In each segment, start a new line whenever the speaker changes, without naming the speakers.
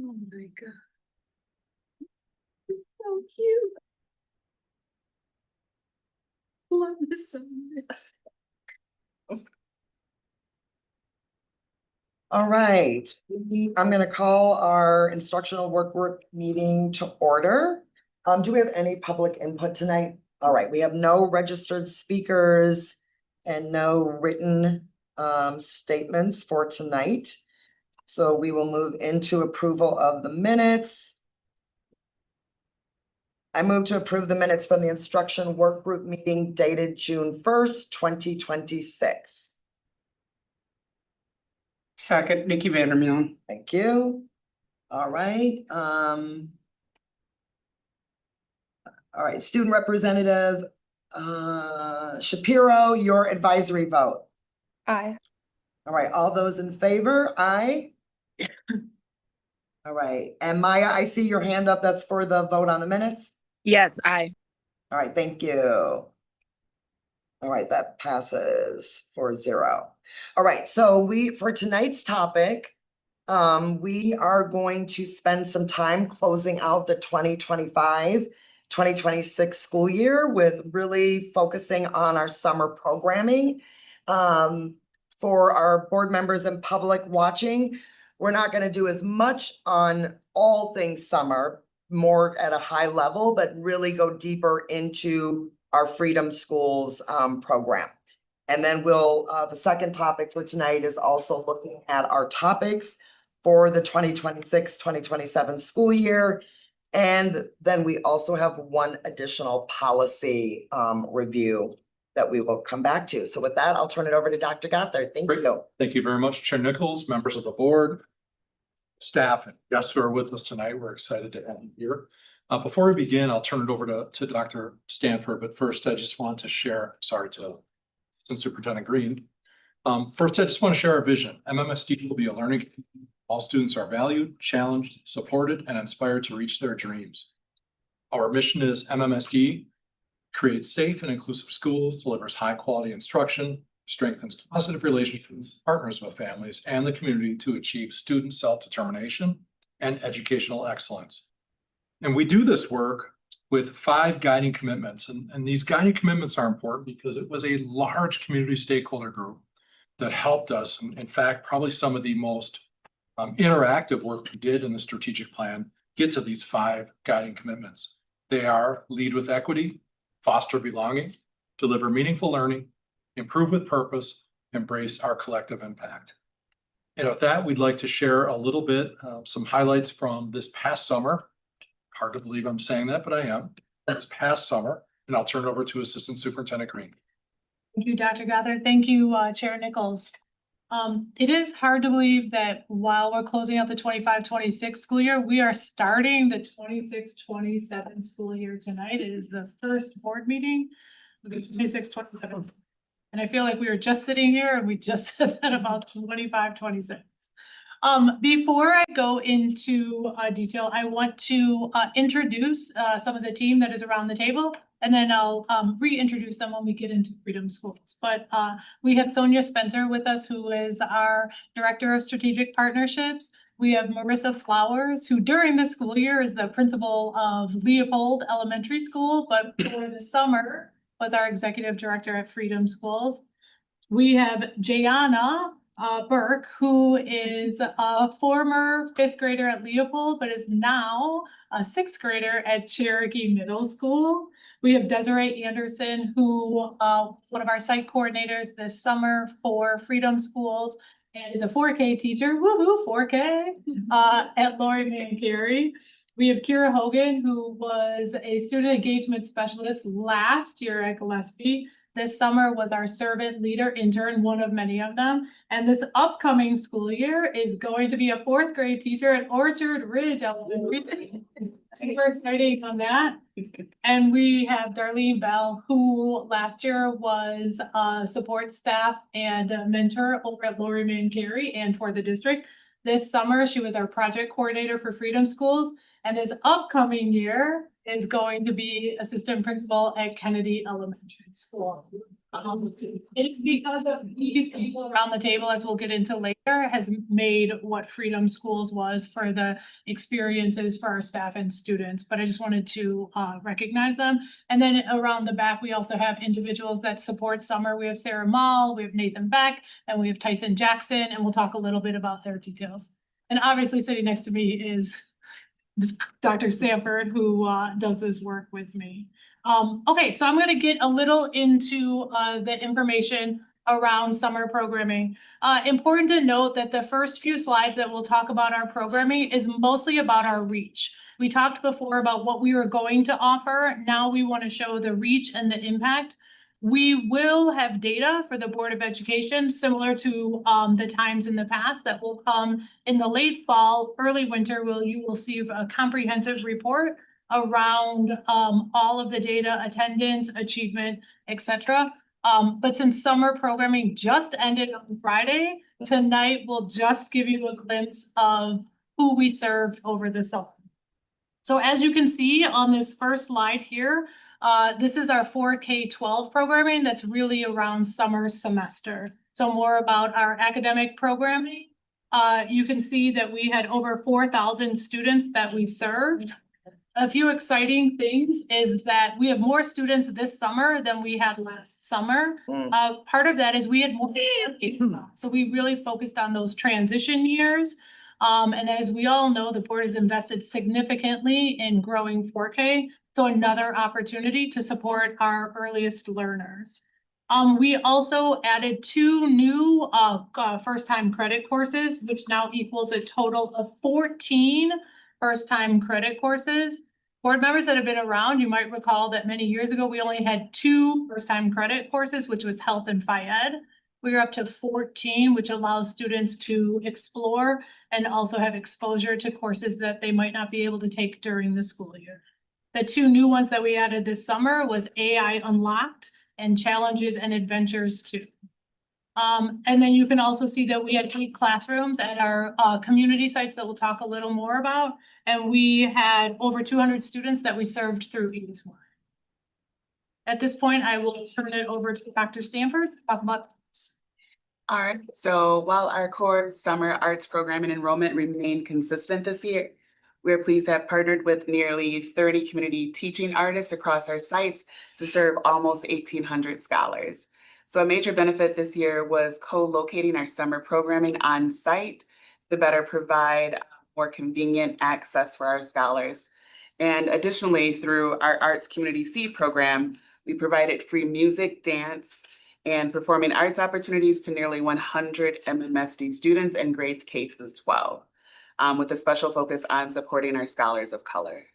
Oh my God. So cute. Love this so much.
All right, I'm going to call our instructional work group meeting to order. Do we have any public input tonight? All right, we have no registered speakers and no written statements for tonight. So we will move into approval of the minutes. I move to approve the minutes from the instruction work group meeting dated June 1st, 2026.
Second, Nikki Vandermeelen.
Thank you. All right. All right, student representative Shapiro, your advisory vote.
Aye.
All right, all those in favor, aye. All right, and Maya, I see your hand up. That's for the vote on the minutes.
Yes, aye.
All right, thank you. All right, that passes 4-0. All right, so for tonight's topic, we are going to spend some time closing out the 2025-2026 school year with really focusing on our summer programming. For our board members and public watching, we're not going to do as much on all things summer, more at a high level, but really go deeper into our Freedom Schools program. And then the second topic for tonight is also looking at our topics for the 2026-2027 school year. And then we also have one additional policy review that we will come back to. So with that, I'll turn it over to Dr. Gothard. Thank you.
Thank you very much, Chair Nichols, members of the board, staff, and guests who are with us tonight. We're excited to have you here. Before we begin, I'll turn it over to Dr. Stanford, but first I just want to share, sorry to Superintendent Green. First, I just want to share our vision. MMSD will be a learning community. All students are valued, challenged, supported, and inspired to reach their dreams. Our mission is MMSD creates safe and inclusive schools, delivers high quality instruction, strengthens positive relationships, partners with families and the community to achieve student self-determination and educational excellence. And we do this work with 5 guiding commitments. And these guiding commitments are important because it was a large community stakeholder group that helped us. And in fact, probably some of the most interactive work we did in the strategic plan get to these 5 guiding commitments. They are lead with equity, foster belonging, deliver meaningful learning, improve with purpose, embrace our collective impact. And with that, we'd like to share a little bit, some highlights from this past summer. Hard to believe I'm saying that, but I am. This past summer, and I'll turn it over to Assistant Superintendent Green.
Thank you, Dr. Gothard. Thank you, Chair Nichols. It is hard to believe that while we're closing out the 25-26 school year, we are starting the 26-27 school year tonight. It is the first board meeting of the 26-27. And I feel like we were just sitting here and we just said that about 25-26. Before I go into detail, I want to introduce some of the team that is around the table, and then I'll reintroduce them when we get into Freedom Schools. But we have Sonia Spencer with us, who is our Director of Strategic Partnerships. We have Marissa Flowers, who during the school year is the principal of Leopold Elementary School, but for the summer was our Executive Director at Freedom Schools. We have Jayana Burke, who is a former 5th grader at Leopold, but is now a 6th grader at Cherokee Middle School. We have Desiree Anderson, who was one of our site coordinators this summer for Freedom Schools and is a 4K teacher, woohoo, 4K, at Lori Mancari. We have Kira Hogan, who was a student engagement specialist last year at Gillespie. This summer was our servant leader intern, one of many of them. And this upcoming school year is going to be a 4th grade teacher at Orchard Ridge Elementary. Super exciting on that. And we have Darlene Bell, who last year was support staff and a mentor over at Lori Mancari and for the district. This summer, she was our project coordinator for Freedom Schools. And this upcoming year is going to be assistant principal at Kennedy Elementary School. It's because of these people around the table, as we'll get into later, has made what Freedom Schools was for the experiences for our staff and students, but I just wanted to recognize them. And then around the back, we also have individuals that support summer. We have Sarah Mall, we have Nathan Beck, and we have Tyson Jackson, and we'll talk a little bit about their details. And obviously sitting next to me is Dr. Stanford, who does this work with me. Okay, so I'm gonna get a little into the information around summer programming. Important to note that the first few slides that we'll talk about our programming is mostly about our reach. We talked before about what we were going to offer. Now we want to show the reach and the impact. We will have data for the Board of Education, similar to the times in the past, that will come in the late fall, early winter, you will see a comprehensive report around all of the data, attendance, achievement, etc. But since summer programming just ended on Friday, tonight we'll just give you a glimpse of who we served over the summer. So as you can see on this first slide here, this is our 4K-12 programming that's really around summer semester. So more about our academic programming. You can see that we had over 4,000 students that we served. A few exciting things is that we have more students this summer than we had last summer. Part of that is we had more, so we really focused on those transition years. And as we all know, the board has invested significantly in growing 4K. So another opportunity to support our earliest learners. We also added 2 new first-time credit courses, which now equals a total of 14 first-time credit courses. Board members that have been around, you might recall that many years ago, we only had 2 first-time credit courses, which was health and phy-ed. We're up to 14, which allows students to explore and also have exposure to courses that they might not be able to take during the school year. The 2 new ones that we added this summer was AI Unlocked and Challenges and Adventures 2. And then you can also see that we had 8 classrooms at our community sites that we'll talk a little more about. And we had over 200 students that we served through Eden's Work. At this point, I will turn it over to Dr. Stanford to talk about this.
All right, so while our core summer arts program and enrollment remained consistent this year, we're pleased to have partnered with nearly 30 community teaching artists across our sites to serve almost 1,800 scholars. So a major benefit this year was co-locating our summer programming on site to better provide more convenient access for our scholars. And additionally, through our Arts Community Seed program, we provided free music, dance, and performing arts opportunities to nearly 100 MMSD students in grades K through 12, with a special focus on supporting our scholars of color.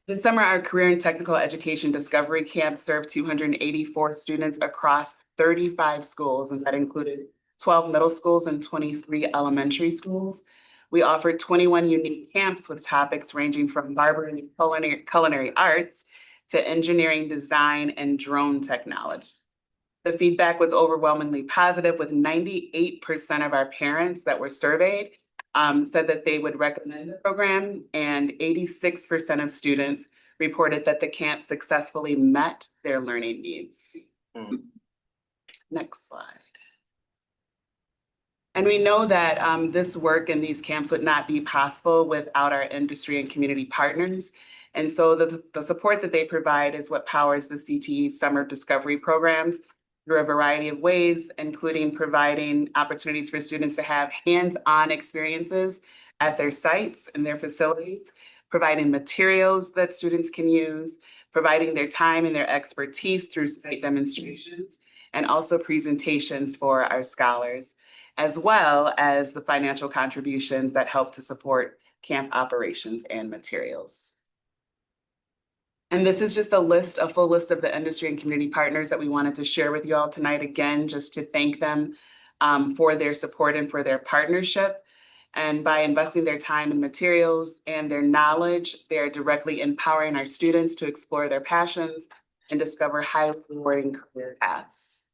This summer, our Career and Technical Education Discovery Camp served 284 students across 35 schools, and that included 12 middle schools and 23 elementary schools. We offered 21 unique camps with topics ranging from barbering and culinary arts to engineering, design, and drone technology. The feedback was overwhelmingly positive, with 98% of our parents that were surveyed said that they would recommend the program, and 86% of students reported that the camp successfully met their learning needs. Next slide. And we know that this work in these camps would not be possible without our industry and community partners. And so the support that they provide is what powers the CTE Summer Discovery programs through a variety of ways, including providing opportunities for students to have hands-on experiences at their sites and their facilities, providing materials that students can use, providing their time and their expertise through site demonstrations, and also presentations for our scholars, as well as the financial contributions that help to support camp operations and materials. And this is just a full list of the industry and community partners that we wanted to share with you all tonight, again, just to thank them for their support and for their partnership. And by investing their time and materials and their knowledge, they're directly empowering our students to explore their passions and discover highly rewarding career paths.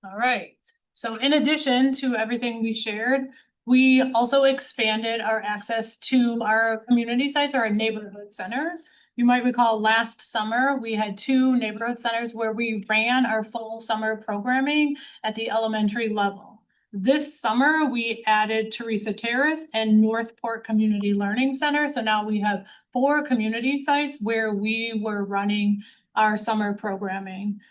All right, so in addition to everything we shared, we also expanded our access to our community sites, our neighborhood centers. You might recall last summer, we had 2 neighborhood centers where we ran our full summer programming at the elementary level. This summer, we added Teresa Terrace and Northport Community Learning Center. So now we have 4 community sites where we were running our summer programming.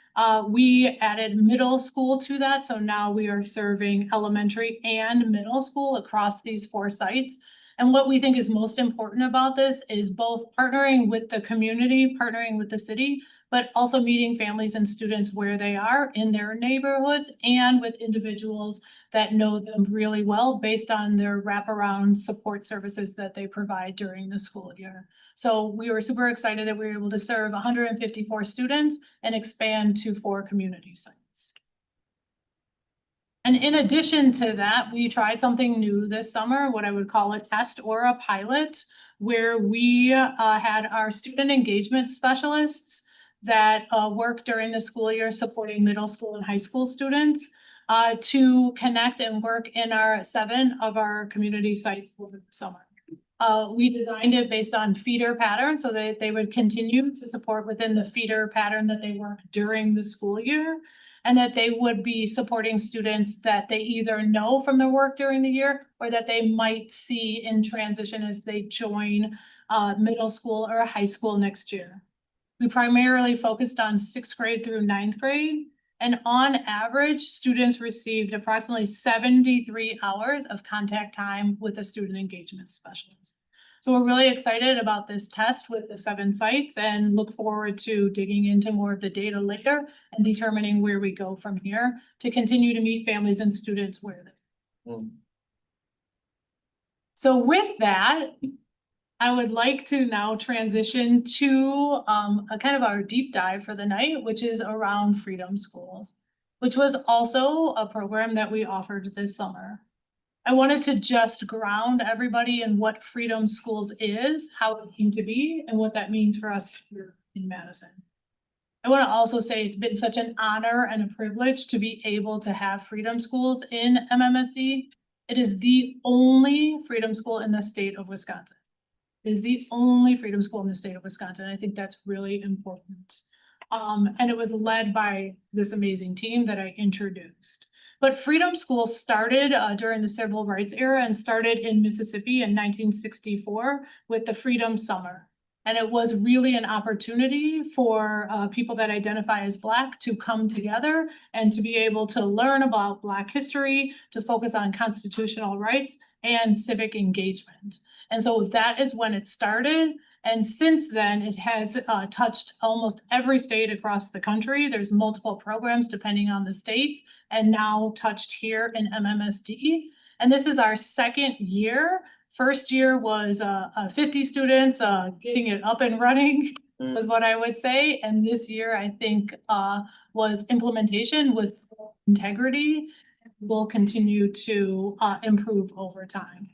We added middle school to that. So now we are serving elementary and middle school across these 4 sites. And what we think is most important about this is both partnering with the community, partnering with the city, but also meeting families and students where they are in their neighborhoods and with individuals that know them really well based on their wraparound support services that they provide during the school year. So we were super excited that we were able to serve 154 students and expand to 4 community sites. And in addition to that, we tried something new this summer, what I would call a test or a pilot, where we had our student engagement specialists that work during the school year supporting middle school and high school students to connect and work in 7 of our community sites over the summer. We designed it based on feeder patterns so that they would continue to support within the feeder pattern that they work during the school year, and that they would be supporting students that they either know from their work during the year or that they might see in transition as they join middle school or high school next year. We primarily focused on 6th grade through 9th grade, and on average, students received approximately 73 hours of contact time with a student engagement specialist. So we're really excited about this test with the 7 sites and look forward to digging into more of the data later and determining where we go from here to continue to meet families and students where they are. So with that, I would like to now transition to a kind of our deep dive for the night, which is around Freedom Schools, which was also a program that we offered this summer. I wanted to just ground everybody in what Freedom Schools is, how it came to be, and what that means for us here in Madison. I want to also say it's been such an honor and a privilege to be able to have Freedom Schools in MMSD. It is the only Freedom School in the state of Wisconsin. It is the only Freedom School in the state of Wisconsin. I think that's really important. And it was led by this amazing team that I introduced. But Freedom School started during the Civil Rights era and started in Mississippi in 1964 with the Freedom Summer. And it was really an opportunity for people that identify as Black to come together and to be able to learn about Black history, to focus on constitutional rights and civic engagement. And so that is when it started. And since then, it has touched almost every state across the country. There's multiple programs depending on the states, and now touched here in MMSD. And this is our 2nd year. First year was 50 students getting it up and running, was what I would say. And this year, I think, was implementation with integrity. Will continue to improve over time.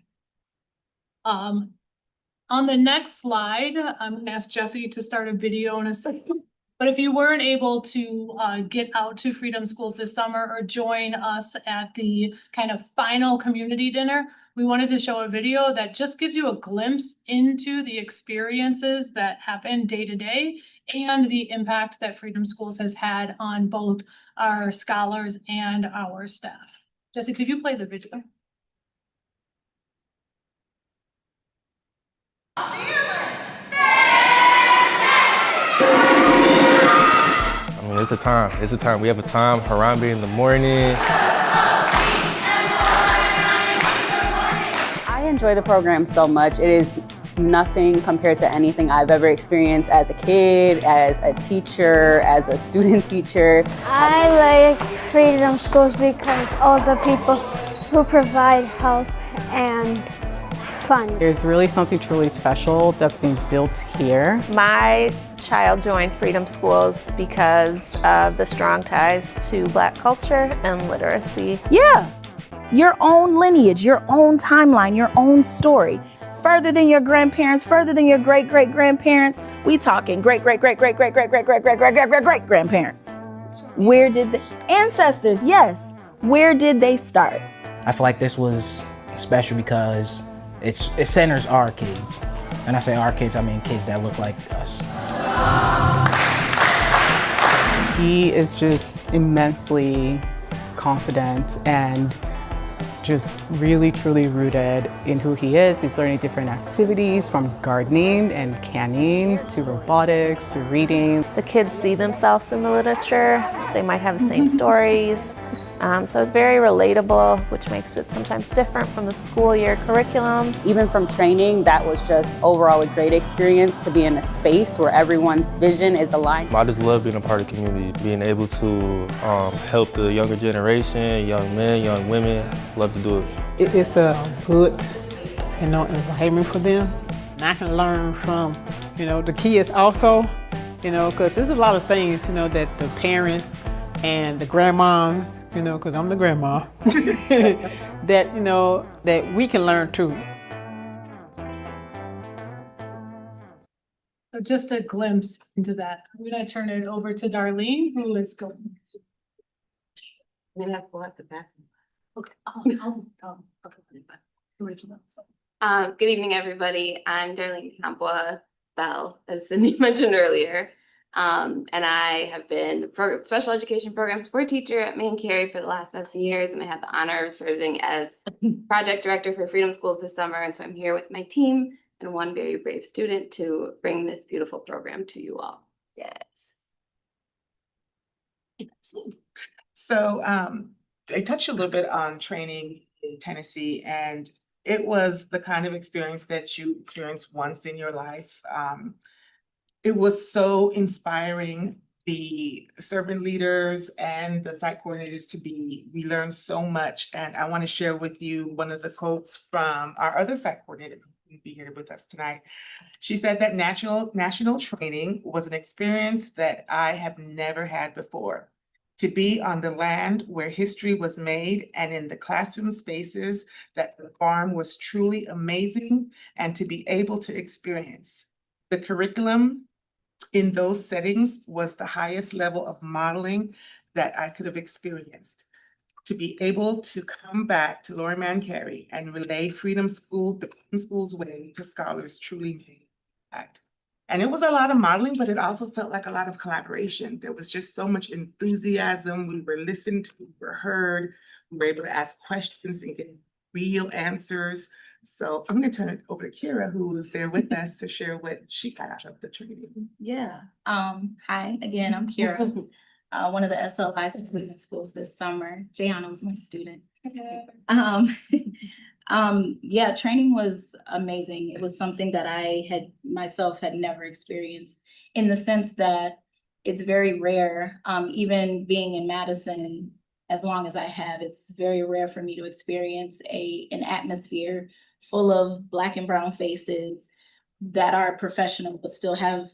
On the next slide, I'm gonna ask Jesse to start a video in a second. But if you weren't able to get out to Freedom Schools this summer or join us at the kind of final community dinner, we wanted to show a video that just gives you a glimpse into the experiences that happen day to day and the impact that Freedom Schools has had on both our scholars and our staff. Jesse, could you play the video?
I mean, it's a time. It's a time. We have a time. Harambe in the morning.
I enjoy the program so much. It is nothing compared to anything I've ever experienced as a kid, as a teacher, as a student teacher.
I like Freedom Schools because all the people who provide help and fun.
There's really something truly special that's being built here.
My child joined Freedom Schools because of the strong ties to Black culture and literacy.
Yeah, your own lineage, your own timeline, your own story. Further than your grandparents, further than your great-great-grandparents. We talking great-great-great-great-great-great-great-great-great-great-great-great-grandparents. Where did the ancestors, yes, where did they start?
I feel like this was special because it centers our kids.
And I say our kids, I mean kids that look like us.
He is just immensely confident and just really truly rooted in who he is. He's learning different activities from gardening and canning to robotics to reading.
The kids see themselves in the literature. They might have the same stories. So it's very relatable, which makes it sometimes different from the school year curriculum.
Even from training, that was just overall a great experience to be in a space where everyone's vision is aligned.
I just love being a part of the community, being able to help the younger generation, young men, young women. Love to do it.
It's a good, environment for them. And I can learn from, the kids also, because there's a lot of things, that the parents and the grandmas, because I'm the grandma, that, that we can learn too.
So just a glimpse into that. I'm gonna turn it over to Darlene, who is going to.
We'll have to pass.
Okay.
Good evening, everybody. I'm Darlene Campoa Bell, as Cindy mentioned earlier. And I have been the special education program support teacher at Main Carey for the last 7 years, and I had the honor of serving as project director for Freedom Schools this summer. And so I'm here with my team and one very brave student to bring this beautiful program to you all. Yes.
So I touched a little bit on training in Tennessee, and it was the kind of experience that you experience once in your life. It was so inspiring. The servant leaders and the site coordinators we learned so much. And I want to share with you one of the quotes from our other site coordinator who will be here with us tonight. She said that national training was an experience that I have never had before. To be on the land where history was made and in the classroom spaces that the farm was truly amazing, and to be able to experience the curriculum in those settings was the highest level of modeling that I could have experienced. To be able to come back to Lower Carey and relay the Freedom School's way to scholars truly made an impact. And it was a lot of modeling, but it also felt like a lot of collaboration. There was just so much enthusiasm. We were listened to, we were heard, we were able to ask questions and get real answers. So I'm going to turn it over to Kira, who was there with us to share what she got out of the training.
Yeah. Hi, again, I'm Kira, one of the SLIs for Freedom Schools this summer. Jayana was my student. Yeah, training was amazing. It was something that I had myself had never experienced, in the sense that it's very rare, even being in Madison as long as I have, it's very rare for me to experience an atmosphere full of Black and brown faces that are professional, but still have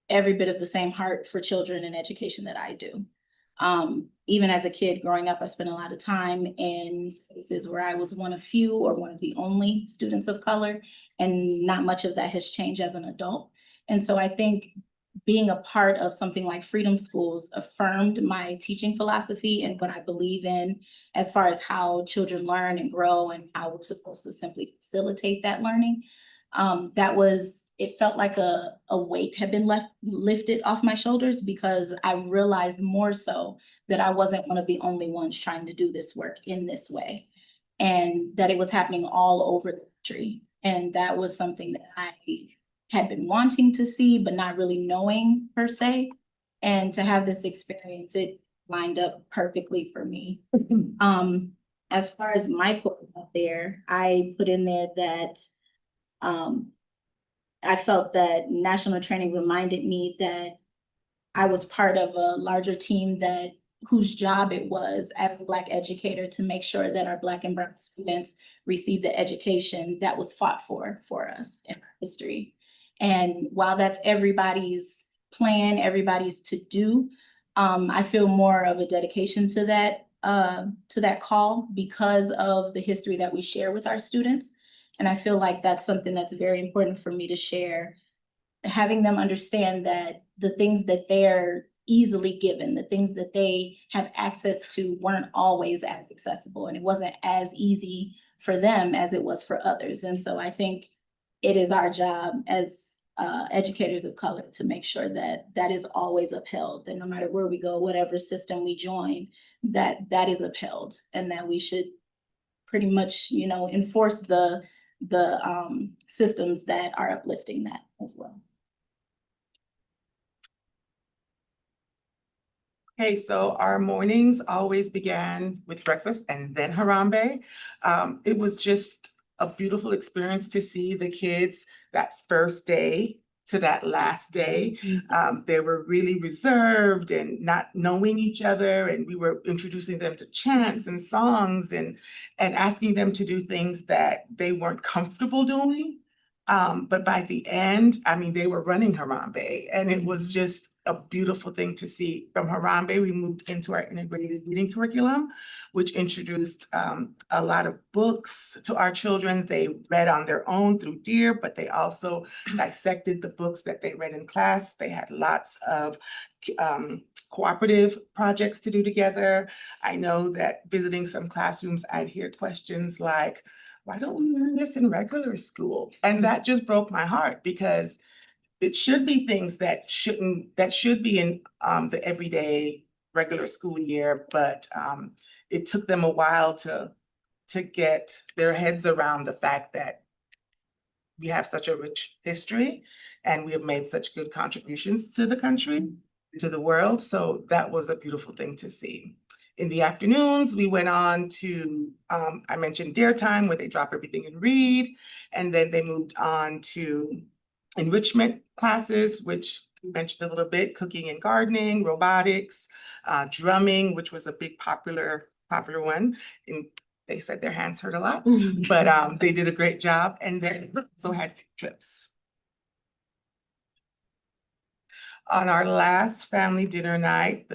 every bit of the same heart for children and education that I do. Even as a kid growing up, I spent a lot of time in spaces where I was one of few or one of the only students of color, and not much of that has changed as an adult. And so I think being a part of something like Freedom Schools affirmed my teaching philosophy and what I believe in as far as how children learn and grow and how we're supposed to simply facilitate that learning. It felt like a weight had been lifted off my shoulders, because I realized more so that I wasn't one of the only ones trying to do this work in this way, and that it was happening all over the country. And that was something that I had been wanting to see, but not really knowing per se. And to have this experience, it lined up perfectly for me. As far as my quote up there, I put in there that I felt that national training reminded me that I was part of a larger team whose job it was as a Black educator to make sure that our Black and brown students receive the education that was fought for us in our history. And while that's everybody's plan, everybody's to do, I feel more of a dedication to that call because of the history that we share with our students. And I feel like that's something that's very important for me to share, having them understand that the things that they're easily given, the things that they have access to weren't always as accessible, and it wasn't as easy for them as it was for others. And so I think it is our job as educators of color to make sure that that is always upheld, that no matter where we go, whatever system we join, that that is upheld, and that we should pretty much, you know, enforce the systems that are uplifting that as well.
Okay, so our mornings always began with breakfast and then Harambe. It was just a beautiful experience to see the kids that first day to that last day. They were really reserved and not knowing each other, and we were introducing them to chants and songs and asking them to do things that they weren't comfortable doing. But by the end, I mean, they were running Harambe, and it was just a beautiful thing to see. From Harambe, we moved into our integrated reading curriculum, which introduced a lot of books to our children. They read on their own through Dear, but they also dissected the books that they read in class. They had lots of cooperative projects to do together. I know that visiting some classrooms, I'd hear questions like, why don't we learn this in regular school? And that just broke my heart, because it should be things that should be in the everyday regular school year, but it took them a while to get their heads around the fact that we have such a rich history and we have made such good contributions to the country, to the world. So that was a beautiful thing to see. In the afternoons, we went on to, I mentioned Dare Time, where they drop everything and read. And then they moved on to enrichment classes, which we mentioned a little bit, cooking and gardening, robotics, drumming, which was a big popular one. And they said their hands hurt a lot, but they did a great job. And then also had trips. On our last family dinner night,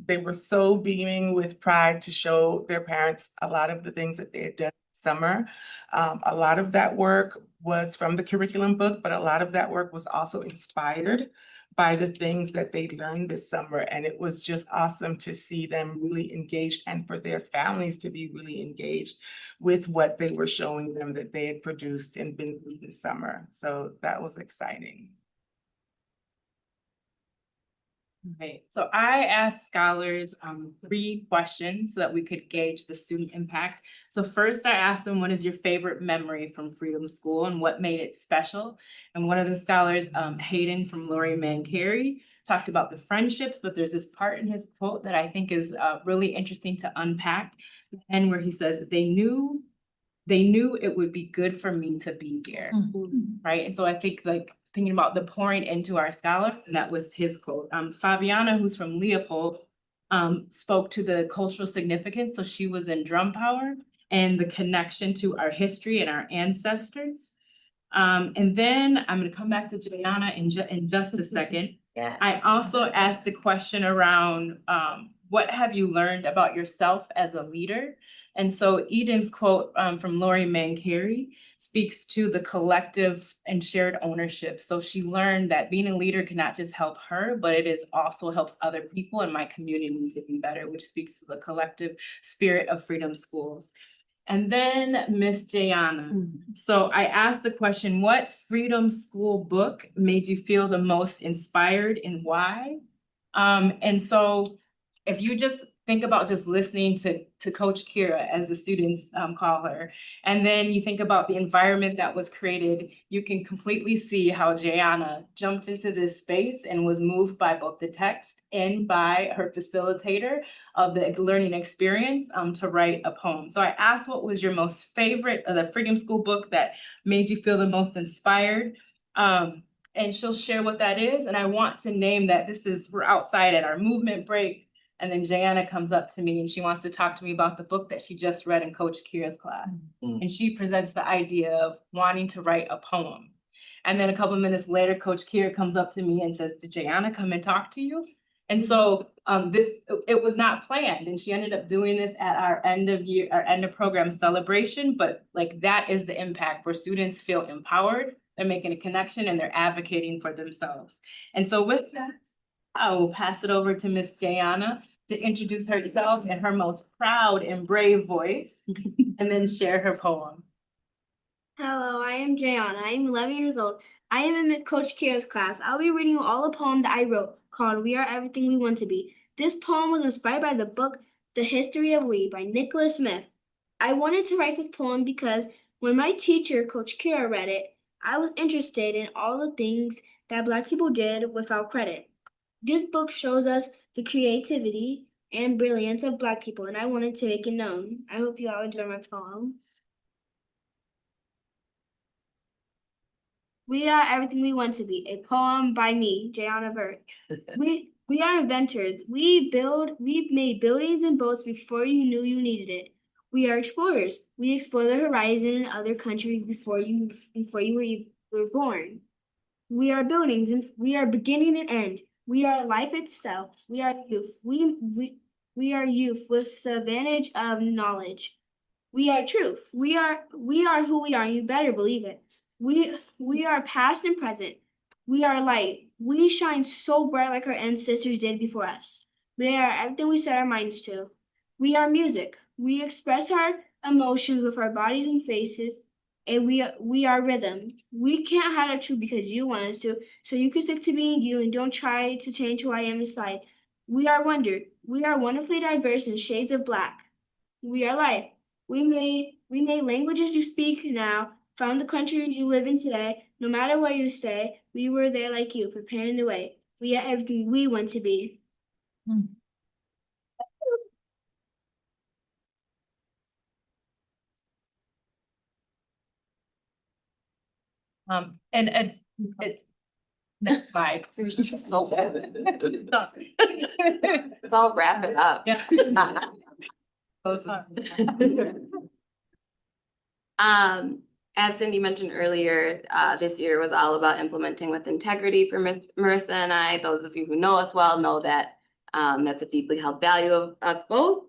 they were so beaming with pride to show their parents a lot of the things that they had done this summer. A lot of that work was from the curriculum book, but a lot of that work was also inspired by the things that they learned this summer. And it was just awesome to see them really engaged, and for their families to be really engaged with what they were showing them that they had produced and been through this summer. So that was exciting.
Right, so I asked scholars 3 questions so that we could gauge the student impact. So first I asked them, what is your favorite memory from Freedom School and what made it special? And one of the scholars, Hayden from Lori Mancari, talked about the friendships, but there's this part in his quote that I think is really interesting to unpack. And where he says, they knew it would be good for me to be here, right? And so I think, like, thinking about the pouring into our scholars, and that was his quote. Fabiana, who's from Leopold, spoke to the cultural significance. So she was in drum power and the connection to our history and our ancestors. And then I'm gonna come back to Jayana in just a second.
Yeah.
I also asked a question around what have you learned about yourself as a leader? And so Eden's quote from Lori Mancari speaks to the collective and shared ownership. So she learned that being a leader cannot just help her, but it is also helps other people in my community to be better, which speaks to the collective spirit of Freedom Schools. And then Miss Jayana. So I asked the question, what Freedom School book made you feel the most inspired and why? And so if you just think about just listening to Coach Kira, as the students call her, and then you think about the environment that was created, you can completely see how Jayana jumped into this space and was moved by both the text and by her facilitator of the learning experience to write a poem. So I asked, what was your most favorite of the Freedom School book that made you feel the most inspired? And she'll share what that is. And I want to name that we're outside at our movement break. And then Jayana comes up to me and she wants to talk to me about the book that she just read in Coach Kira's class. And she presents the idea of wanting to write a poem. And then a couple of minutes later, Coach Kira comes up to me and says, did Jayana come and talk to you? And so it was not planned. And she ended up doing this at our end of program celebration. But like, that is the impact where students feel empowered, they're making a connection, and they're advocating for themselves. And so with that, I will pass it over to Miss Jayana to introduce herself in her most proud and brave voice, and then share her poem.
Hello, I am Jayana. I am 11 years old. I am in Coach Kira's class. I'll be reading you all a poem that I wrote called We Are Everything We Want to Be. This poem was inspired by the book The History of We by Nicholas Smith. I wanted to write this poem because when my teacher, Coach Kira, read it, I was interested in all the things that Black people did without credit. This book shows us the creativity and brilliance of Black people, and I wanted to make it known. I hope you all enjoy my poem. We are everything we want to be. A poem by me, Jayana Burt. We are inventors. We've made buildings and boats before you knew you needed it. We are explorers. We explore the horizon in other countries before you were born. We are buildings and we are beginning and end. We are life itself. We are youth. We are youth with the advantage of knowledge. We are truth. We are who we are, and you better believe it. We are past and present. We are light. We shine so bright like our ancestors did before us. We are everything we set our minds to. We are music. We express our emotions with our bodies and faces, and we are rhythm. We can't hide our truth because you want us to, so you can stick to being you and don't try to change who I am inside. We are wonder. We are wonderfully diverse in shades of black. We are life. We made languages you speak now, found the country you live in today. No matter where you stay, we were there like you, preparing the way. We are everything we want to be.
Next slide.
It's all wrapping up. As Cindy mentioned earlier, this year was all about implementing with integrity for Miss Marissa and I. Those of you who know us well know that that's a deeply held value of us both.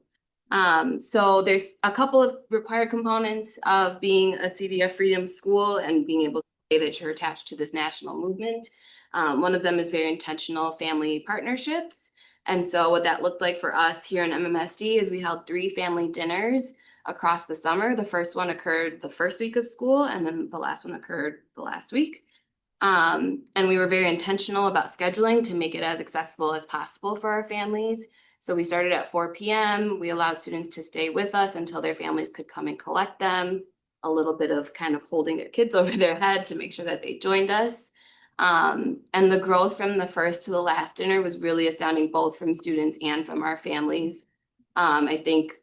So there's a couple of required components of being a CDF Freedom School and being able to say that you're attached to this national movement. One of them is very intentional family partnerships. And so what that looked like for us here in MMSD is we held 3 family dinners across the summer. The first one occurred the first week of school, and then the last one occurred the last week. And we were very intentional about scheduling to make it as accessible as possible for our families. So we started at 4 p.m. We allowed students to stay with us until their families could come and collect them. A little bit of kind of holding their kids over their head to make sure that they joined us. And the growth from the first to the last dinner was really astounding, both from students and from our families. I think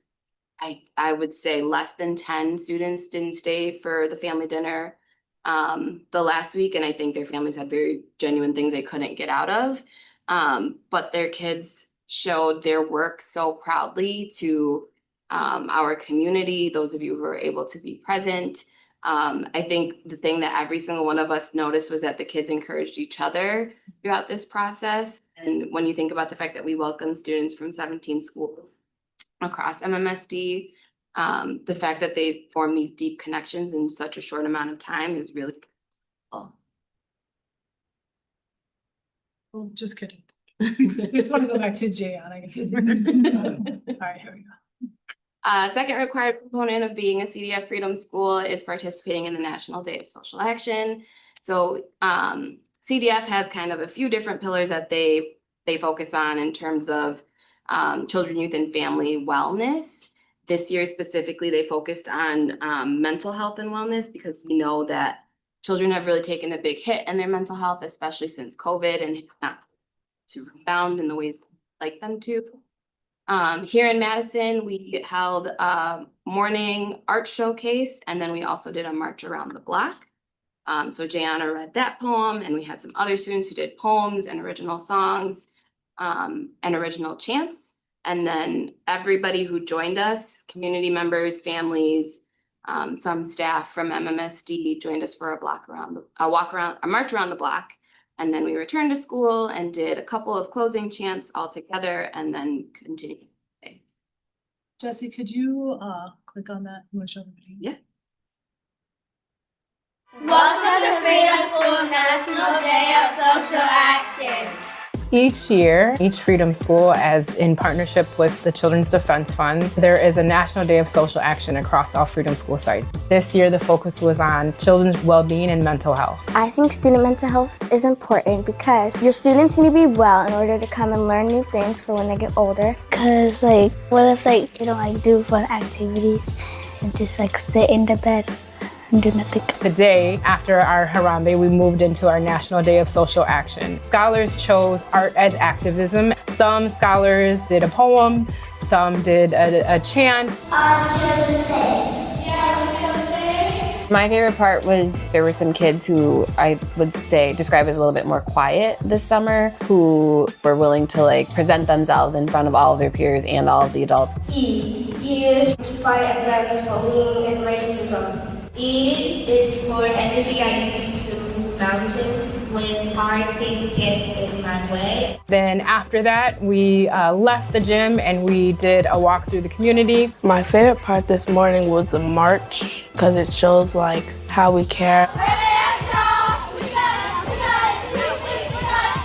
I would say less than 10 students didn't stay for the family dinner the last week, and I think their families had very genuine things they couldn't get out of. But their kids showed their work so proudly to our community, those of you who were able to be present. I think the thing that every single one of us noticed was that the kids encouraged each other throughout this process. And when you think about the fact that we welcome students from 17 schools across MMSD, the fact that they form these deep connections in such a short amount of time is really cool.
Oh, just kidding. Just want to go back to Jayana. All right, here we go.
Second required component of being a CDF Freedom School is participating in the National Day of Social Action. So CDF has kind of a few different pillars that they focus on in terms of children, youth, and family wellness. This year specifically, they focused on mental health and wellness because we know that children have really taken a big hit in their mental health, especially since COVID, and not to rebound in the ways we'd like them to. Here in Madison, we held a morning art showcase, and then we also did a march around the block. So Jayana read that poem, and we had some other students who did poems and original songs and original chants. And then everybody who joined us, community members, families, some staff from MMSD joined us for a march around the block. And then we returned to school and did a couple of closing chants all together and then continued.
Jesse, could you click on that?
Yeah.
Welcome to Freedom School's National Day of Social Action.
Each year, each Freedom School, as in partnership with the Children's Defense Fund, there is a National Day of Social Action across all Freedom School sites. This year, the focus was on children's well-being and mental health.
I think student mental health is important because your students need to be well in order to come and learn new things for when they get older.
Cause like, what if like you don't like do fun activities and just like sit in the bed and do nothing?
The day after our Harambe, we moved into our National Day of Social Action. Scholars chose art as activism. Some scholars did a poem, some did a chant.
My favorite part was there were some kids who I would say describe as a little bit more quiet this summer, who were willing to like present themselves in front of all of their peers and all of the adults.
E is to fight against bullying and racism. E is for energy I use to move mountains when hard things get in my way.
Then after that, we left the gym and we did a walk through the community.
My favorite part this morning was the march because it shows like how we care.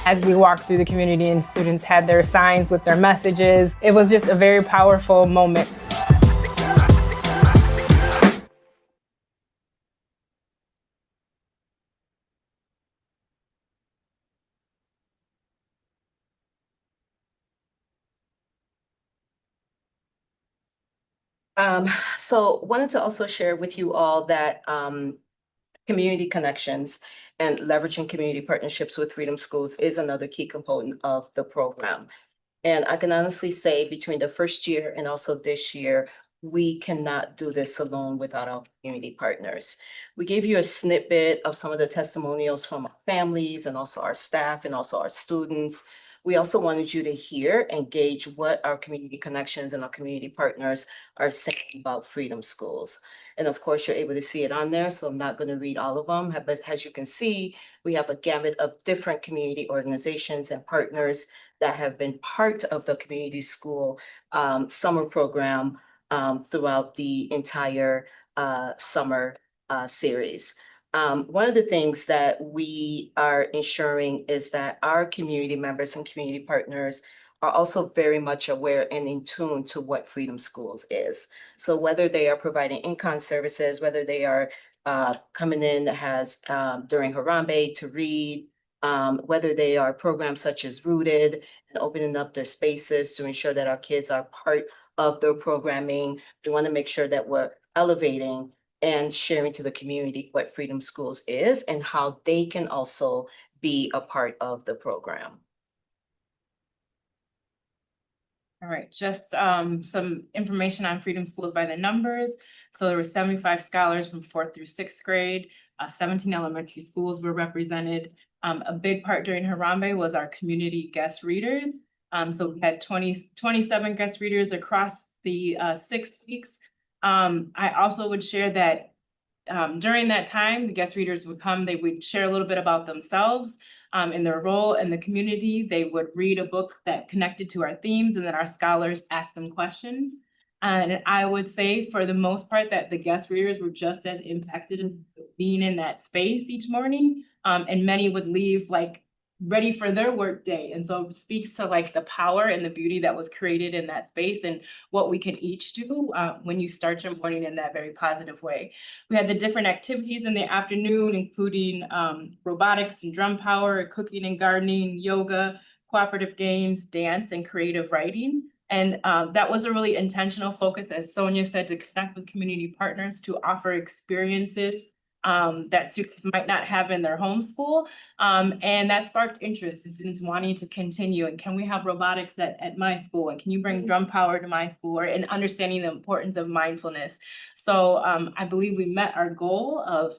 As we walked through the community and students had their signs with their messages, it was just a very powerful moment.
So wanted to also share with you all that community connections and leveraging community partnerships with Freedom Schools is another key component of the program. And I can honestly say between the first year and also this year, we cannot do this alone without our community partners. We gave you a snippet of some of the testimonials from our families and also our staff and also our students. We also wanted you to hear and gauge what our community connections and our community partners are saying about Freedom Schools. And of course, you're able to see it on there, so I'm not going to read all of them. But as you can see, we have a gamut of different community organizations and partners that have been part of the community school summer program throughout the entire summer series. One of the things that we are ensuring is that our community members and community partners are also very much aware and in tune to what Freedom Schools is. So whether they are providing in-kind services, whether they are coming in as during Harambe to read, whether they are programs such as Rooted and opening up their spaces to ensure that our kids are part of their programming. We want to make sure that we're elevating and sharing to the community what Freedom Schools is and how they can also be a part of the program.
All right, just some information on Freedom Schools by the numbers. So there were 75 scholars from 4th through 6th grade. 17 elementary schools were represented. A big part during Harambe was our community guest readers. So we had 27 guest readers across the 6 weeks. I also would share that during that time, the guest readers would come, they would share a little bit about themselves and their role in the community. They would read a book that connected to our themes, and then our scholars asked them questions. And I would say for the most part that the guest readers were just as impacted as being in that space each morning. And many would leave like ready for their work day. And so it speaks to like the power and the beauty that was created in that space and what we can each do when you start your morning in that very positive way. We had the different activities in the afternoon, including robotics and drum power, cooking and gardening, yoga, cooperative games, dance, and creative writing. And that was a really intentional focus, as Sonia said, to connect with community partners to offer experiences that students might not have in their home school. And that sparked interest in students wanting to continue. And can we have robotics at my school? And can you bring drum power to my school? And understanding the importance of mindfulness. So I believe we met our goal of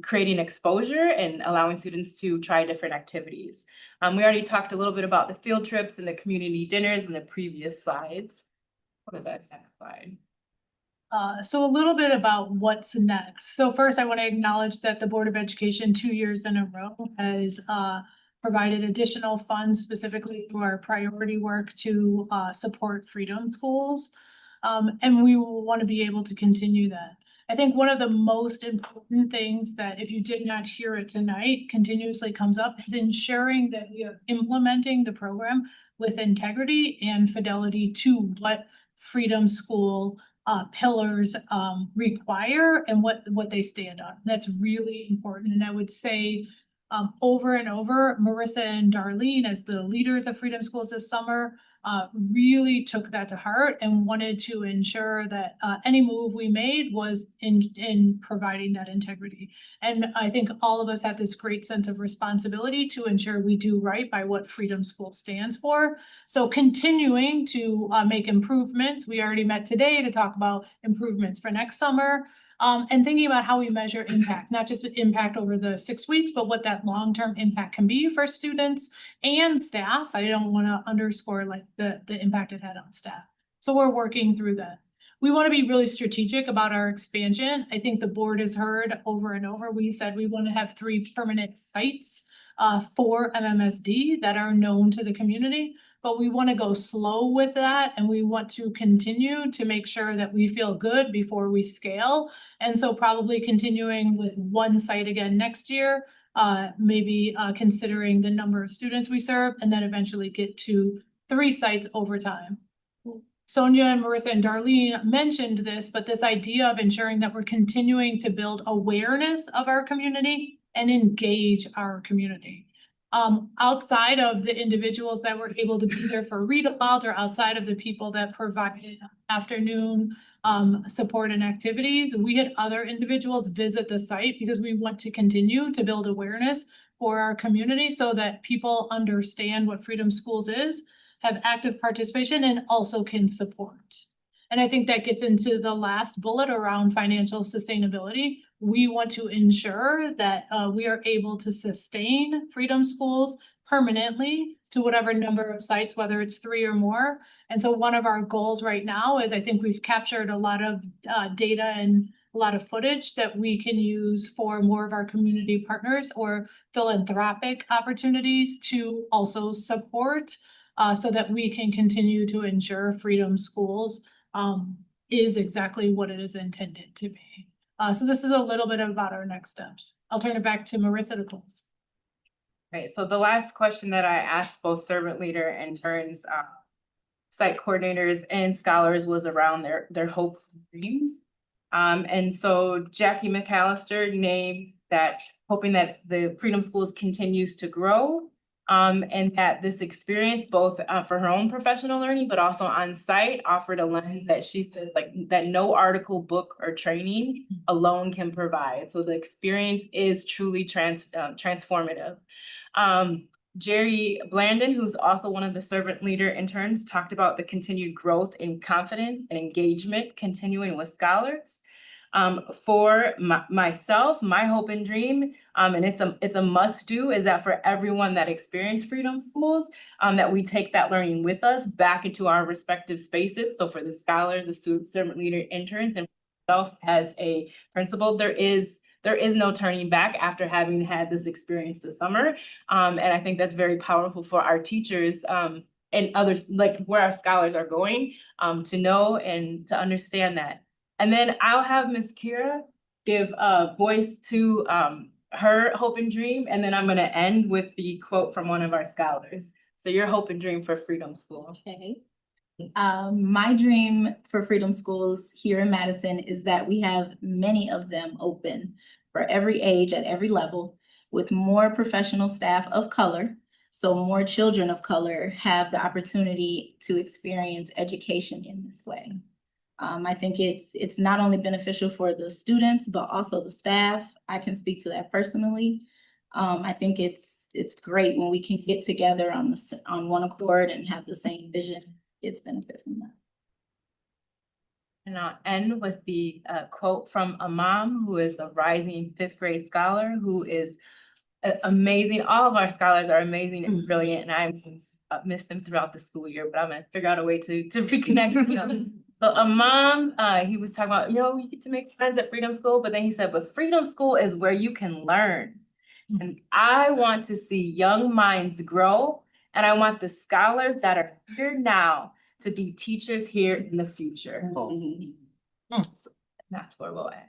creating exposure and allowing students to try different activities. We already talked a little bit about the field trips and the community dinners in the previous slides. Go to that next slide.
So a little bit about what's next. So first, I want to acknowledge that the Board of Education 2 years in a row has provided additional funds specifically for our priority work to support Freedom Schools. And we will want to be able to continue that. I think one of the most important things that if you did not hear it tonight continuously comes up is ensuring that we are implementing the program with integrity and fidelity to what Freedom School pillars require and what they stand on. That's really important. And I would say over and over, Marissa and Darlene, as the leaders of Freedom Schools this summer, really took that to heart and wanted to ensure that any move we made was in providing that integrity. And I think all of us have this great sense of responsibility to ensure we do right by what Freedom School stands for. So continuing to make improvements. We already met today to talk about improvements for next summer. And thinking about how we measure impact, not just impact over the 6 weeks, but what that long-term impact can be for students and staff. I don't want to underscore like the impact it had on staff. So we're working through that. We want to be really strategic about our expansion. I think the board has heard over and over, we said we want to have 3 permanent sites for MMSD that are known to the community. But we want to go slow with that, and we want to continue to make sure that we feel good before we scale. And so probably continuing with 1 site again next year, maybe considering the number of students we serve, and then eventually get to 3 sites over time. Sonia and Marissa and Darlene mentioned this, but this idea of ensuring that we're continuing to build awareness of our community and engage our community. Outside of the individuals that were able to be there for read aloud, or outside of the people that provided afternoon support and activities, we had other individuals visit the site because we want to continue to build awareness for our community so that people understand what Freedom Schools is, have active participation, and also can support. And I think that gets into the last bullet around financial sustainability. We want to ensure that we are able to sustain Freedom Schools permanently to whatever number of sites, whether it's 3 or more. And so one of our goals right now is I think we've captured a lot of data and a lot of footage that we can use for more of our community partners or philanthropic opportunities to also support so that we can continue to ensure Freedom Schools is exactly what it is intended to be. So this is a little bit about our next steps. I'll turn it back to Marissa to close.
Right, so the last question that I asked both servant leader, interns, site coordinators and scholars was around their hopes and dreams. And so Jackie McAllister named that, hoping that the Freedom Schools continues to grow. And that this experience, both for her own professional learning, but also on site, offered a lens that she said that no article, book, or training alone can provide. So the experience is truly transformative. Jerry Blandon, who's also one of the servant leader interns, talked about the continued growth in confidence and engagement continuing with scholars. For myself, my hope and dream, and it's a must do, is that for everyone that experienced Freedom Schools, that we take that learning with us back into our respective spaces. So for the scholars, the servant leader interns, and myself as a principal, there is no turning back after having had this experience this summer. And I think that's very powerful for our teachers and others, like where our scholars are going, to know and to understand that. And then I'll have Ms. Kira give voice to her hope and dream, and then I'm gonna end with the quote from one of our scholars. So your hope and dream for Freedom School.
Okay. My dream for Freedom Schools here in Madison is that we have many of them open for every age at every level, with more professional staff of color, so more children of color have the opportunity to experience education in this way. I think it's not only beneficial for the students, but also the staff. I can speak to that personally. I think it's great when we can get together on one accord and have the same vision. It's benefit from that.
And I'll end with the quote from a mom who is a rising 5th grade scholar who is amazing. All of our scholars are amazing and brilliant, and I missed them throughout the school year, but I'm gonna figure out a way to reconnect with them. So a mom, he was talking about, you get to make friends at Freedom School, but then he said, but Freedom School is where you can learn. And I want to see young minds grow, and I want the scholars that are here now to be teachers here in the future. So that's where we'll end.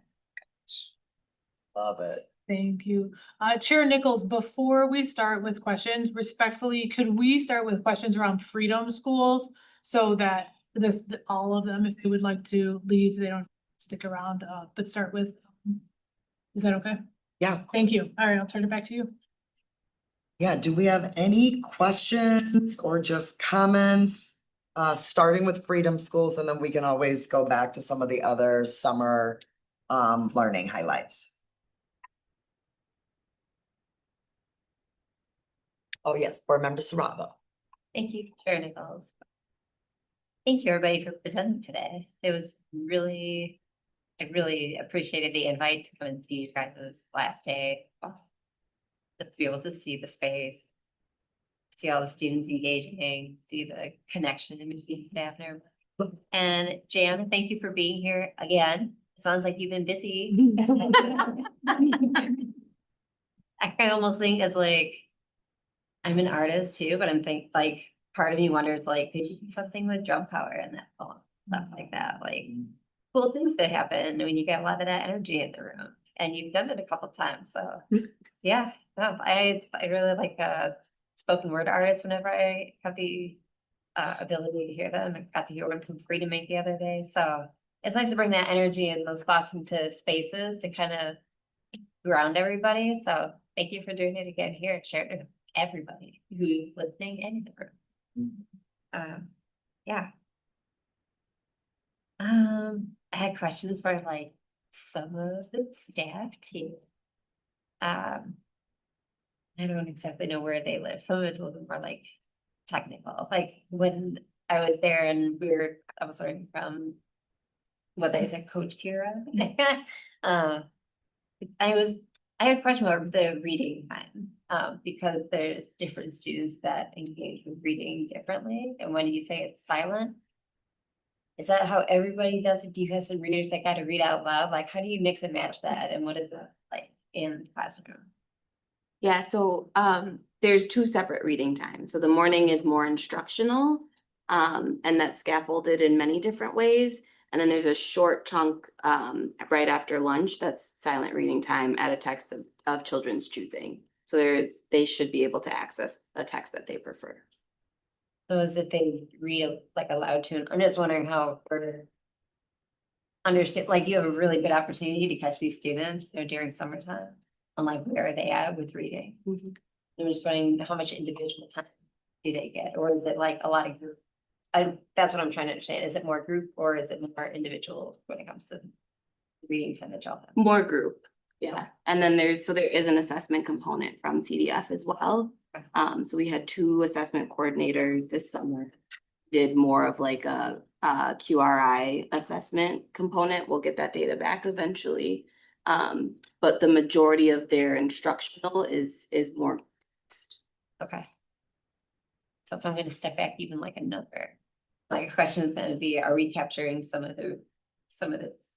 Love it.
Thank you. Chair Nichols, before we start with questions, respectfully, could we start with questions around freedom schools? So that all of them, if they would like to leave, they don't stick around, but start with, is that okay?
Yeah.
Thank you. All right, I'll turn it back to you.
Yeah, do we have any questions or just comments? Starting with freedom schools, and then we can always go back to some of the other summer learning highlights. Oh, yes, Board Member Saravo.
Thank you, Chair Nichols. Thank you, everybody, for presenting today. It was really, I really appreciated the invite to come and see you guys' last day. To be able to see the space, see all the students engaging, see the connection in between staff and everybody. And Jan, thank you for being here again. Sounds like you've been busy. I kind of almost think as like, I'm an artist too, but I'm think like part of me wonders like, could you do something with drum power and that poem, stuff like that, like cool things that happen when you get a lot of that energy in the room. And you've done it a couple times, so yeah. No, I really like spoken word artists whenever I have the ability to hear them. I got to hear one from Freedom Make the other day, so it's nice to bring that energy and those thoughts into spaces to kind of ground everybody. So thank you for doing it again here and share it with everybody who's listening and in the room. Yeah. I had questions for like some of the staff too. I don't exactly know where they live. Some of it's a little bit more like technical. Like when I was there and I was learning from what they said, Coach Kira. I had a question about the reading time, because there's different students that engage with reading differently. And when you say it's silent, is that how everybody does it? Do you have some readers that got to read out loud? Like, how do you mix and match that? And what is that like in the classroom?
Yeah, so there's two separate reading times. So the morning is more instructional, and that's scaffolded in many different ways. And then there's a short chunk right after lunch that's silent reading time at a text of children's choosing. So they should be able to access a text that they prefer.
So is it they read like a loud tune? I'm just wondering how we're understand, like you have a really good opportunity to catch these students, you know, during summertime. On like where are they at with reading? I'm just wondering how much individual time do they get, or is it like a lot of group? That's what I'm trying to understand. Is it more group or is it more individual when it comes to reading time that y'all have?
More group, yeah. And then there is an assessment component from CDF as well. So we had 2 assessment coordinators this summer, did more of like a QRI assessment component. We'll get that data back eventually. But the majority of their instructional is more.
Okay. So if I'm going to step back even like another, like a question is going to be, are we capturing some of this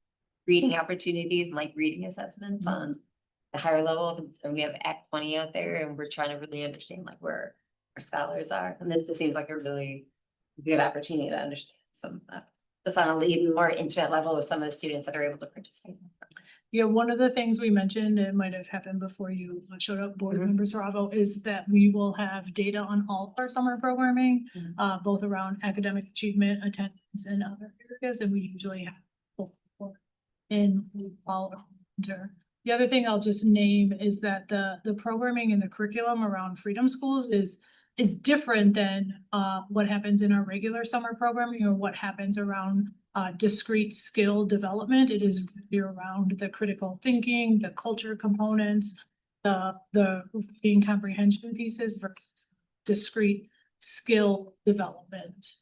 reading opportunities and like reading assessments on the higher level? So we have Act 20 out there and we're trying to really understand like where our scholars are. And this just seems like a really good opportunity to understand some just on a even more intimate level with some of the students that are able to participate.
Yeah, one of the things we mentioned, it might have happened before you showed up, Board Member Saravo, is that we will have data on all of our summer programming, both around academic achievement, attendance, and other areas, and we usually have both in fall or winter. The other thing I'll just name is that the programming and the curriculum around Freedom Schools is different than what happens in our regular summer programming or what happens around discrete skill development. It is really around the critical thinking, the culture components, the reading comprehension pieces versus discrete skill development.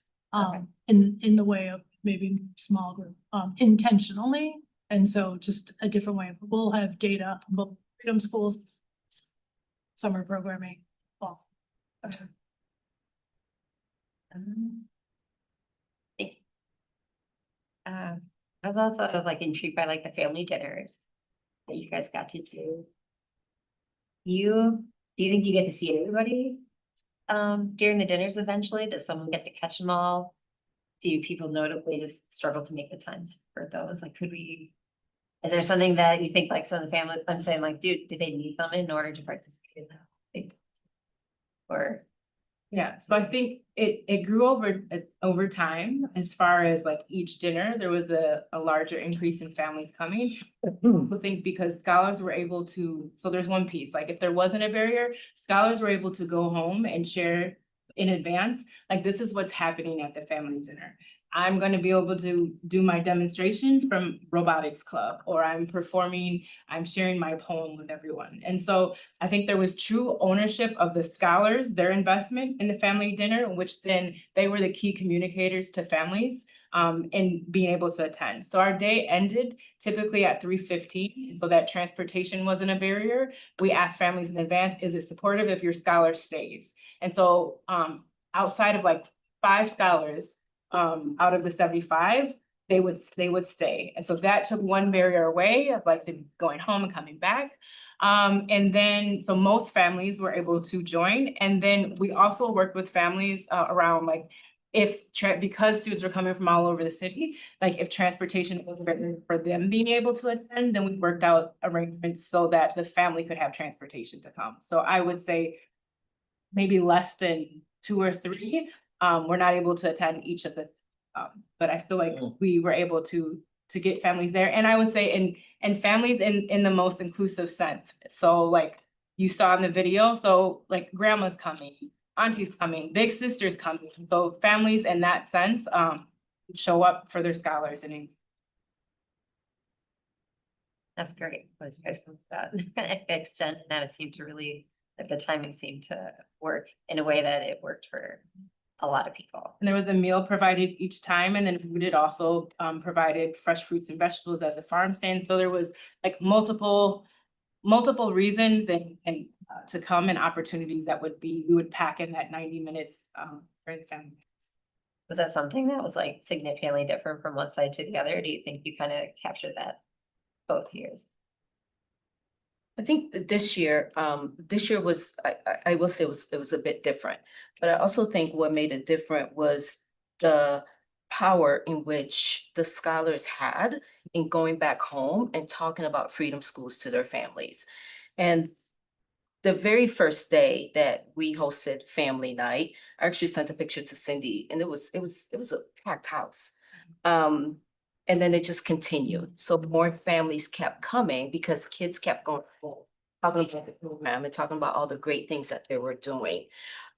In the way of maybe small group intentionally. And so just a different way. We'll have data about Freedom Schools, summer programming, fall. Okay.
I was also like intrigued by like the family dinners that you guys got to do. Do you think you get to see everybody during the dinners eventually? Does someone get to catch them all? Do people notably just struggle to make the times for those? Like, could we Is there something that you think like some of the family, I'm saying like, do they need something in order to participate in that? Like, or,
Yeah, so I think it grew over time as far as like each dinner, there was a larger increase in families coming. I think because scholars were able to, so there's one piece, like if there wasn't a barrier, scholars were able to go home and share in advance, like this is what's happening at the family dinner. I'm going to be able to do my demonstration from robotics club, or I'm sharing my poem with everyone. And so I think there was true ownership of the scholars, their investment in the family dinner, which then they were the key communicators to families in being able to attend. So our day ended typically at 3:15, so that transportation wasn't a barrier. We asked families in advance, is it supportive if your scholar stays? And so outside of like 5 scholars, out of the 75, they would stay. And so that took one barrier away of like them going home and coming back. And then, so most families were able to join. And then we also worked with families around like, because students were coming from all over the city, like if transportation wasn't written for them being able to attend, then we worked out arrangements so that the family could have transportation to come. So I would say maybe less than 2 or 3 we're not able to attend each of the, but I feel like we were able to get families there. And I would say and families in the most inclusive sense. So like you saw in the video, so like grandma's coming, auntie's coming, big sister's coming. So families in that sense show up for their scholars and
that's great. What you guys put that extent that it seemed to really, like the timing seemed to work in a way that it worked for a lot of people.
And there was a meal provided each time, and then we did also provided fresh fruits and vegetables as a farm stand. So there was like multiple reasons and to come and opportunities that we would pack in that 90 minutes for the family.
Was that something that was like significantly different from one side to the other? Do you think you kind of captured that both years?
I think that this year was, I will say it was a bit different, but I also think what made it different was the power in which the scholars had in going back home and talking about Freedom Schools to their families. And the very first day that we hosted family night, I actually sent a picture to Cindy, and it was a packed house. And then it just continued. So more families kept coming because kids kept going home, talking about the program and talking about all the great things that they were doing.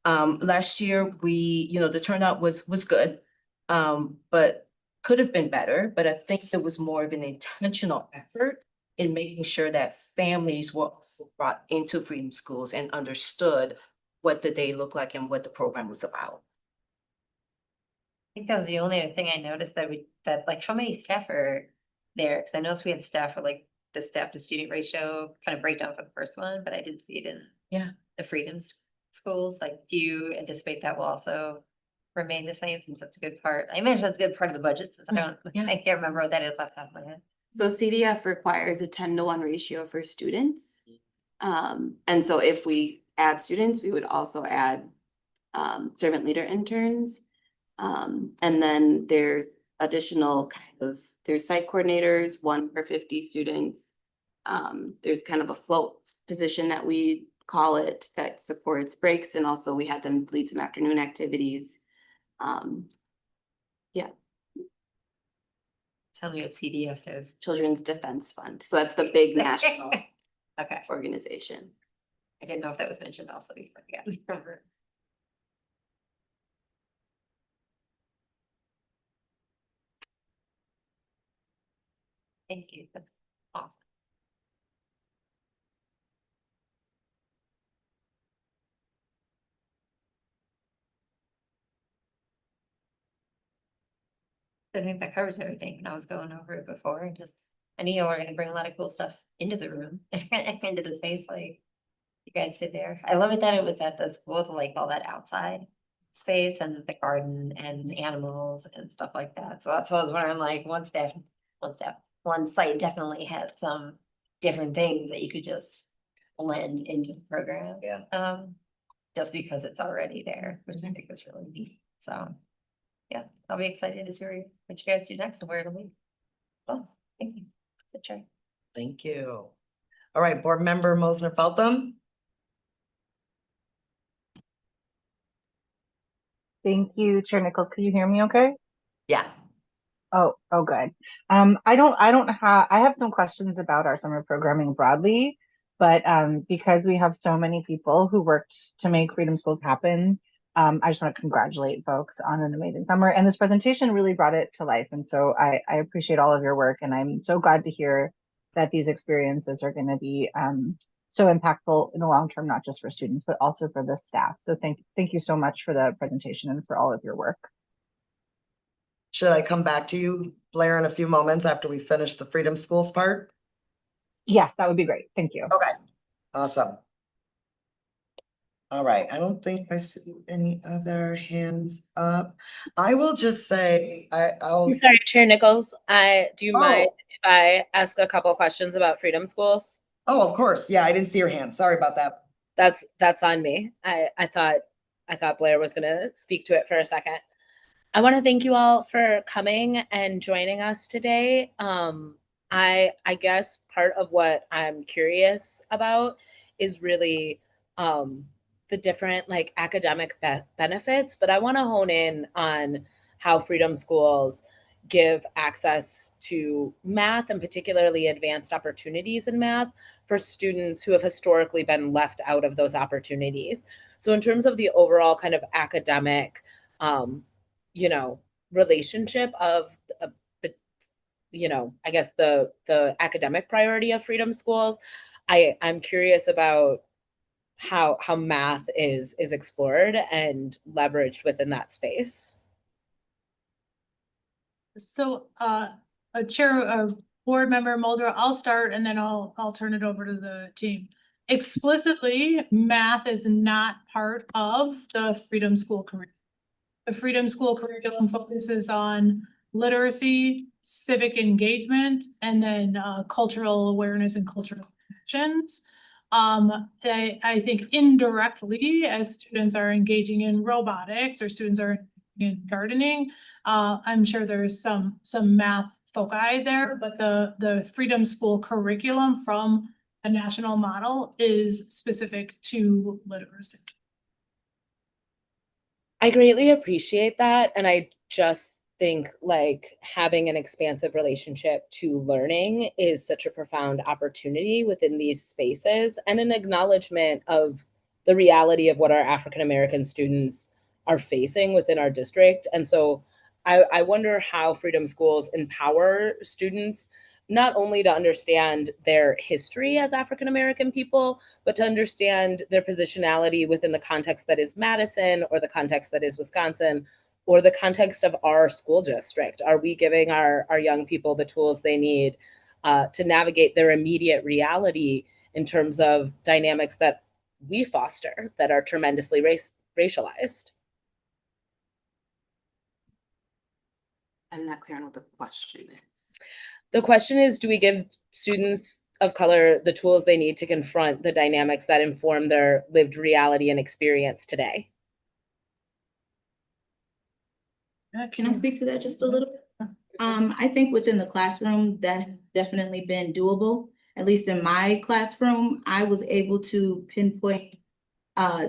Last year, the turnout was good, but could have been better. But I think there was more of an intentional effort in making sure that families were also brought into Freedom Schools and understood what the day looked like and what the program was about.
I think that was the only other thing I noticed that like how many staff are there? Cause I noticed we had staff for like the staff to student ratio kind of breakdown for the first one, but I did see it in the Freedom Schools. Like, do you anticipate that will also remain the same since that's a good part? I imagine that's a good part of the budget since I can't remember what that is off the top of my head.
So CDF requires a 10-to-1 ratio for students. And so if we add students, we would also add servant leader interns. And then there's additional there's site coordinators, 1 per 50 students. There's kind of a float position that we call it that supports breaks, and also we had them lead some afternoon activities. Yeah.
Tell me what CDF is.
Children's Defense Fund. So that's the big national organization.
I didn't know if that was mentioned also before. Yeah. Thank you. That's awesome. I think that covers everything. And I was going over it before and I knew we're gonna bring a lot of cool stuff into the room, into the space like you guys did there. I love it that it was at the school with like all that outside space and the garden and animals and stuff like that. So that's what I was wondering, like one site definitely had some different things that you could just blend into the program.
Yeah.
Just because it's already there, which I think is really neat. So yeah, I'll be excited to see what you guys do next and where it'll lead. Well, thank you. That's a try.
Thank you. All right, Board Member Mosner Feltham.
Thank you, Chair Nichols. Can you hear me okay?
Yeah.
Oh, good. I have some questions about our summer programming broadly, but because we have so many people who worked to make Freedom Schools happen, I just want to congratulate folks on an amazing summer. And this presentation really brought it to life. And so I appreciate all of your work. And I'm so glad to hear that these experiences are going to be so impactful in the long term, not just for students, but also for the staff. So thank you so much for the presentation and for all of your work.
Should I come back to you, Blair, in a few moments after we finish the Freedom Schools part?
Yes, that would be great. Thank you.
Okay, awesome. All right, I don't think I see any other hands up. I will just say, I'll.
I'm sorry, Chair Nichols, do you mind
Oh.
if I ask a couple of questions about Freedom Schools?
Oh, of course. Yeah, I didn't see your hand. Sorry about that.
That's on me. I thought Blair was gonna speak to it for a second. I want to thank you all for coming and joining us today. I guess part of what I'm curious about is really the different like academic benefits, but I want to hone in on how Freedom Schools give access to math and particularly advanced opportunities in math for students who have historically been left out of those opportunities. So in terms of the overall kind of academic relationship of I guess the academic priority of Freedom Schools, I'm curious about how math is explored and leveraged within that space.
So, Chair, Board Member Mulder, I'll start and then I'll turn it over to the team. Explicitly, math is not part of the Freedom School curriculum. The Freedom School curriculum focuses on literacy, civic engagement, and then cultural awareness and cultural connections. I think indirectly, as students are engaging in robotics or students are in gardening, I'm sure there's some math foci there, but the Freedom School curriculum from a national model is specific to literacy.
I greatly appreciate that. And I just think like having an expansive relationship to learning is such a profound opportunity within these spaces and an acknowledgement of the reality of what our African American students are facing within our district. And so I wonder how Freedom Schools empower students not only to understand their history as African American people, but to understand their positionality within the context that is Madison or the context that is Wisconsin or the context of our school district. Are we giving our young people the tools they need to navigate their immediate reality in terms of dynamics that we foster that are tremendously racialized?
I'm not clear on what the question is.
The question is, do we give students of color the tools they need to confront the dynamics that inform their lived reality and experience today?
Can I speak to that just a little bit? I think within the classroom, that has definitely been doable. At least in my classroom, I was able to pinpoint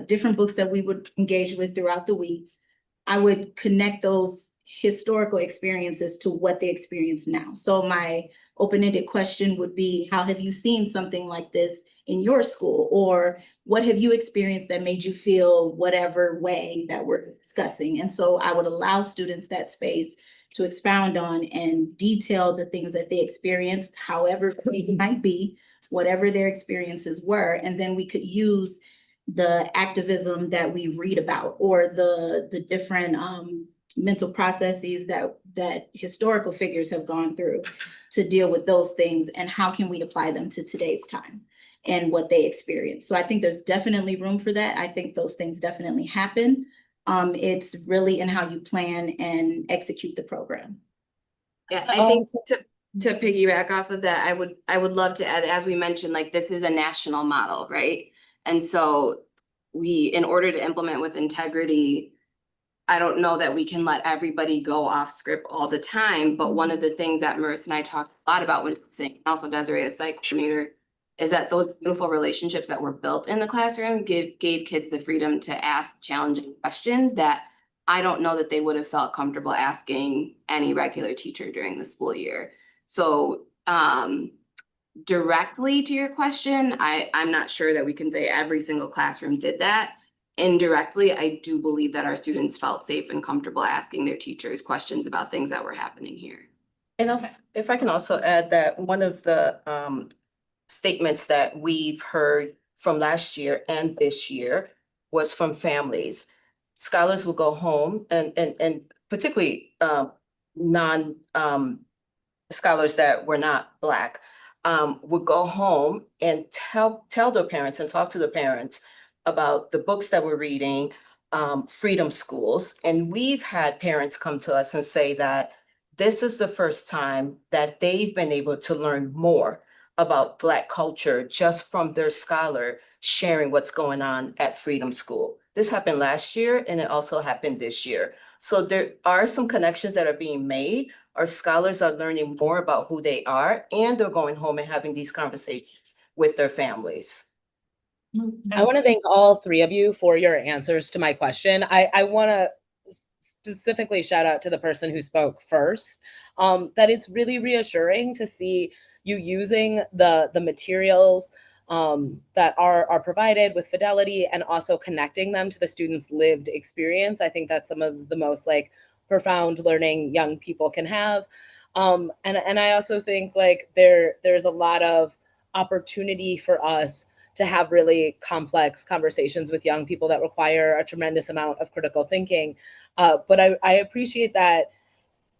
different books that we would engage with throughout the weeks. I would connect those historical experiences to what they experience now. So my open-ended question would be, how have you seen something like this in your school? Or what have you experienced that made you feel whatever way that we're discussing? And so I would allow students that space to expound on and detail the things that they experienced, however it might be, whatever their experiences were. And then we could use the activism that we read about or the different mental processes that historical figures have gone through to deal with those things, and how can we apply them to today's time and what they experience. So I think there's definitely room for that. I think those things definitely happen. It's really in how you plan and execute the program.
Yeah, I think to piggyback off of that, I would love to add, as we mentioned, like this is a national model, right? And so in order to implement with integrity, I don't know that we can let everybody go off script all the time, but one of the things that Marissa and I talked a lot about when saying, also Desiree as psych coordinator, is that those beautiful relationships that were built in the classroom gave kids the freedom to ask challenging questions that I don't know that they would have felt comfortable asking any regular teacher during the school year. So directly to your question, I'm not sure that we can say every single classroom did that. Indirectly, I do believe that our students felt safe and comfortable asking their teachers questions about things that were happening here.
And if I can also add that one of the statements that we've heard from last year and this year was from families. Scholars will go home and particularly non scholars that were not Black would go home and tell their parents and talk to their parents about the books that we're reading, freedom schools. And we've had parents come to us and say that this is the first time that they've been able to learn more about Black culture just from their scholar sharing what's going on at Freedom School. This happened last year and it also happened this year. So there are some connections that are being made. Our scholars are learning more about who they are, and they're going home and having these conversations with their families.
I want to thank all three of you for your answers to my question. I want to specifically shout out to the person who spoke first, that it's really reassuring to see you using the materials that are provided with fidelity and also connecting them to the students' lived experience. I think that's some of the most like profound learning young people can have. And I also think like there's a lot of opportunity for us to have really complex conversations with young people that require a tremendous amount of critical thinking. But I appreciate that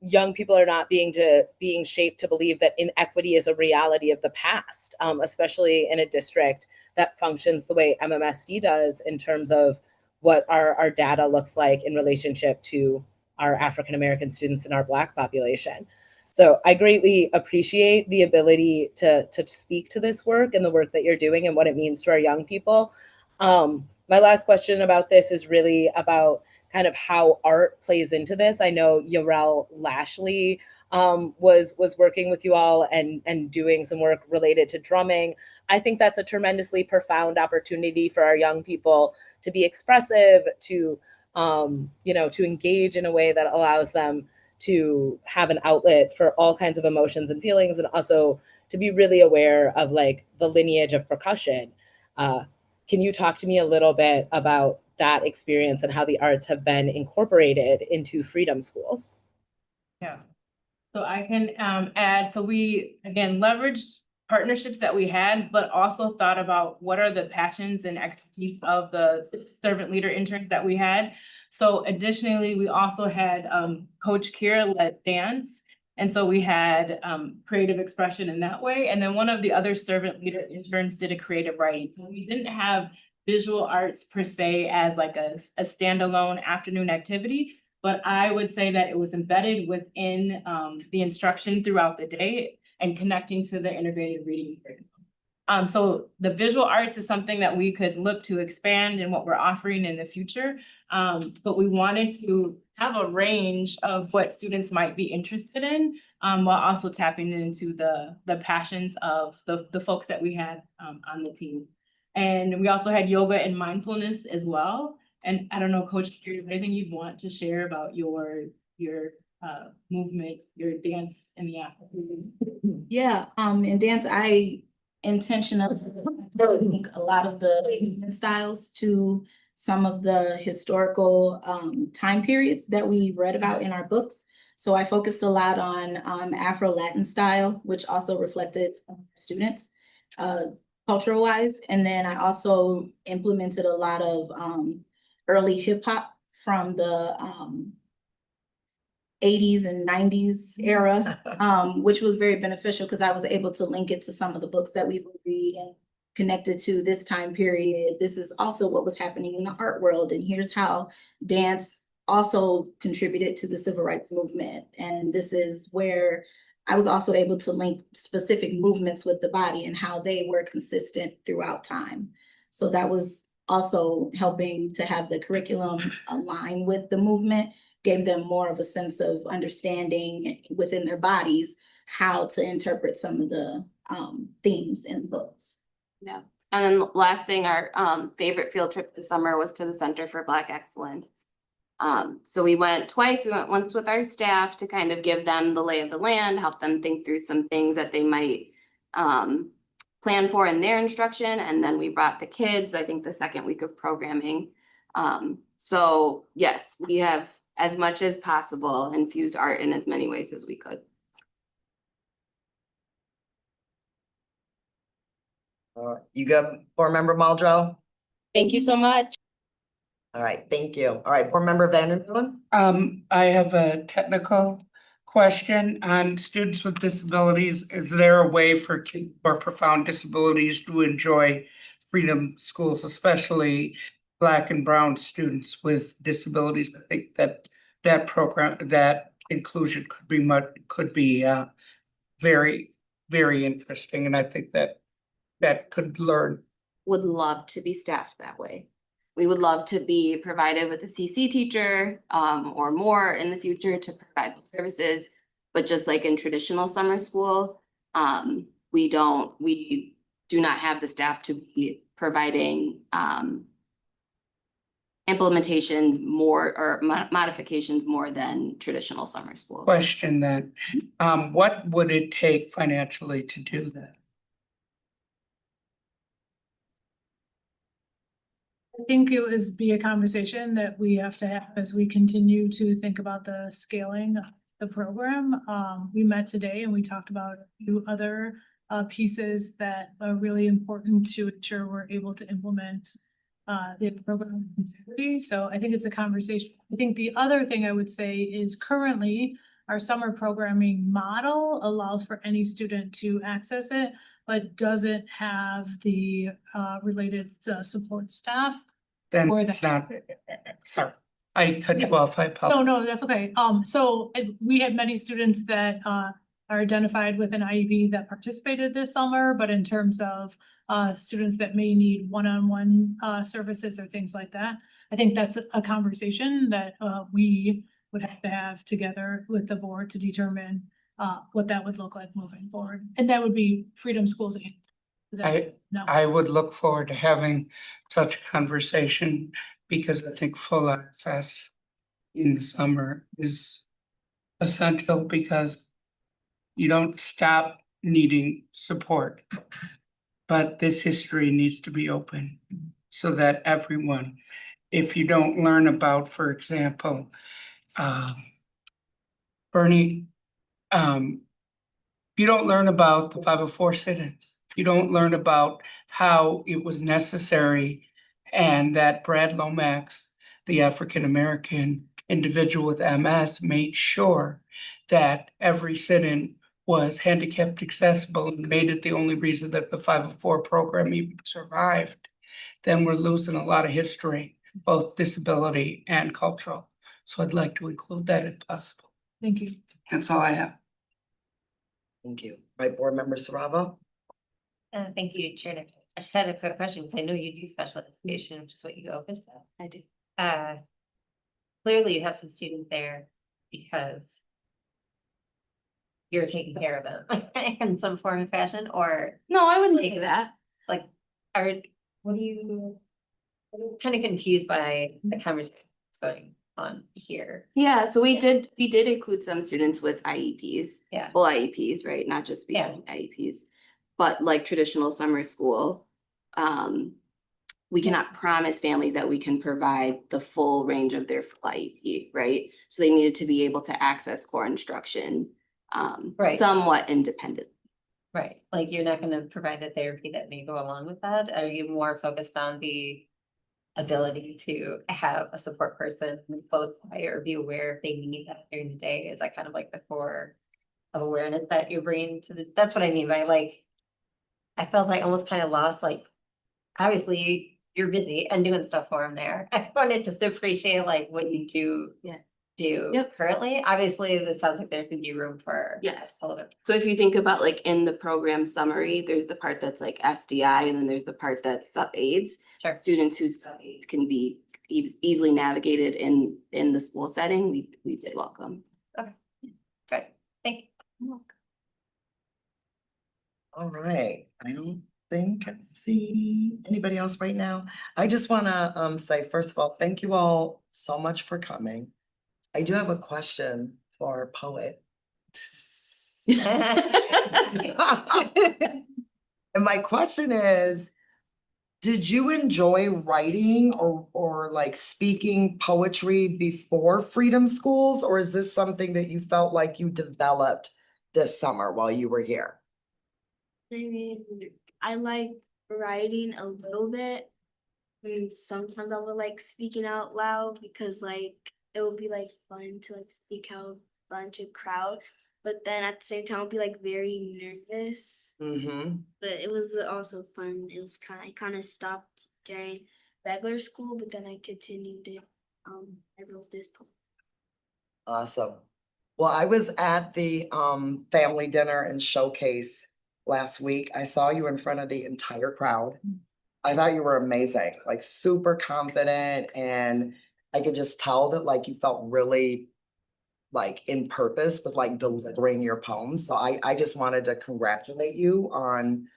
young people are not being shaped to believe that inequity is a reality of the past, especially in a district that functions the way MMSD does in terms of what our data looks like in relationship to our African American students and our Black population. So I greatly appreciate the ability to speak to this work and the work that you're doing and what it means to our young people. My last question about this is really about kind of how art plays into this. I know Yarel Lashley was working with you all and doing some work related to drumming. I think that's a tremendously profound opportunity for our young people to be expressive, to to engage in a way that allows them to have an outlet for all kinds of emotions and feelings, and also to be really aware of like the lineage of percussion. Can you talk to me a little bit about that experience and how the arts have been incorporated into Freedom Schools?
Yeah. So I can add, so we, again, leveraged partnerships that we had, but also thought about what are the passions and expertise of the servant leader interns that we had. So additionally, we also had Coach Kira led dance. And so we had creative expression in that way. And then one of the other servant leader interns did a creative writing. So we didn't have visual arts per se as like a standalone afternoon activity, but I would say that it was embedded within the instruction throughout the day and connecting to the integrated reading curriculum. So the visual arts is something that we could look to expand in what we're offering in the future. But we wanted to have a range of what students might be interested in, while also tapping into the passions of the folks that we had on the team. And we also had yoga and mindfulness as well. And I don't know, Coach, is there anything you'd want to share about your movement, your dance in the afternoon?
Yeah, in dance, I intentionally link a lot of the styles to some of the historical time periods that we read about in our books. So I focused a lot on Afro-Latin style, which also reflected students cultural wise. And then I also implemented a lot of early hip hop from the 80s and 90s era, which was very beneficial because I was able to link it to some of the books that we read and connected to this time period. This is also what was happening in the art world. And here's how dance also contributed to the civil rights movement. And this is where I was also able to link specific movements with the body and how they were consistent throughout time. So that was also helping to have the curriculum align with the movement gave them more of a sense of understanding within their bodies how to interpret some of the themes in books.
Yeah. And then the last thing, our favorite field trip this summer was to the Center for Black Excellence. So we went twice. We went once with our staff to kind of give them the lay of the land, help them think through some things that they might plan for in their instruction. And then we brought the kids, I think the second week of programming. So yes, we have, as much as possible, infused art in as many ways as we could.
You got Board Member Muldrow?
Thank you so much.
All right, thank you. All right, Board Member Vanderbilt?
I have a technical question on students with disabilities. Is there a way for kids or profound disabilities to enjoy Freedom Schools, especially Black and Brown students with disabilities? I think that program, that inclusion could be very, very interesting, and I think that could learn.
Would love to be staffed that way. We would love to be provided with a CC teacher or more in the future to provide those services. But just like in traditional summer school, we do not have the staff to be providing implementations more or modifications more than traditional summer school.
Question then, what would it take financially to do that?
I think it was be a conversation that we have to have as we continue to think about the scaling of the program. We met today and we talked about a few other pieces that are really important to ensure we're able to implement the program. So I think it's a conversation. I think the other thing I would say is currently our summer programming model allows for any student to access it, but doesn't have the related support staff.
Then
or
it's
that-
not, sorry, I cut you off, I apologize.
No, that's okay. So we had many students that are identified with an IEP that participated this summer, but in terms of students that may need one-on-one services or things like that, I think that's a conversation that we would have to have together with the board to determine what that would look like moving forward. And that would be Freedom Schools.
I would look forward to having such a conversation because I think full access in the summer is essential because you don't stop needing support. But this history needs to be open so that everyone, if you don't learn about, for example, Bernie, you don't learn about the 504 sit-ins. You don't learn about how it was necessary and that Brad Lomax, the African-American individual with MS, made sure that every sit-in was handicapped accessible and made it the only reason that the 504 program even survived. Then we're losing a lot of history, both disability and cultural. So I'd like to include that if possible.
Thank you.
That's all I have.
Thank you. Right, Board Member Sarava?
Thank you, Chair Nick. I just had a quick question because I know you do special education, which is what you go with.
I do.
Clearly you have some students there because you're taking care of them in some form and fashion, or
no, I wouldn't say that.
Like, I'm kind of confused by the conversation that's going on here.
Yeah, so we did include some students with IEPs.
Yeah.
Full IEPs, right? Not just speaking IEPs. But like traditional summer school, we cannot promise families that we can provide the full range of their full IEP, right? So they needed to be able to access core instruction
Right.
somewhat independent.
Right, like you're not gonna provide the therapy that may go along with that? Are you more focused on the ability to have a support person close by or be aware if they need that during the day? Is that kind of like the core of awareness that you're bringing to the, that's what I mean by like, I felt like almost kind of lost, like, obviously you're busy and doing stuff for them there. I wanted just to appreciate like what you do do currently. Obviously, this sounds like there could be room for.
Yes.
A little bit.
So if you think about like in the program summary, there's the part that's like SDI and then there's the part that's sub aids.
Sure.
Students whose sub aids can be easily navigated in the school setting, we did welcome.
Okay, good, thank you.
All right, I don't think I see anybody else right now. I just wanna say, first of all, thank you all so much for coming. I do have a question for our poet. And my question is, did you enjoy writing or like speaking poetry before Freedom Schools? Or is this something that you felt like you developed this summer while you were here?
I mean, I like writing a little bit. And sometimes I would like speaking out loud because like it would be like fun to like speak out a bunch of crowd. But then at the same time, I'd be like very nervous.
Mm-hmm.
But it was also fun. It was I kind of stopped during regular school, but then I continued it. I wrote this poem.
Awesome. Well, I was at the family dinner and showcase last week. I saw you in front of the entire crowd. I thought you were amazing, like super confident, and I could just tell that like you felt really like in purpose with like delivering your poems. So I just wanted to congratulate you on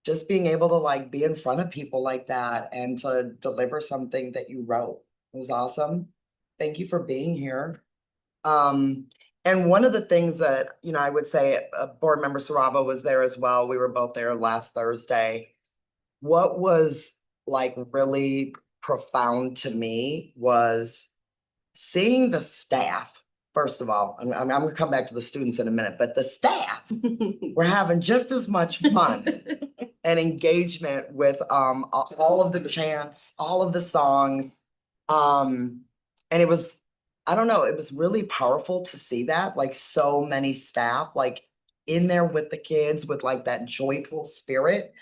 just being able to like be in front of people like that and to deliver something that you wrote. It was awesome. Thank you for being here. And one of the things that, you know, I would say board member Sarava was there as well. We were both there last Thursday. What was like really profound to me was seeing the staff. First of all, I'm gonna come back to the students in a minute, but the staff were having just as much fun and engagement with all of the chants, all of the songs. And it was, I don't know, it was really powerful to see that, like so many staff like in there with the kids with like that joyful spirit,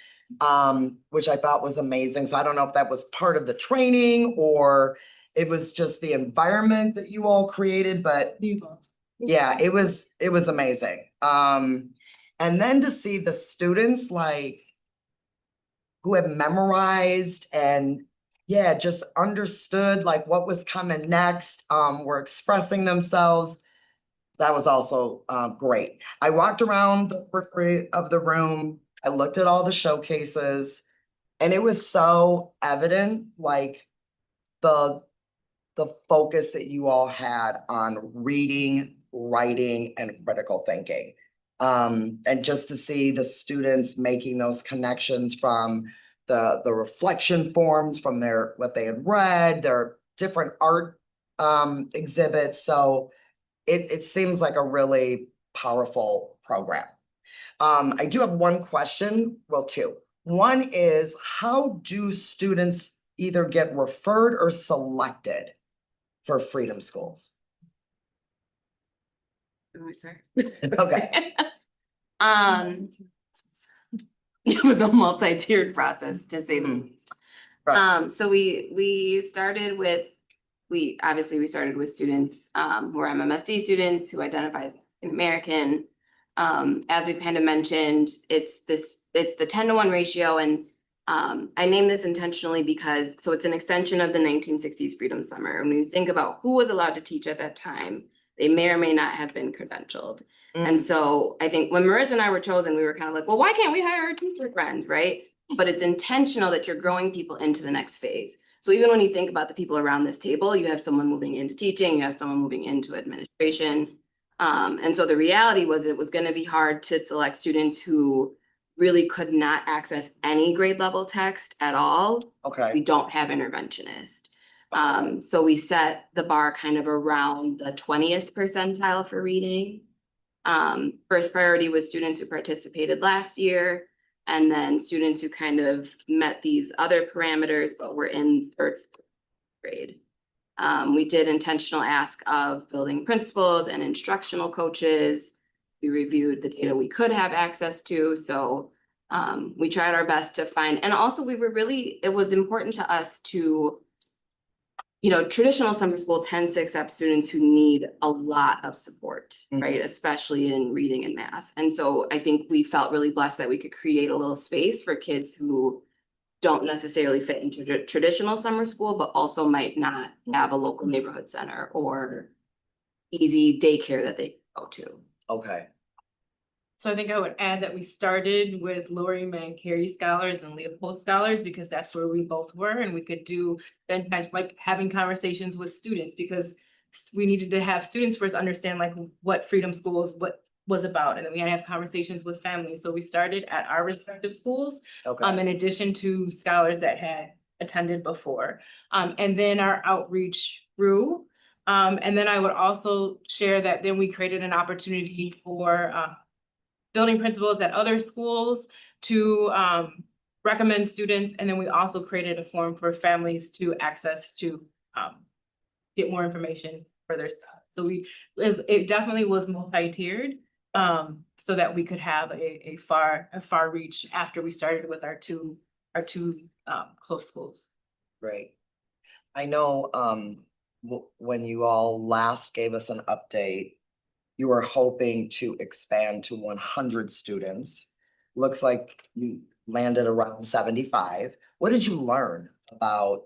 which I thought was amazing. So I don't know if that was part of the training or it was just the environment that you all created, but yeah, it was amazing. And then to see the students like who had memorized and yeah, just understood like what was coming next, were expressing themselves. That was also great. I walked around the periphery of the room. I looked at all the showcases and it was so evident, like the focus that you all had on reading, writing, and critical thinking. And just to see the students making those connections from the reflection forms from what they had read, their different art exhibits. So it seems like a really powerful program. I do have one question, well, two. One is, how do students either get referred or selected for Freedom Schools?
Sorry.
Okay.
It was a multi-tiered process to say the least.
Right.
So we started with students who are MMSD students who identify as American. As we've kind of mentioned, it's the 10-to-1 ratio, and I named this intentionally because it's an extension of the 1960s Freedom Summer. When you think about who was allowed to teach at that time, they may or may not have been credentialed. And so I think when Marissa and I were chosen, we were kind of like, well, why can't we hire our teacher friends, right? But it's intentional that you're growing people into the next phase. So even when you think about the people around this table, you have someone moving into teaching, you have someone moving into administration. And so the reality was it was going to be hard to select students who really could not access any grade level text at all.
Okay.
We don't have interventionist. So we set the bar kind of around the 20th percentile for reading. First priority was students who participated last year, and then students who kind of met these other parameters but were in third grade. We did intentional ask of building principals and instructional coaches. We reviewed the data we could have access to. So we tried our best to find, and also it was important to us to you know, traditional summer school tends to accept students who need a lot of support, right? Especially in reading and math. And so I think we felt really blessed that we could create a little space for kids who don't necessarily fit into traditional summer school, but also might not have a local neighborhood center or easy daycare that they go to.
Okay.
So I think I would add that we started with Lori Mancari scholars and Leopold scholars because that's where we both were, and we could do then kind of like having conversations with students because we needed to have students first understand like what Freedom Schools was about, and then we had to have conversations with families. So we started at our respective schools, in addition to scholars that had attended before, and then our outreach grew. And then I would also share that then we created an opportunity for building principals at other schools to recommend students. And then we also created a forum for families to access to get more information for their stuff. So it definitely was multi-tiered so that we could have a far reach after we started with our two close schools.
Right. I know when you all last gave us an update, you were hoping to expand to 100 students. Looks like you landed around 75. What did you learn about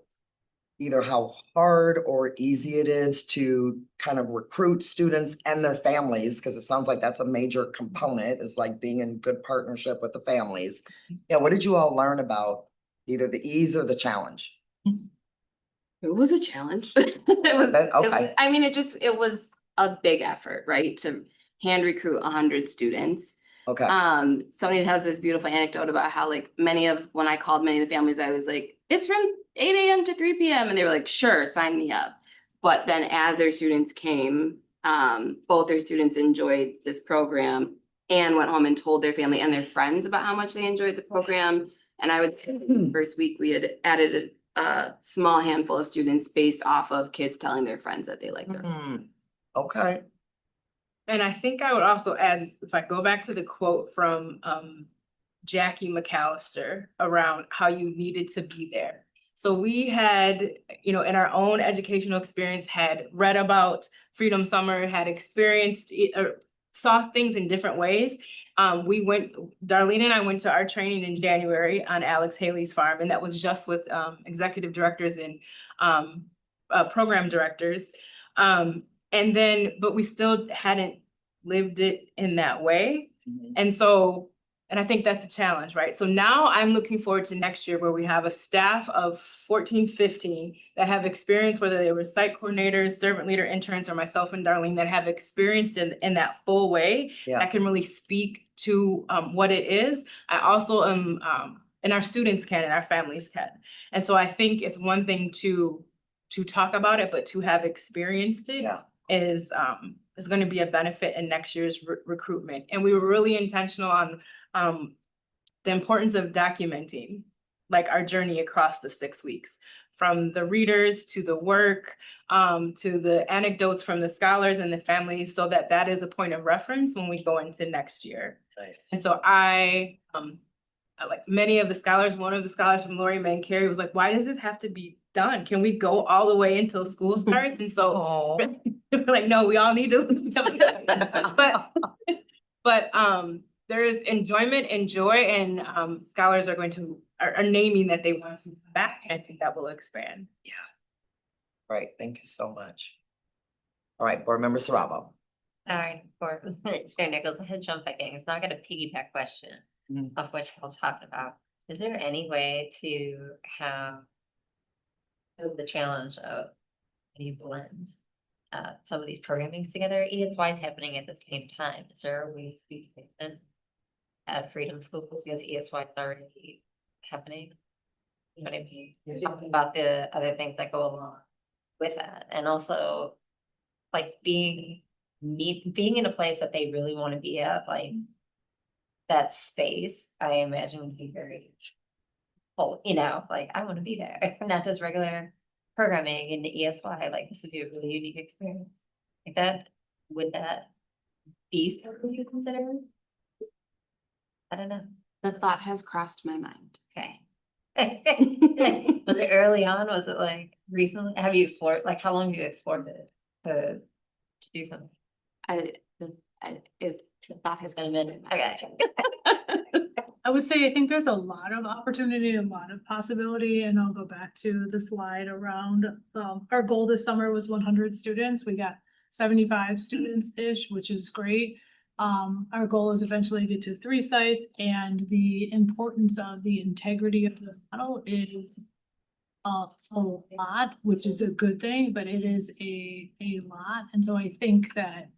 either how hard or easy it is to kind of recruit students and their families? Because it sounds like that's a major component, is like being in good partnership with the families. Yeah, what did you all learn about either the ease or the challenge?
It was a challenge. It was a big effort, right? To hand recruit 100 students.
Okay.
Sonia has this beautiful anecdote about how like when I called many of the families, I was like, it's from 8 a.m. to 3 p.m. And they were like, sure, sign me up. But then as their students came, both their students enjoyed this program and went home and told their family and their friends about how much they enjoyed the program. And I would say the first week we had added a small handful of students based off of kids telling their friends that they liked them.
Okay.
And I think I would also add, if I go back to the quote from Jackie McAllister around how you needed to be there. So we had, in our own educational experience, had read about Freedom Summer, had experienced it, or saw things in different ways. Darlene and I went to our training in January on Alex Haley's farm, and that was just with executive directors and program directors. But we still hadn't lived it in that way. And I think that's a challenge, right? So now I'm looking forward to next year where we have a staff of 14, 15 that have experience, whether they were site coordinators, servant leader interns, or myself and Darlene that have experienced in that full way that can really speak to what it is. I also am, and our students can and our families can. And so I think it's one thing to talk about it, but to have experienced it is going to be a benefit in next year's recruitment. And we were really intentional on the importance of documenting like our journey across the 6 weeks, from the readers to the work, to the anecdotes from the scholars and the families, so that is a point of reference when we go into next year.
Nice.
And so I like many of the scholars, one of the scholars from Lori Mancari was like, why does this have to be done? Can we go all the way until school starts? And so we're like, no, we all need to. But there is enjoyment and joy, and scholars are naming that they want to come back. And I think that will expand.
Yeah. Right. Thank you so much. All right, Board Member Sarabo.
All right, for Chair Nichols, I had jump back in. It's not going to piggyback question of what y'all talking about. Is there any way to have the challenge of how do you blend some of these programmings together? ESY is happening at the same time. Is there a way to be different at Freedom Schools because ESY is already happening? You know what I mean? You're talking about the other things that go along with that, and also like being in a place that they really want to be at, like that space. I imagine would be very full. Like I want to be there, not just regular programming in the ESY. Like this would be a really unique experience. Like that, would that be something you consider? I don't know.
The thought has crossed my mind.
Okay. Was it early on? Was it like recently? Have you explored, like, how long have you explored it to do something? If the thought has been a minute, okay.
I would say, I think there's a lot of opportunity, a lot of possibility, and I'll go back to the slide around, our goal this summer was 100 students. We got 75 students-ish, which is great. Our goal is eventually to get to 3 sites, and the importance of the integrity of the model is a lot, which is a good thing, but it is a lot. And so I think that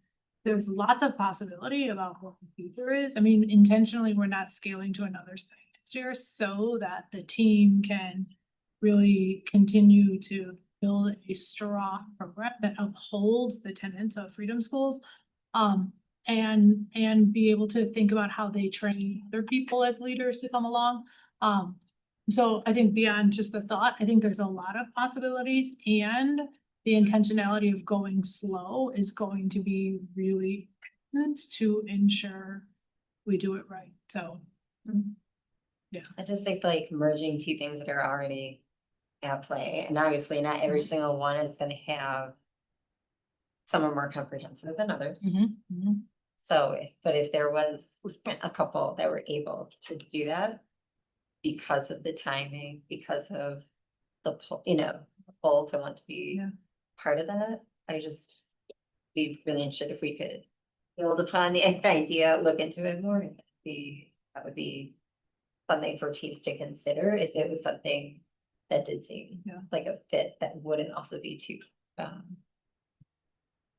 there's lots of possibility about what the future is. I mean, intentionally, we're not scaling to another site this year so that the team can really continue to build a strong program that upholds the tenets of Freedom Schools. And be able to think about how they train other people as leaders to come along. So I think beyond just the thought, I think there's a lot of possibilities, and the intentionality of going slow is going to be really important to ensure we do it right. So, yeah.
I just think like merging two things that are already at play, and obviously not every single one is gonna have. Some are more comprehensive than others. So, but if there was a couple that were able to do that. Because of the timing, because of the pull to want to be part of that, I just. Be really interested if we could build upon the idea, look into it more, and that would be. Something for teams to consider if it was something that did seem like a fit that wouldn't also be too.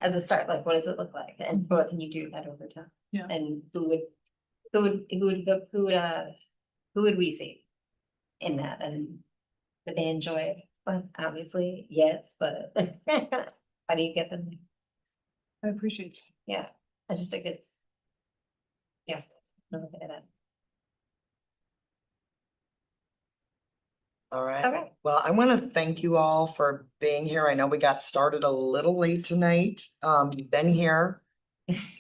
As a start, like, what does it look like, and what can you do that over time?
Yeah.
And who would we see in that, and would they enjoy it? Well, obviously, yes, but how do you get them?
I appreciate it.
Yeah, I just think it's. Yeah. Look at it.
All right.
Okay.
Well, I want to thank you all for being here. I know we got started a little late tonight. You've been here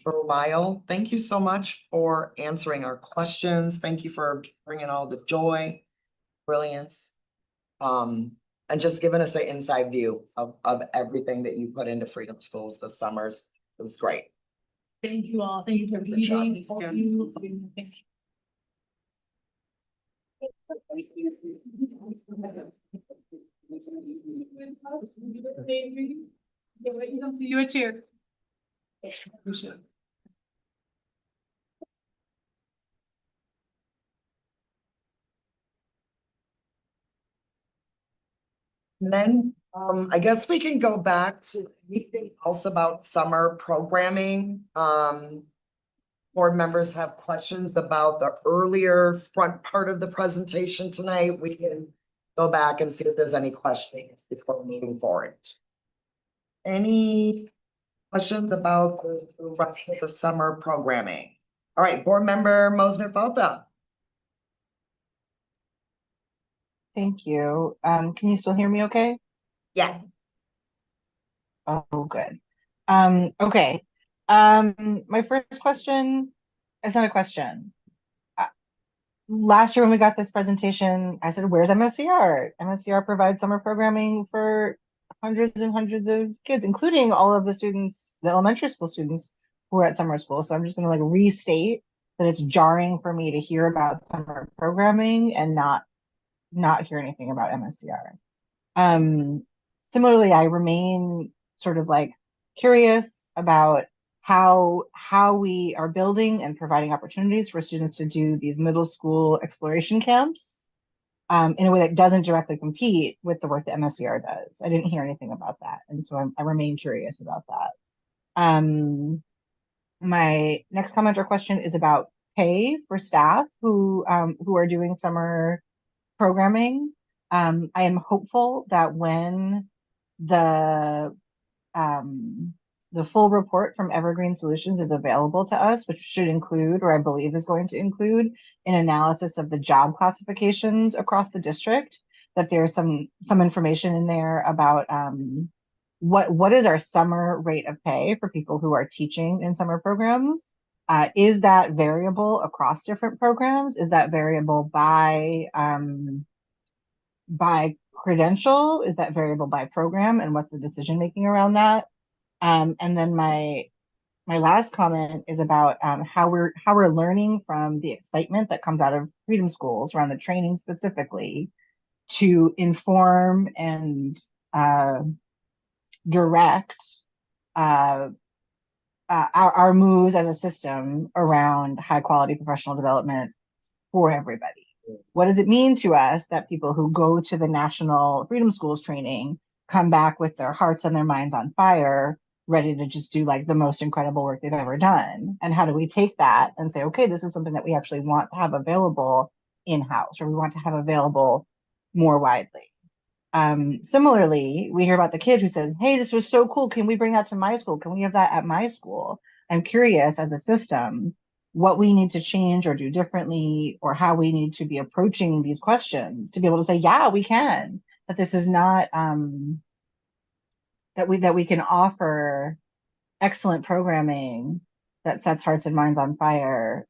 for a while. Thank you so much for answering our questions. Thank you for bringing all the joy, brilliance, and just giving us an inside view of everything that you put into Freedom Schools this summers. It was great.
Thank you all. Thank you for leading. Thank you. You a cheer.
And then, I guess we can go back to anything else about summer programming. Board members have questions about the earlier front part of the presentation tonight. We can go back and see if there's any questions before moving forward. Any questions about the rest of the summer programming? All right, board member Mosner Falta.
Thank you. Can you still hear me okay?
Yeah.
Oh, good. Okay. My first question is not a question. Last year when we got this presentation, I said, where's MSCR? MSCR provides summer programming for hundreds and hundreds of kids, including all of the students, the elementary school students who are at summer school. So I'm just gonna like restate that it's jarring for me to hear about summer programming and not hear anything about MSCR. Similarly, I remain sort of like curious about how we are building and providing opportunities for students to do these middle school exploration camps in a way that doesn't directly compete with the work that MSCR does. I didn't hear anything about that, and so I remain curious about that. My next comment or question is about pay for staff who are doing summer programming. I am hopeful that when the full report from Evergreen Solutions is available to us, which should include, or I believe is going to include, an analysis of the job classifications across the district, that there's some information in there about what is our summer rate of pay for people who are teaching in summer programs. Is that variable across different programs? Is that variable by credential? Is that variable by program? And what's the decision making around that? And then my last comment is about how we're learning from the excitement that comes out of Freedom Schools around the training specifically to inform and direct our moves as a system around high quality professional development for everybody. What does it mean to us that people who go to the National Freedom Schools training come back with their hearts and their minds on fire, ready to just do like the most incredible work they've ever done? And how do we take that and say, okay, this is something that we actually want to have available in-house, or we want to have available more widely? Similarly, we hear about the kid who says, hey, this was so cool. Can we bring that to my school? Can we have that at my school? I'm curious as a system what we need to change or do differently, or how we need to be approaching these questions to be able to say, yeah, we can, that this is not, that we can offer excellent programming that sets hearts and minds on fire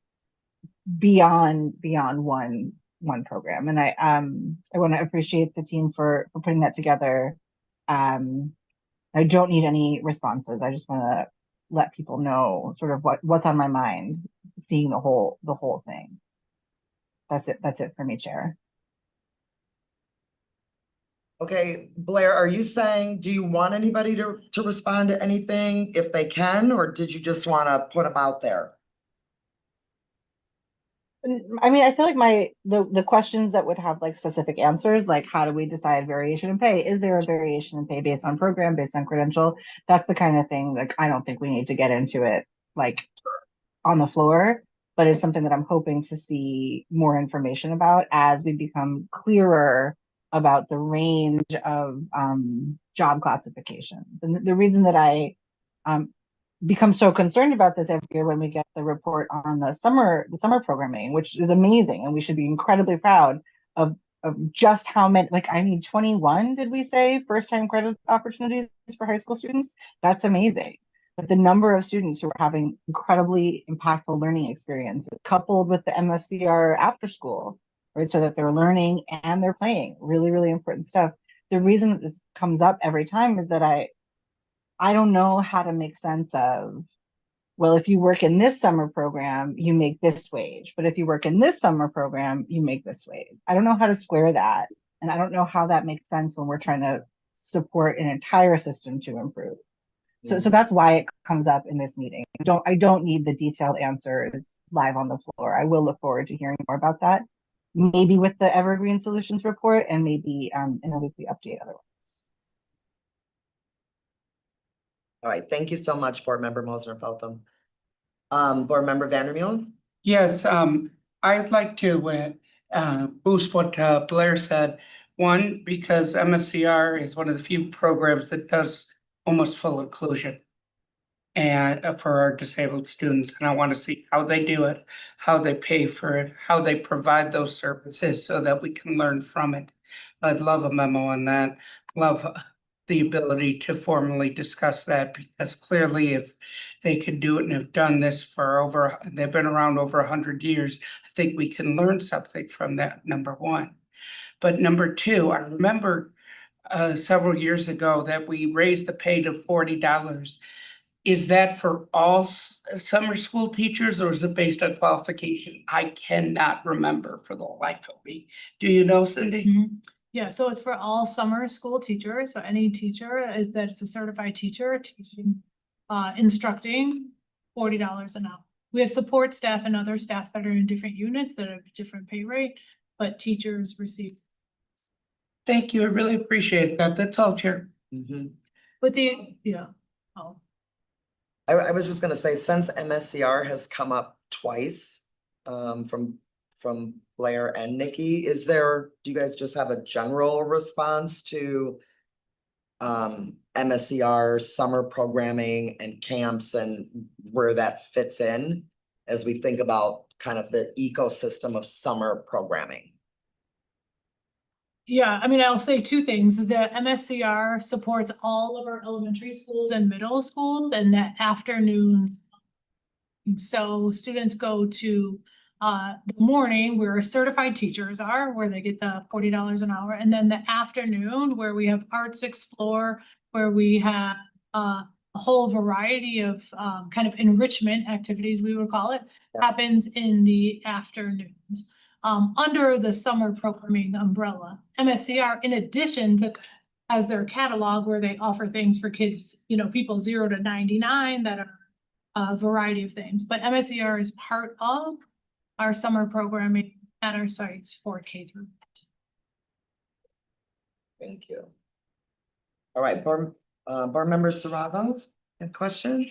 beyond one program. And I want to appreciate the team for putting that together. I don't need any responses. I just want to let people know sort of what's on my mind, seeing the whole thing. That's it for me, Chair.
Okay, Blair, are you saying, do you want anybody to respond to anything if they can, or did you just want to put them out there?
I mean, I feel like the questions that would have like specific answers, like how do we decide variation in pay? Is there a variation in pay based on program, based on credential? That's the kind of thing, like, I don't think we need to get into it like on the floor, but it's something that I'm hoping to see more information about as we become clearer about the range of job classifications. And the reason that I become so concerned about this every year when we get the report on the summer programming, which is amazing, and we should be incredibly proud of just how many, like, I mean, 21, did we say, first time credit opportunities for high school students? That's amazing. But the number of students who are having incredibly impactful learning experiences coupled with the MSCR after school, right? So that they're learning and they're playing really, really important stuff. The reason that this comes up every time is that I don't know how to make sense of, well, if you work in this summer program, you make this wage, but if you work in this summer program, you make this wage. I don't know how to square that. And I don't know how that makes sense when we're trying to support an entire system to improve. So that's why it comes up in this meeting. I don't need the detailed answers live on the floor. I will look forward to hearing more about that, maybe with the Evergreen Solutions report, and maybe in a weekly update otherwise.
All right, thank you so much, Board Member Mosner-Feltham. Board Member Vandermeulen?
Yes, I'd like to boost what Blair said. One, because MSCR is one of the few programs that does almost full inclusion and for our disabled students. And I want to see how they do it, how they pay for it, how they provide those services so that we can learn from it. I'd love a memo on that. Love the ability to formally discuss that, because clearly if they could do it and have done this for they've been around over 100 years, I think we can learn something from that, number one. But number two, I remember several years ago that we raised the pay to $40. Is that for all summer school teachers, or is it based on qualification? I cannot remember for the life of me. Do you know, Cindy?
Yeah, so it's for all summer school teachers. So any teacher that's a certified teacher teaching, instructing, $40 an hour. We have support staff and other staff that are in different units that have different pay rate, but teachers receive.
Thank you. I really appreciate that. That's all, Chair.
But
I was just gonna say, since MSCR has come up twice, from Blair and Nikki, do you guys just have a general response to MSCR summer programming and camps and where that fits in as we think about kind of the ecosystem of summer programming?
Yeah, I mean, I'll say two things. The MSCR supports all of our elementary schools and middle schools, and that afternoons. So students go to the morning where certified teachers are, where they get the $40 an hour, and then the afternoon where we have Arts Explore, where we have a whole variety of kind of enrichment activities, we would call it, happens in the afternoons. Under the summer programming umbrella. MSCR, in addition to, has their catalog where they offer things for kids, you know, people 0 to 99 that are a variety of things, but MSCR is part of our summer programming at our sites for K through.
Thank you. All right, board member Saravo, a question?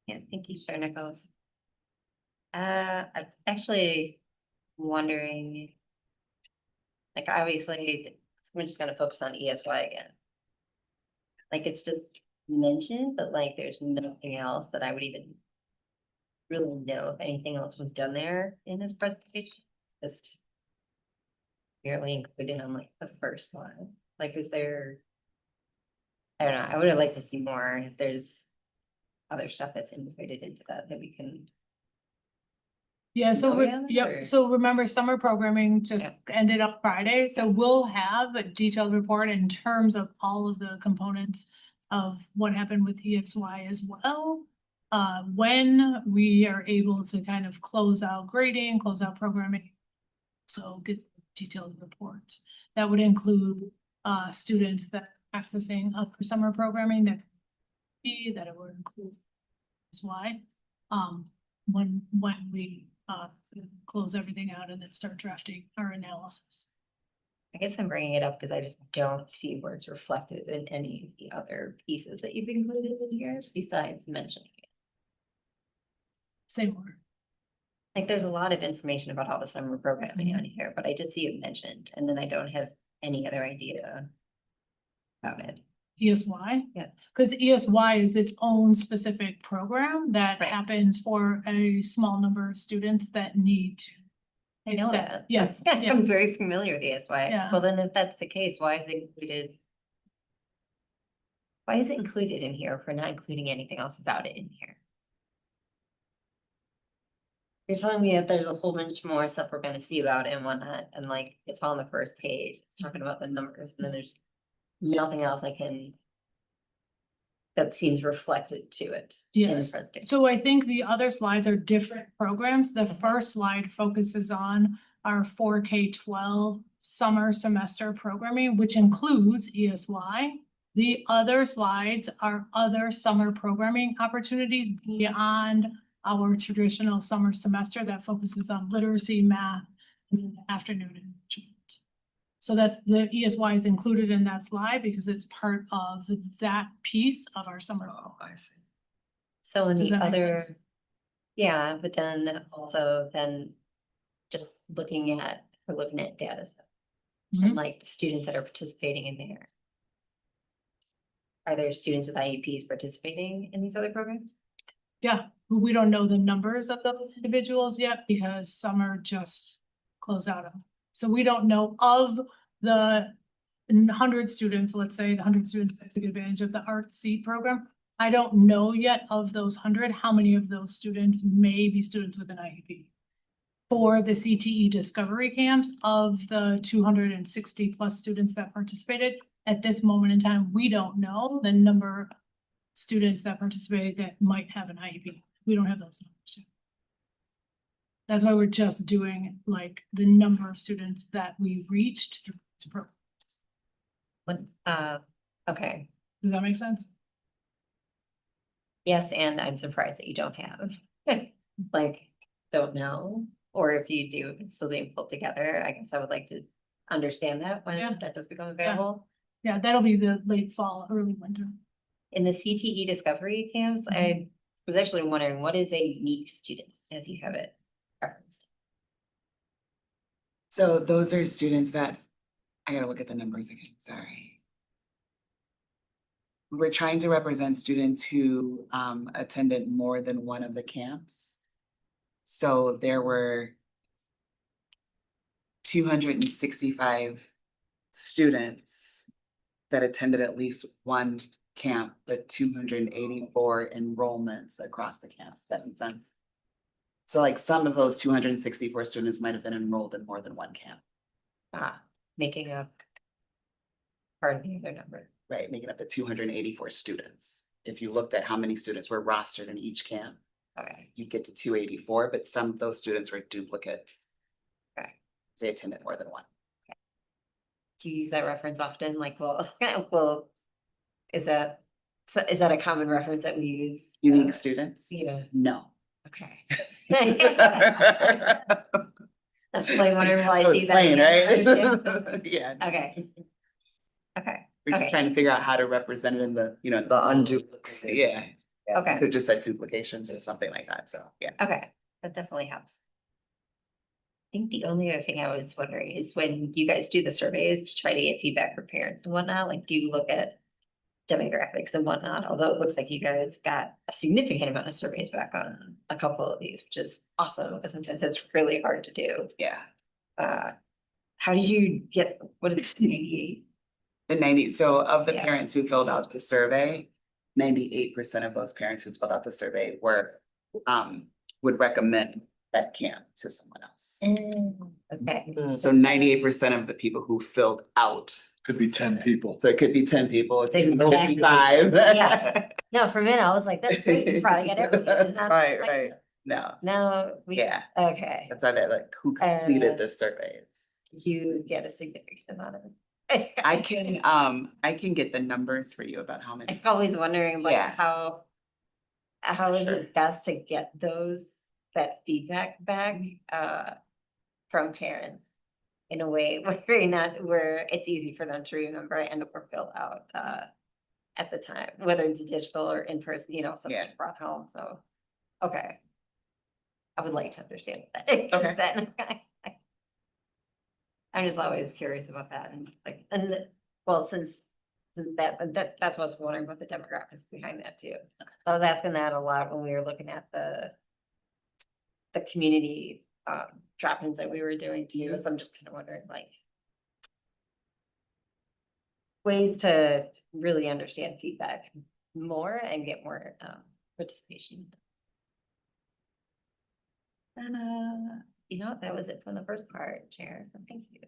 Yeah, thank you, Chair Nichols. I'm actually wondering, like, obviously, I'm just gonna focus on ESY again. Like, it's just mentioned, but like, there's nothing else that I would even really know if anything else was done there in this presentation. Just barely included on like the first slide. Like, is there, I don't know, I would have liked to see more if there's other stuff that's integrated into that we can.
Yeah, so
know yet,
yep,
or-
so remember, summer programming just ended up Friday, so we'll have a detailed report in terms of all of the components of what happened with EXY as well. When we are able to kind of close out grading, close out programming. So get detailed reports. That would include students that are accessing upper summer programming that it would include EXY. When we close everything out and then start drafting our analysis.
I guess I'm bringing it up because I just don't see where it's reflected in any of the other pieces that you've included in here besides mentioning it.
Same word.
Like, there's a lot of information about all the summer programming on here, but I just see it mentioned, and then I don't have any other idea about it.
ESY?
Yeah.
Because ESY is its own specific program that happens for a small number of students that need to.
I know
extend-
that.
Yeah, yeah.
I'm very familiar with ESY.
Yeah.
Well, then if that's the case, why is it included? Why is it included in here if we're not including anything else about it in here? You're telling me that there's a whole bunch more stuff we're gonna see about it and whatnot, and like, it's all on the first page, it's talking about the numbers, and then there's nothing else that seems reflected to it in the
Yes,
presentation.
so I think the other slides are different programs. The first slide focuses on our 4K-12 summer semester programming, which includes ESY. The other slides are other summer programming opportunities beyond our traditional summer semester that focuses on literacy, math, and afternoon enrichment. So that's the ESY is included in that slide because it's part of that piece of our summer.
Oh, I see.
So in
Does
the
that make
other,
sense?
yeah, but then also just looking at data stuff. And
Mhm.
like the students that are participating in there. Are there students with IEPs participating in these other programs?
Yeah, we don't know the numbers of those individuals yet because summer just closed out. So we don't know of the 100 students, let's say the 100 students that took advantage of the Art Seat program. I don't know yet of those 100, how many of those students may be students with an IEP. For the CTE discovery camps, of the 260 plus students that participated, at this moment in time, we don't know the number of students that participated that might have an IEP. We don't have those numbers yet. That's why we're just doing like the number of students that we reached through this program.
Okay.
Does that make sense?
Yes, and I'm surprised that you don't have, like, don't know, or if you do, if it's still being pulled together, I guess I would like to understand that when that does become available.
Yeah, that'll be the late fall, early winter.
In the CTE discovery camps, I was actually wondering, what is a unique student as you have it referenced?
So those are students that, I gotta look at the numbers again, sorry. We're trying to represent students who attended more than one of the camps. So there were 265 students that attended at least one camp, but 284 enrollments across the camp. That makes sense. So like some of those 264 students might have been enrolled in more than one camp,
Making up part of the other number.
right? Making up the 284 students. If you looked at how many students were rostered in each camp,
Okay.
you'd get to 284, but some of those students were duplicates.
Okay.
They attended more than one.
Do you use that reference often? Like, well, well, is that a common reference that we use?
Unique students?
Yeah.
No.
Okay. That's like wondering, will I
That was
see that?
plain,
again?
right?
Understand?
Yeah.
Okay. Okay.
We're just
Okay.
trying to figure out how to represent it in the, you know.
The unduplicated.
Yeah.
Okay.
Could just like duplications or something like that, so, yeah.
Okay, that definitely helps. I think the only other thing I was wondering is when you guys do the surveys to try to get feedback from parents and whatnot, like, do you look at demographics and whatnot? Although it looks like you guys got a significant amount of surveys back on a couple of these, which is awesome, because sometimes it's really hard to do.
Yeah.
How did you get, what is it, 98?
The 90, so of the
Yeah.
parents who filled out the survey, 98% of those parents who filled out the survey were, would recommend that camp to someone else.
Okay.
So 98% of the people who filled out.
Could be 10 people.
So it could be 10 people, it could be
Exactly.
55.
Yeah. No, for a minute, I was like, that's great, you probably got everything.
Right.
No,
No,
yeah,
okay,
that's why they're like, who completed the surveys?
you get a significant amount of it.
I can get the numbers for you about how many.
I'm always wondering like
Yeah.
how is it best to get that feedback back from parents in a way where it's easy for them to remember and or fill out at the time, whether it's digital or in person, something's brought home, so okay. I would like to understand that. 'Cause
Okay.
then I'm just always curious about that since that's what I was wondering about the demographics behind that too. I was asking that a lot when we were looking at the community drop-ins that we were doing too, so I'm just kind of wondering like ways to really understand feedback more and get more participation. That was it from the first part, Chair, so thank you.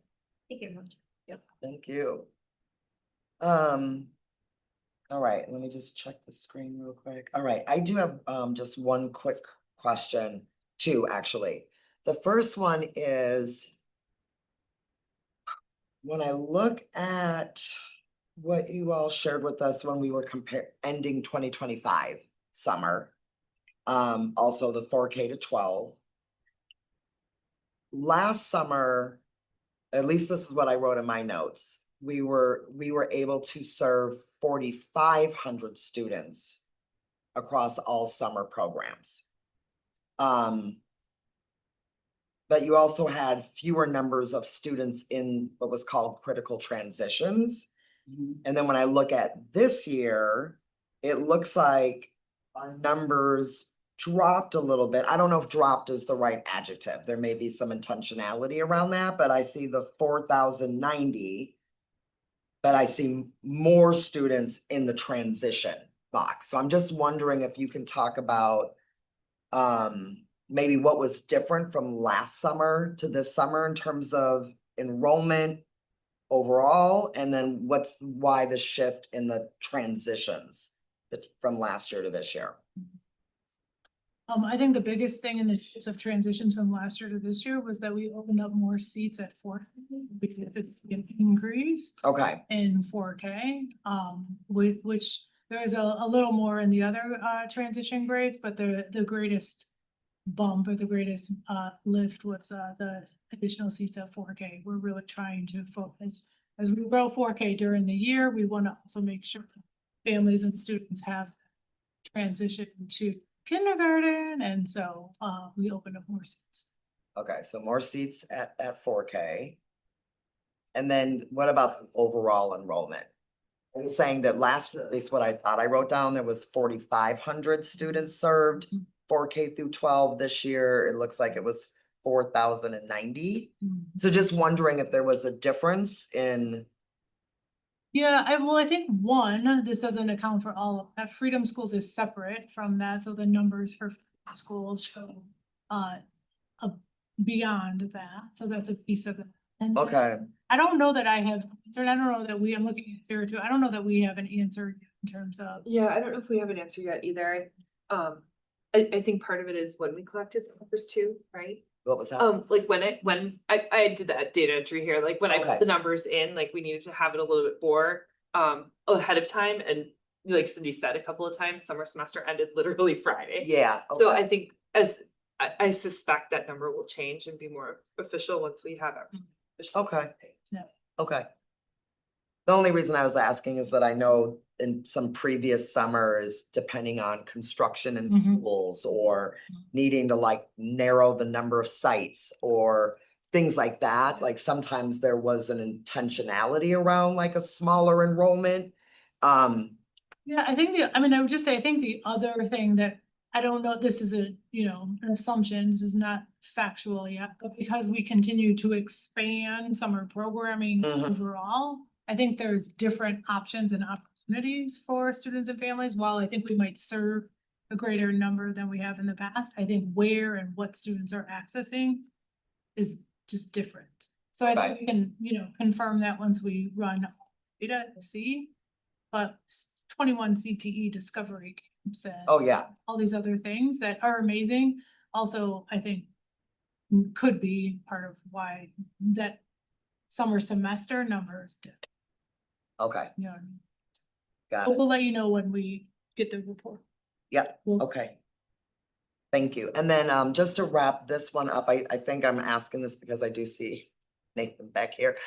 Thank you very much.
Yep, thank you. All right, let me just check the screen real quick. All right, I do have just one quick question, two actually. The first one is when I look at what you all shared with us when we were ending 2025 summer, also the 4K to 12. Last summer, at least this is what I wrote in my notes, we were able to serve 4,500 students across all summer programs. But you also had fewer numbers of students in what was called critical transitions. And then when I look at this year, it looks like our numbers dropped a little bit. I don't know if dropped is the right adjective. There may be some intentionality around that, but I see the 4,090. But I see more students in the transition box. So I'm just wondering if you can talk about maybe what was different from last summer to this summer in terms of enrollment overall, and then why the shift in the transitions from last year to this year.
I think the biggest thing in the shifts of transitions from last year to this year was that we opened up more seats at 4K. We did an increase.
Okay.
In 4K, which there is a little more in the other transition grades, but the greatest bump or the greatest lift was the additional seats at 4K. We're really trying to focus as we grow 4K during the year. We want to also make sure families and students have transition to kindergarten, and so we opened up more seats.
Okay, so more seats at 4K. And then what about the overall enrollment? I was saying that last year, at least what I thought I wrote down, there was 4,500 students served, 4K through 12. This year, it looks like it was 4,090. So just wondering if there was a difference in.
Yeah, I think this doesn't account for all of that. Freedom Schools is separate from that, so the numbers for schools show uh, beyond that, so that's a piece of it. And
Okay,
I don't know that I have, I don't know that I'm looking at Sarah too, I don't know that we have an answer in terms of.
Yeah, I don't know if we have an answer yet either. I think part of it is when we collected the numbers too, right?
what was that?
Like when I did that data entry here, like when I
Okay.
put the numbers in, like we needed to have it a little bit more ahead of time, and like Cindy said a couple of times, summer semester ended literally Friday.
Yeah,
So
okay.
I think I suspect that number will change and be more official once we have it.
Okay.
Yeah.
Okay. The only reason I was asking is that I know in some previous summers, depending on construction in
Mhm.
schools or needing to like narrow the number of sites or things like that, like sometimes there was an intentionality around like a smaller enrollment.
Yeah, I think I would just say, I think the other thing that, I don't know, this is an assumption, this is not factual yet, but because we continue to expand summer programming
Mhm.
overall, I think there's different options and opportunities for students and families. While I think we might serve a greater number than we have in the past, I think where and what students are accessing is just different. So I think we can, confirm that once we run data to see. But 21 CTE discovery camps and
Oh, yeah.
all these other things that are amazing, also, I think could be part of why that summer semester numbers did.
Okay,
You know what I mean?
got
But
it.
we'll let you know when we get the report.
Yeah, okay. Thank you. And then just to wrap this one up, I think I'm asking this because I do see Nathan back here.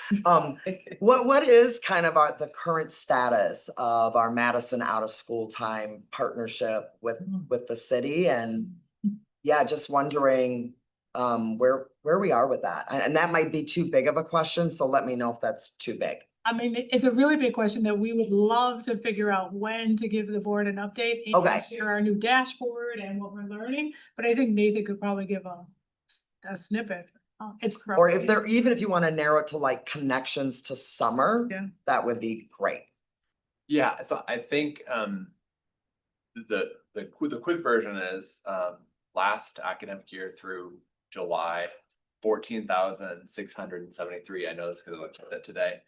What is kind of the current status of our Madison out of school time partnership with the city? And yeah, just wondering where we are with that. And that might be too big of a question, so let me know if that's too big.
It's a really big question that we would love to figure out when to give the board an update. And
Okay.
share our new dashboard and what we're learning, but I think Nathan could probably give a snippet.
Or if even if you want to narrow it to like connections to summer,
Yeah.
that would be great.
Yeah, so I think the quick version is last academic year through July, 14,673. I know this because I looked at it today.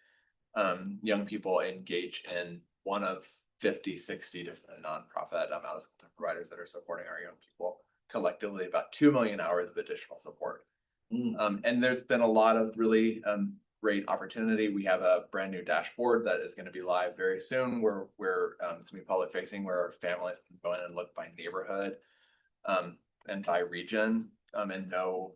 Young people engage in one of 50, 60 different nonprofit out of school providers that are supporting our young people. Collectively, about 2 million hours of additional support. And there's been a lot of really great opportunity. We have a brand new dashboard that is going to be live very soon. Where it's going to be public facing, where our families can go in and look by neighborhood and by region and know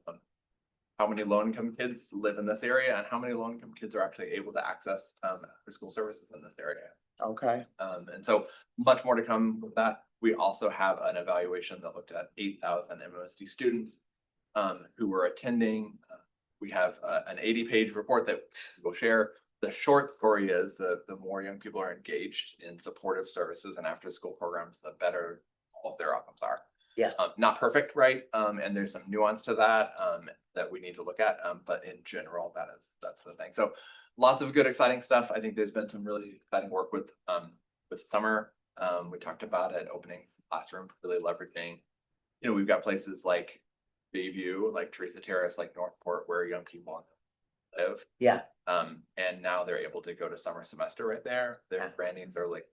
how many low-income kids live in this area and how many low-income kids are actually able to access after school services in this area.
Okay.
And so much more to come with that. We also have an evaluation that looked at 8,000 MOSD students who were attending. We have an 80-page report that we'll share. The short story is the more young people are engaged in supportive services and after-school programs, the better all of their outcomes are.
Yeah.
Not perfect, right? And there's some nuance to that that we need to look at. But in general, that's the thing. So lots of good, exciting stuff. I think there's been some really exciting work with summer. We talked about it, opening classroom, really leveraging. We've got places like Bayview, like Teresa Terrace, like Northport, where young people live.
Yeah.
And now they're able to go to summer semester right there. Their brandings are like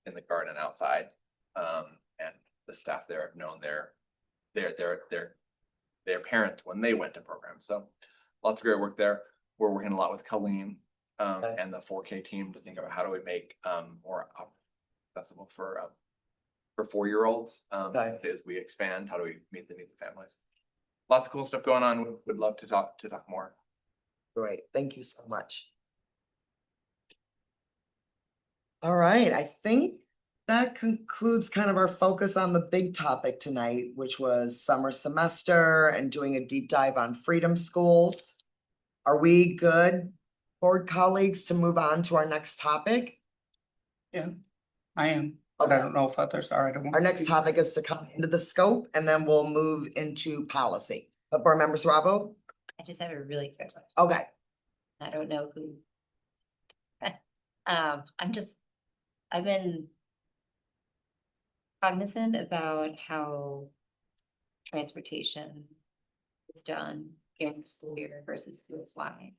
in the garden outside. And the staff there have known their parents when they went to programs. So lots of great work there. We're working a lot with Colleen and the 4K team to think about how do we make more accessible for 4-year-olds as we expand. How do we meet the needs of families? Lots of cool stuff going on. Would love to talk more.
Great, thank you so much. All right, I think that concludes kind of our focus on the big topic tonight, which was summer semester and doing a deep dive on Freedom Schools. Are we good, board colleagues, to move on to our next topic?
Yeah, I am. But I don't know if others are.
Our next topic is to come into the scope and then we'll move into policy. But board members, Bravo?
I just have a really quick one.
Okay.
I don't know who. I've been cognizant about how transportation is done during the school year versus ESY.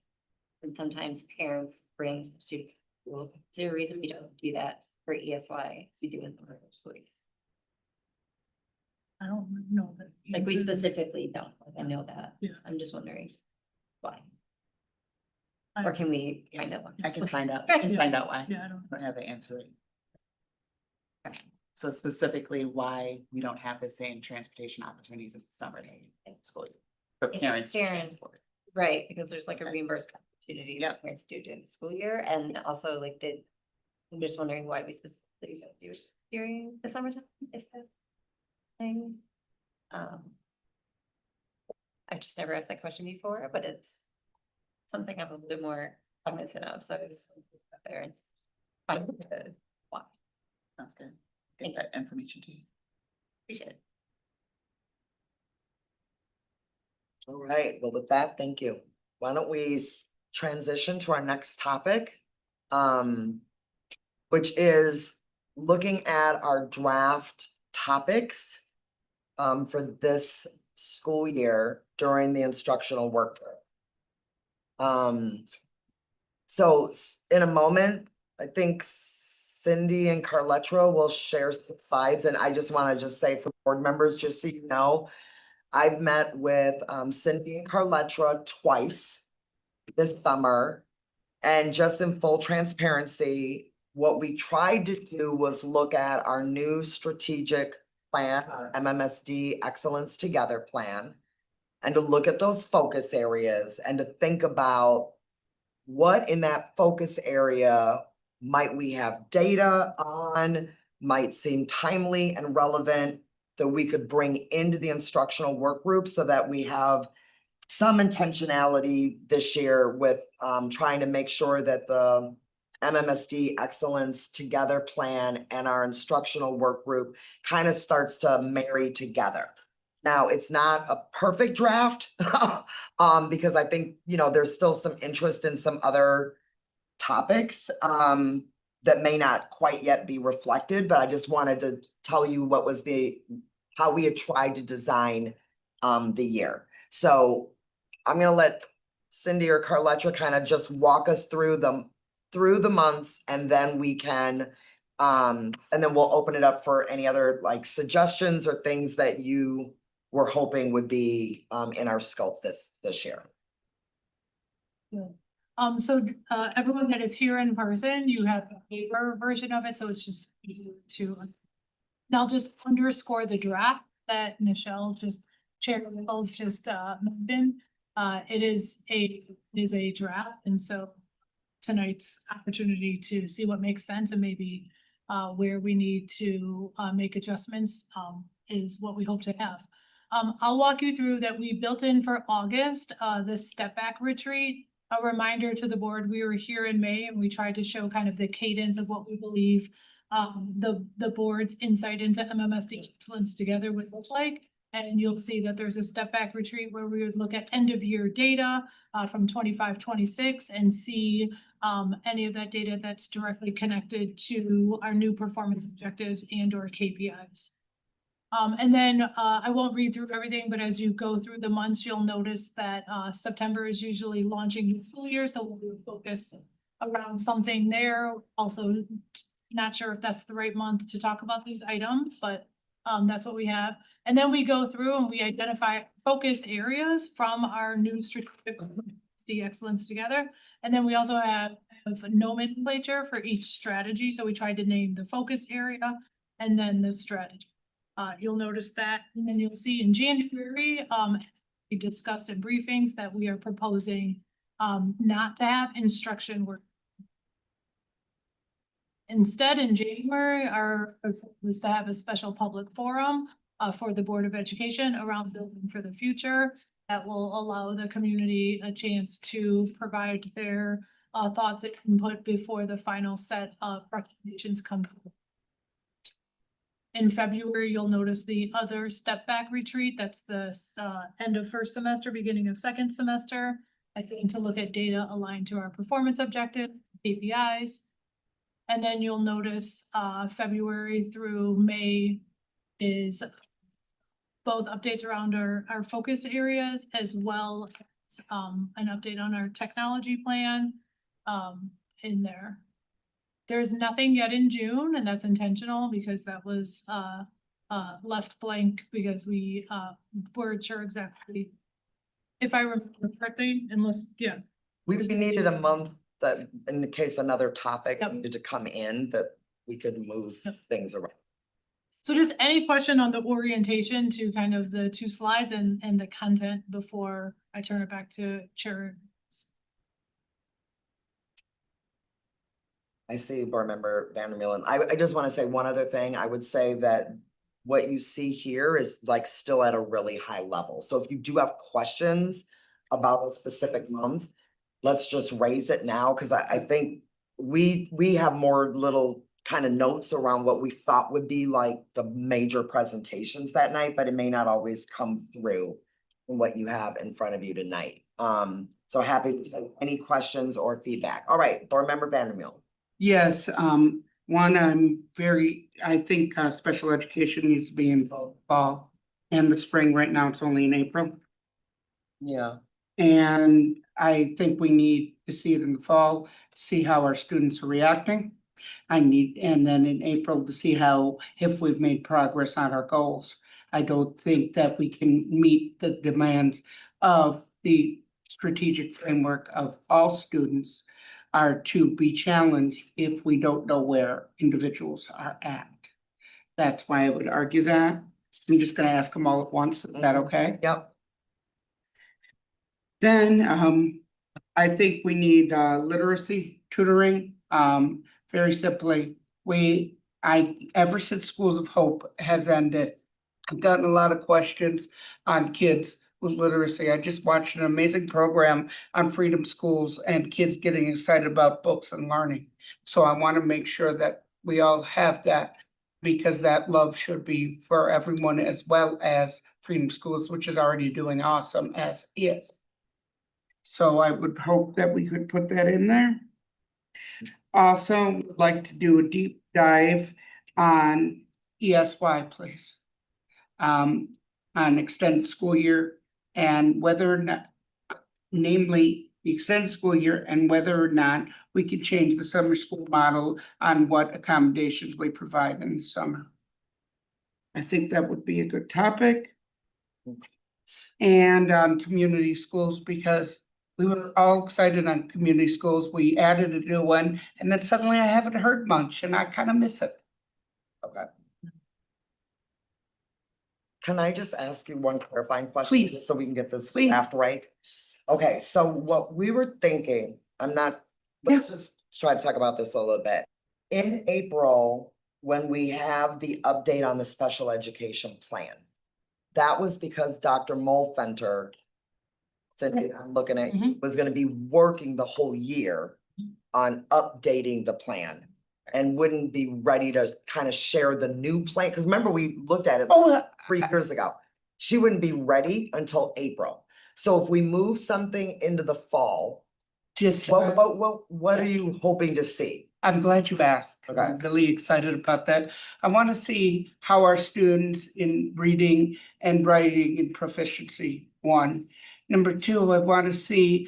And sometimes parents bring students, well, is there a reason we don't do that for ESY as we do in the regular school year?
I don't know that.
Like we specifically don't, I know that.
Yeah.
I'm just wondering why. Or can we find out?
I can find out, why.
Yeah, I
I
don't.
don't have the answer. So specifically why we don't have the same transportation opportunities in the summer in school year for parents to
Parents.
transport.
Right, because there's like a reimbursement opportunity that parents do during the school year, and also like I'm just wondering why we specifically don't do it during the summertime, if that thing. I've just never asked that question before, but it's something I'm a little bit more cognizant of, so I just want to put that there and find the why.
Sounds good. Get that information to you.
Appreciate it.
All right, well, with that, thank you. Why don't we transition to our next topic? Which is looking at our draft topics for this school year during the instructional work group. So in a moment, I think Cindy and Carletra will share some slides, and I just want to just say for board members, just so you know, I've met with Cindy and Carletra twice this summer. And just in full transparency, what we tried to do was look at our new strategic plan, our MMSD Excellence Together plan, and to look at those focus areas and to think about what in that focus area might we have data on, might seem timely and relevant that we could bring into the instructional work group so that we have some intentionality this year with trying to make sure that the MMSD Excellence Together plan and our instructional work group kind of starts to marry together. Now, it's not a perfect draft because I think, there's still some interest in some other topics that may not quite yet be reflected, but I just wanted to tell you what was how we had tried to design the year. So I'm gonna let Cindy or Carletra kind of just walk us through the months, and then we can and then we'll open it up for any other like suggestions or things that you were hoping would be in our scope this year.
So everyone that is here in person, you have a paper version of it, so it's just easier to. And I'll just underscore the draft that Nichelle Chair Nichols just mentioned. It is a draft, and so tonight's opportunity to see what makes sense and maybe where we need to make adjustments is what we hope to have. I'll walk you through that we built in for August, the step back retreat. A reminder to the board, we were here in May and we tried to show kind of the cadence of what we believe the board's insight into MMSD Excellence Together would look like. And you'll see that there's a step back retreat where we would look at end of year data from 25-26 and see any of that data that's directly connected to our new performance objectives and or KPIs. And then I won't read through everything, but as you go through the months, you'll notice that September is usually launching the school year, so we'll focus around something there. Also, not sure if that's the right month to talk about these items, but that's what we have. And then we go through and we identify focus areas from our new strategic excellence together. And then we also have nomenclature for each strategy. So we tried to name the focus area and then the strategy. You'll notice that, and then you'll see in January, we discussed in briefings that we are proposing not to have instruction work. Instead, in January, our was to have a special public forum for the Board of Education around building for the future that will allow the community a chance to provide their thoughts and input before the final set of recommendations come. In February, you'll notice the other step back retreat. That's the end of first semester, beginning of second semester. I think to look at data aligned to our performance objective, KPIs. And then you'll notice February through May is both updates around our focus areas as well as an update on our technology plan in there. There's nothing yet in June, and that's intentional because that was left blank because we weren't sure exactly. If I remember correctly, unless, yeah.
We needed a month that in the case another topic needed to come in, that we could move things around.
So just any question on the orientation to kind of the 2 slides and the content before I turn it back to Chair.
I see Board Member Vandermeulen. I just want to say one other thing. I would say that what you see here is like still at a really high level. So if you do have questions about a specific month, let's just raise it now, because I think we have more little kind of notes around what we thought would be like the major presentations that night, but it may not always come through in what you have in front of you tonight. So happy to take any questions or feedback. All right, Board Member Vandermeulen.
Yes, one, I think special education needs to be in fall and the spring. Right now, it's only in April.
Yeah.
And I think we need to see it in the fall, to see how our students are reacting. And then in April to see if we've made progress on our goals. I don't think that we can meet the demands of the strategic framework of all students are to be challenged if we don't know where individuals are at. That's why I would argue that. I'm just gonna ask them all at once. Is that okay?
Yep.
Then I think we need literacy tutoring. Very simply, ever since Schools of Hope has ended, I've gotten a lot of questions on kids with literacy. I just watched an amazing program on Freedom Schools and kids getting excited about books and learning. So I want to make sure that we all have that, because that love should be for everyone, as well as Freedom Schools, which is already doing awesome as is. So I would hope that we could put that in there. Also, would like to do a deep dive on ESY, please. On extended school year and whether or not, namely the extended school year, and whether or not we could change the summer school model on what accommodations we provide in the summer. I think that would be a good topic. And on community schools, because we were all excited on community schools. We added a new one, and then suddenly I haven't heard much, and I kind of miss it.
Okay. Can I just ask you one clarifying question?
Please.
Just so we can get this
Please.
draft right? Okay, so what we were thinking, let's just try to talk about this a little bit. In April, when we have the update on the special education plan, that was because Dr. Molfenter said, I'm looking at, was gonna be working the whole year on updating the plan. And wouldn't be ready to kind of share the new plan, because remember, we looked at it 3 years ago. She wouldn't be ready until April. So if we move something into the fall, what are you hoping to see?
I'm glad you asked.
Okay.
I'm really excited about that. I want to see how our students in reading and writing and proficiency, 1. Number 2, I want to see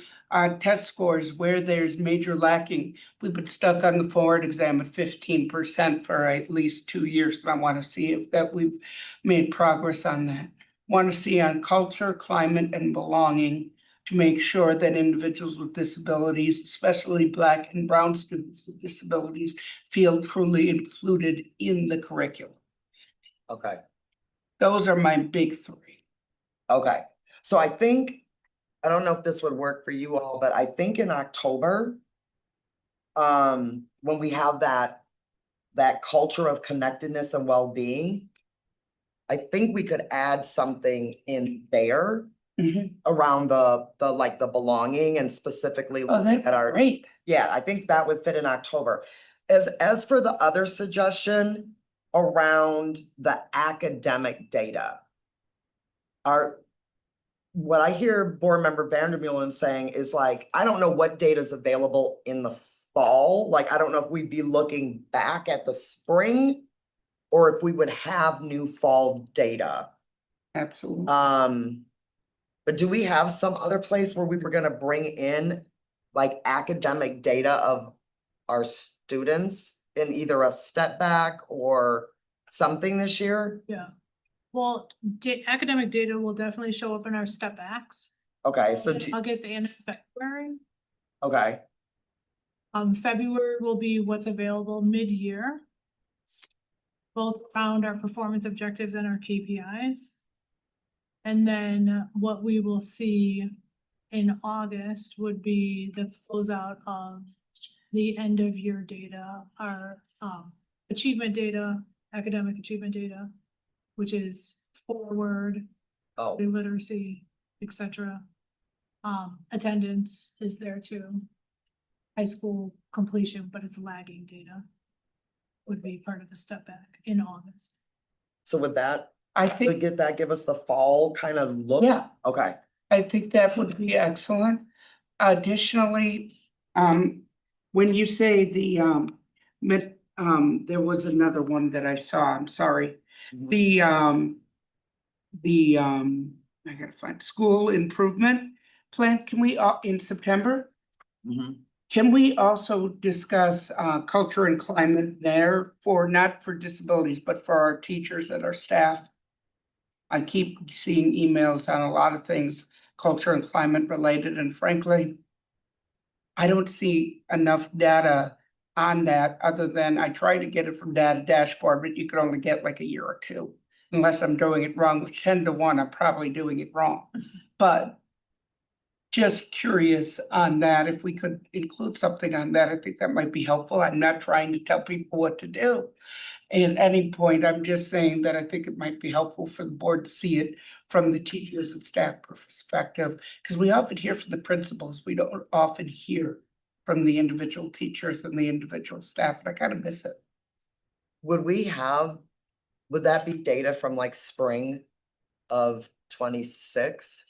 test scores where there's major lacking. We've been stuck on the forward exam at 15% for at least 2 years, and I want to see if that we've made progress on that. Want to see on culture, climate, and belonging, to make sure that individuals with disabilities, especially Black and Brown students with disabilities, feel truly included in the curriculum.
Okay.
Those are my big 3.
Okay, so I don't know if this would work for you all, but I think in October, when we have that culture of connectedness and well-being, I think we could add something in there around the belonging, and specifically at our.
Great.
Yeah, I think that would fit in October. As for the other suggestion around the academic data, what I hear Board Member Vandermeulen saying is like, I don't know what data is available in the fall. Like, I don't know if we'd be looking back at the spring or if we would have new fall data
Absolutely.
But do we have some other place where we were gonna bring in like academic data of our students in either a step back or something this year?
Yeah. Well, academic data will definitely show up in our step backs.
Okay, so,
In August and February.
okay,
February will be what's available mid-year. Both around our performance objectives and our KPIs. And then what we will see in August would be the closeout of the end of year data, our achievement data, academic achievement data, which is forward,
oh,
literacy, etc. Attendance is there too. High school completion, but it's lagging data. Would be part of the step back in August.
so with that,
I
to
think,
get that, give us the fall kind of look?
yeah,
Okay,
I think that would be excellent. Additionally, when you say the, there was another one that I saw, I'm sorry.
Mhm.
I gotta find school improvement plan, can we, in September?
Mhm.
Can we also discuss culture and climate there for, not for disabilities, but for our teachers and our staff? I keep seeing emails on a lot of things, culture and climate related, and frankly, I don't see enough data on that, other than I try to get it from Data Dashboard, but you can only get like a year or two. Unless I'm doing it wrong, with 10 to 1, I'm probably doing it wrong. But just curious on that, if we could include something on that, I think that might be helpful. I'm not trying to tell people what to do. At any point, I'm just saying that I think it might be helpful for the board to see it from the teachers and staff perspective. Because we often hear from the principals, we don't often hear from the individual teachers and the individual staff, and I kind of miss it.
Would that be data from like spring of 26?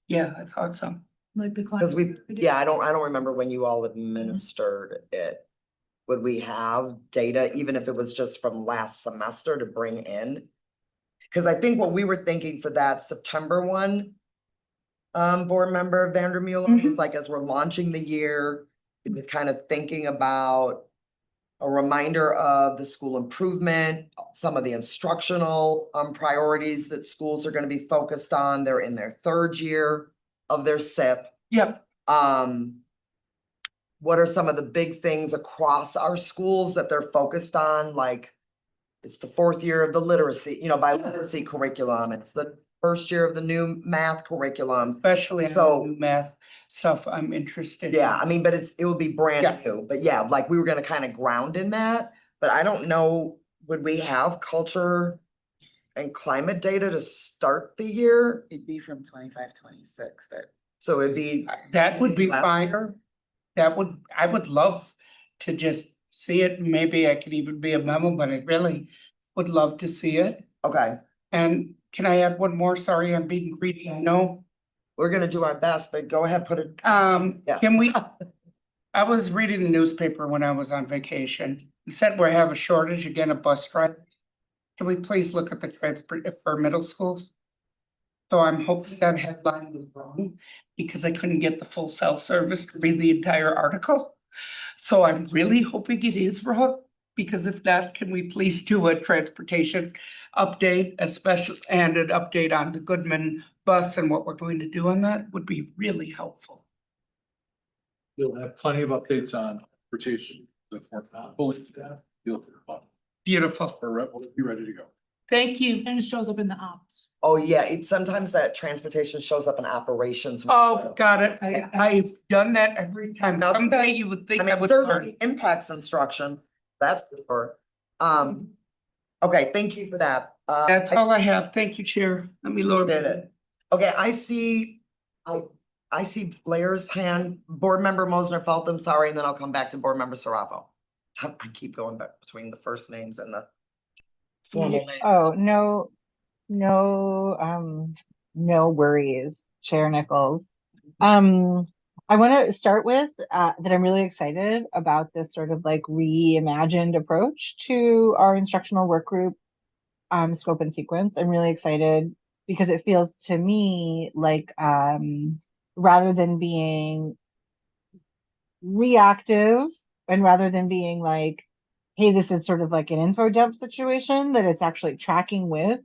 Yeah, I thought so.
Like the
Cause
climate.
yeah, I don't remember when you all administered it. Would we have data, even if it was just from last semester, to bring in? Cause I think what we were thinking for that September one, board member Vandermeulen was like, as we're launching the year, it was kind of thinking about a reminder of the school improvement, some of the instructional priorities that schools are gonna be focused on. They're in their third year of their SIP.
Yep.
What are some of the big things across our schools that they're focused on? Like, it's the fourth year of the literacy, by literacy curriculum. It's the first year of the new math curriculum.
Especially on
So-
the new math stuff, I'm interested in.
Yeah, I mean, but it will be brand
Yeah.
new, but yeah, like we were gonna kind of ground in that, but I don't know, would we have culture and climate data to start the year?
It'd be from 25-26 that.
So it'd be.
That would be
last
fine.
year?
I would love to just see it. Maybe I could even be a memo, but I really would love to see it.
Okay,
And can I add one more? Sorry, I'm being greedy, I know.
we're gonna do our best, but go ahead, put it. Yeah.
Can we, I was reading the newspaper when I was on vacation. It said we have a shortage again of bus drivers. Can we please look at the transport for middle schools? So I'm hoping that headline was wrong, because I couldn't get the full cell service to read the entire article. So I'm really hoping it is wrong, because if not, can we please do a transportation update, especially, and an update on the Goodman bus and what we're going to do on that would be really helpful.
You'll have plenty of updates on transportation. If we're not fully staffed, you'll.
Beautiful.
We'll be ready to go.
Thank you.
And it shows up in the ops.
Oh, yeah, sometimes that transportation shows up in operations.
Oh, got it. I've done that every time.
Now,
Someday you would think
I
I
mean,
would
certainly
learn.
impacts instruction, that's for sure. Okay, thank you for that.
That's all I have. Thank you, Chair. Let me lower
Did
it.
it. Okay, I see Blair's hand, Board Member Mosner Feltham, sorry, and then I'll come back to Board Member Saravo. I keep going back between the first names and the formal names.
Oh, no worries, Chair Nichols. I want to start with that I'm really excited about this sort of like reimagined approach to our instructional work group scope and sequence. I'm really excited because it feels to me like rather than being reactive and rather than being like, hey, this is sort of like an info dump situation, that it's actually tracking with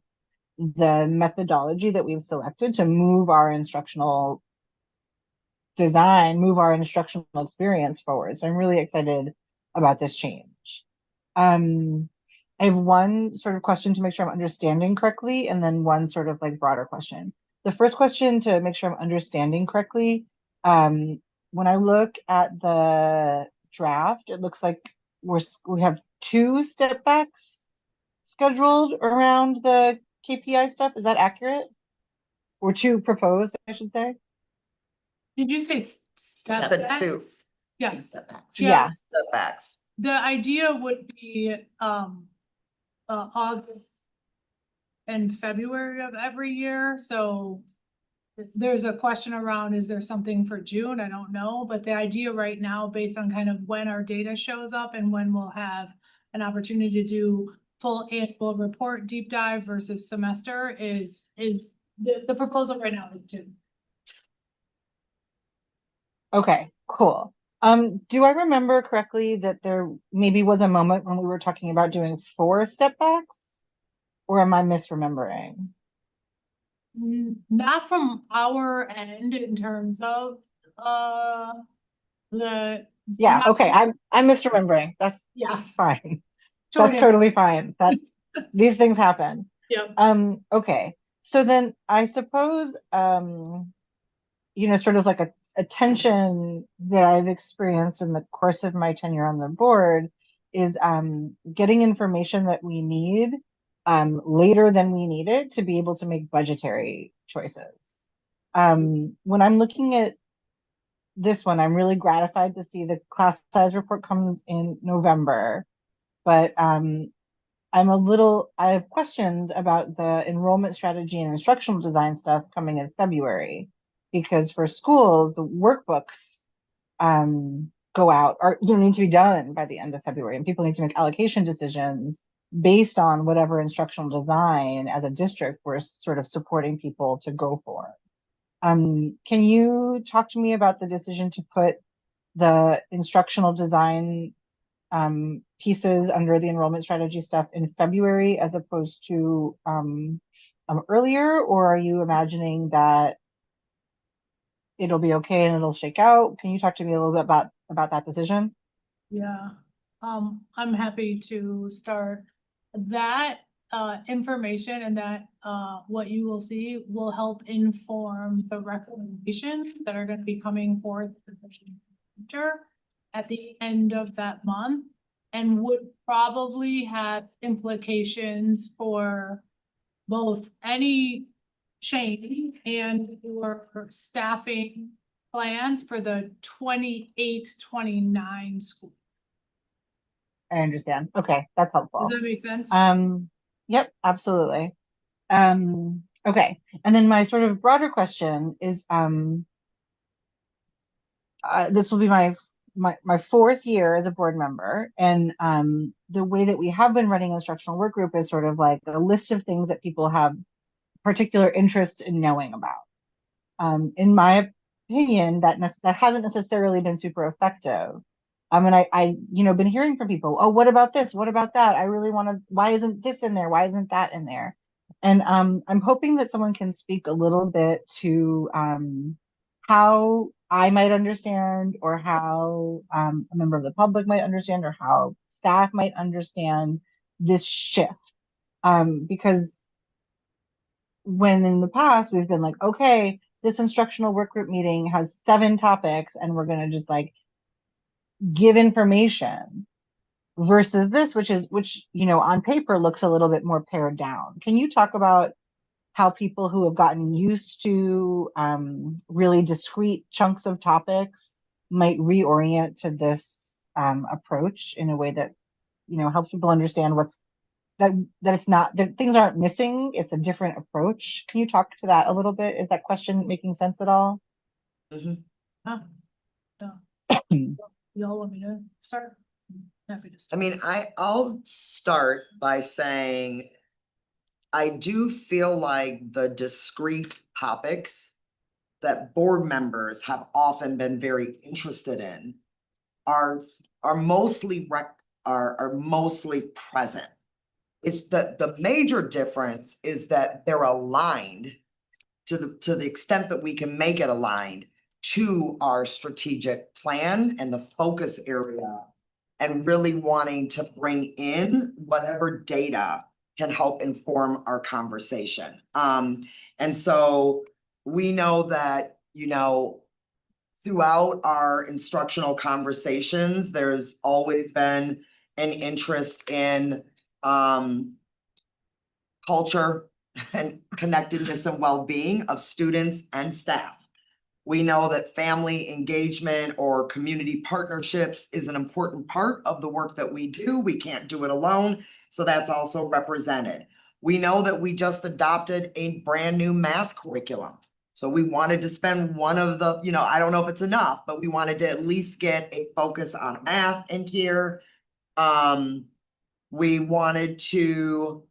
the methodology that we've selected to move our instructional design, move our instructional experience forward. So I'm really excited about this change. I have one sort of question to make sure I'm understanding correctly, and then one sort of like broader question. The first question to make sure I'm understanding correctly, when I look at the draft, it looks like we have 2 step backs scheduled around the KPI stuff. Is that accurate? Or 2 proposed, I should say.
Did you say step back? Yes.
Yeah.
Setbacks.
The idea would be, August and February of every year, so there's a question around, is there something for June? I don't know, but the idea right now, based on kind of when our data shows up and when we'll have an opportunity to do full annual report deep dive versus semester is the proposal right now is June.
Okay, cool. Do I remember correctly that there maybe was a moment when we were talking about doing 4 step backs? Or am I misremembering?
Not from our end in terms of, the.
Yeah, okay, I'm misremembering. That's fine. That's totally fine. That these things happen.
Yep.
Okay. So then I suppose sort of like a tension that I've experienced in the course of my tenure on the board is getting information that we need later than we need it to be able to make budgetary choices. When I'm looking at this one, I'm really gratified to see the class size report comes in November, but I have questions about the enrollment strategy and instructional design stuff coming in February, because for schools, the workbooks go out or need to be done by the end of February, and people need to make allocation decisions based on whatever instructional design as a district we're sort of supporting people to go for. Can you talk to me about the decision to put the instructional design pieces under the enrollment strategy stuff in February as opposed to earlier, or are you imagining that it'll be okay and it'll shake out? Can you talk to me a little bit about that decision?
Yeah, I'm happy to start. That information and that what you will see will help inform the recommendations that are going to be coming forth at the end of that month, and would probably have implications for both any change and for staffing plans for the 28-29 school.
I understand. Okay, that's helpful.
Does that make sense?
Yep, absolutely. Okay, and then my sort of broader question is, this will be my 4th year as a board member, and the way that we have been running instructional work group is sort of like a list of things that people have particular interests in knowing about. In my opinion, that hasn't necessarily been super effective. And I been hearing from people, oh, what about this? What about that? I really want to, why isn't this in there? Why isn't that in there? And I'm hoping that someone can speak a little bit to how I might understand, or how a member of the public might understand, or how staff might understand this shift. Because when in the past we've been like, okay, this instructional work group meeting has 7 topics and we're going to just like give information, versus this, which on paper looks a little bit more pared down. Can you talk about how people who have gotten used to really discrete chunks of topics might reorient to this approach in a way that helps people understand that it's not, that things aren't missing, it's a different approach? Can you talk to that a little bit? Is that question making sense at all?
No. Y'all want me to start? Happy to start.
I mean, I'll start by saying I do feel like the discrete topics that board members have often been very interested in are mostly are mostly present. It's the major difference is that they're aligned to the extent that we can make it aligned to our strategic plan and the focus area, and really wanting to bring in whatever data can help inform our conversation. And so we know that, throughout our instructional conversations, there's always been an interest in culture and connectedness and well-being of students and staff. We know that family engagement or community partnerships is an important part of the work that we do. We can't do it alone, so that's also represented. We know that we just adopted a brand new math curriculum. So we wanted to spend one of the, I don't know if it's enough, but we wanted to at least get a focus on math in here. We wanted to,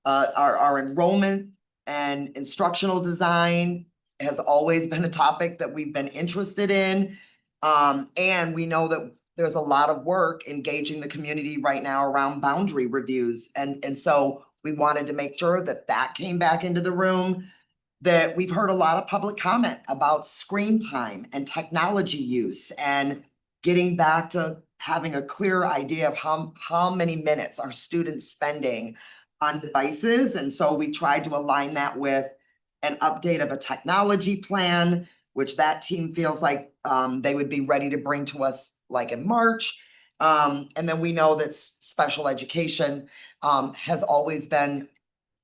our enrollment and instructional design has always been a topic that we've been interested in. And we know that there's a lot of work engaging the community right now around boundary reviews. And so we wanted to make sure that that came back into the room. That we've heard a lot of public comment about screen time and technology use, and getting back to having a clear idea of how many minutes are students spending on devices. And so we tried to align that with an update of a technology plan, which that team feels like they would be ready to bring to us like in March. And then we know that special education has always been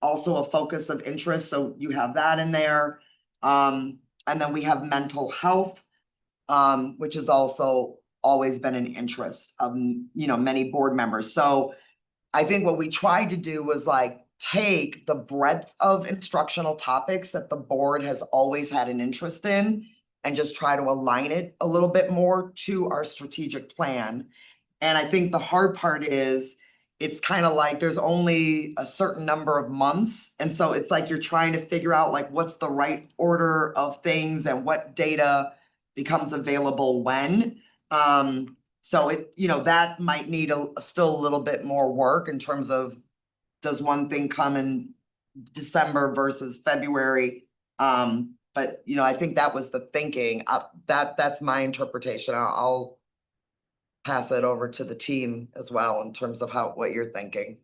also a focus of interest, so you have that in there. And then we have mental health, which has also always been an interest of, many board members. So I think what we tried to do was like take the breadth of instructional topics that the board has always had an interest in and just try to align it a little bit more to our strategic plan. And I think the hard part is it's kind of like there's only a certain number of months. And so it's like you're trying to figure out like what's the right order of things and what data becomes available when. So that might need still a little bit more work in terms of, does one thing come in December versus February? But I think that was the thinking. That's my interpretation. I'll pass it over to the team as well in terms of what you're thinking.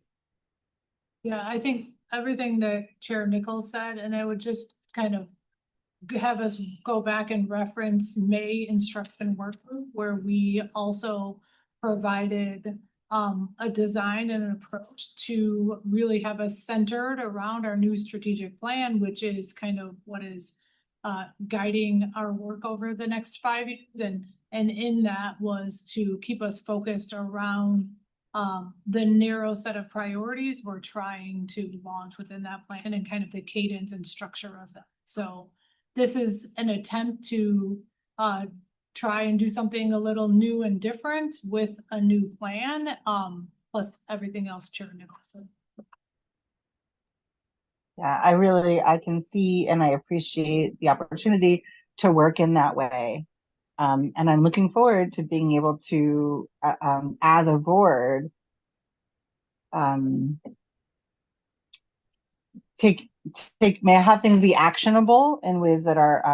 Yeah, I think everything that Chair Nichols said, and I would just kind of have us go back and reference May instruction workgroup, where we also provided a design and an approach to really have us centered around our new strategic plan, which is kind of what is guiding our work over the next 5 years. And in that was to keep us focused around the narrow set of priorities we're trying to launch within that plan and kind of the cadence and structure of that. So this is an attempt to try and do something a little new and different with a new plan, plus everything else Chair Nichols said.
Yeah, I can see and I appreciate the opportunity to work in that way. And I'm looking forward to being able to, as a board, may I have things be actionable in ways that are,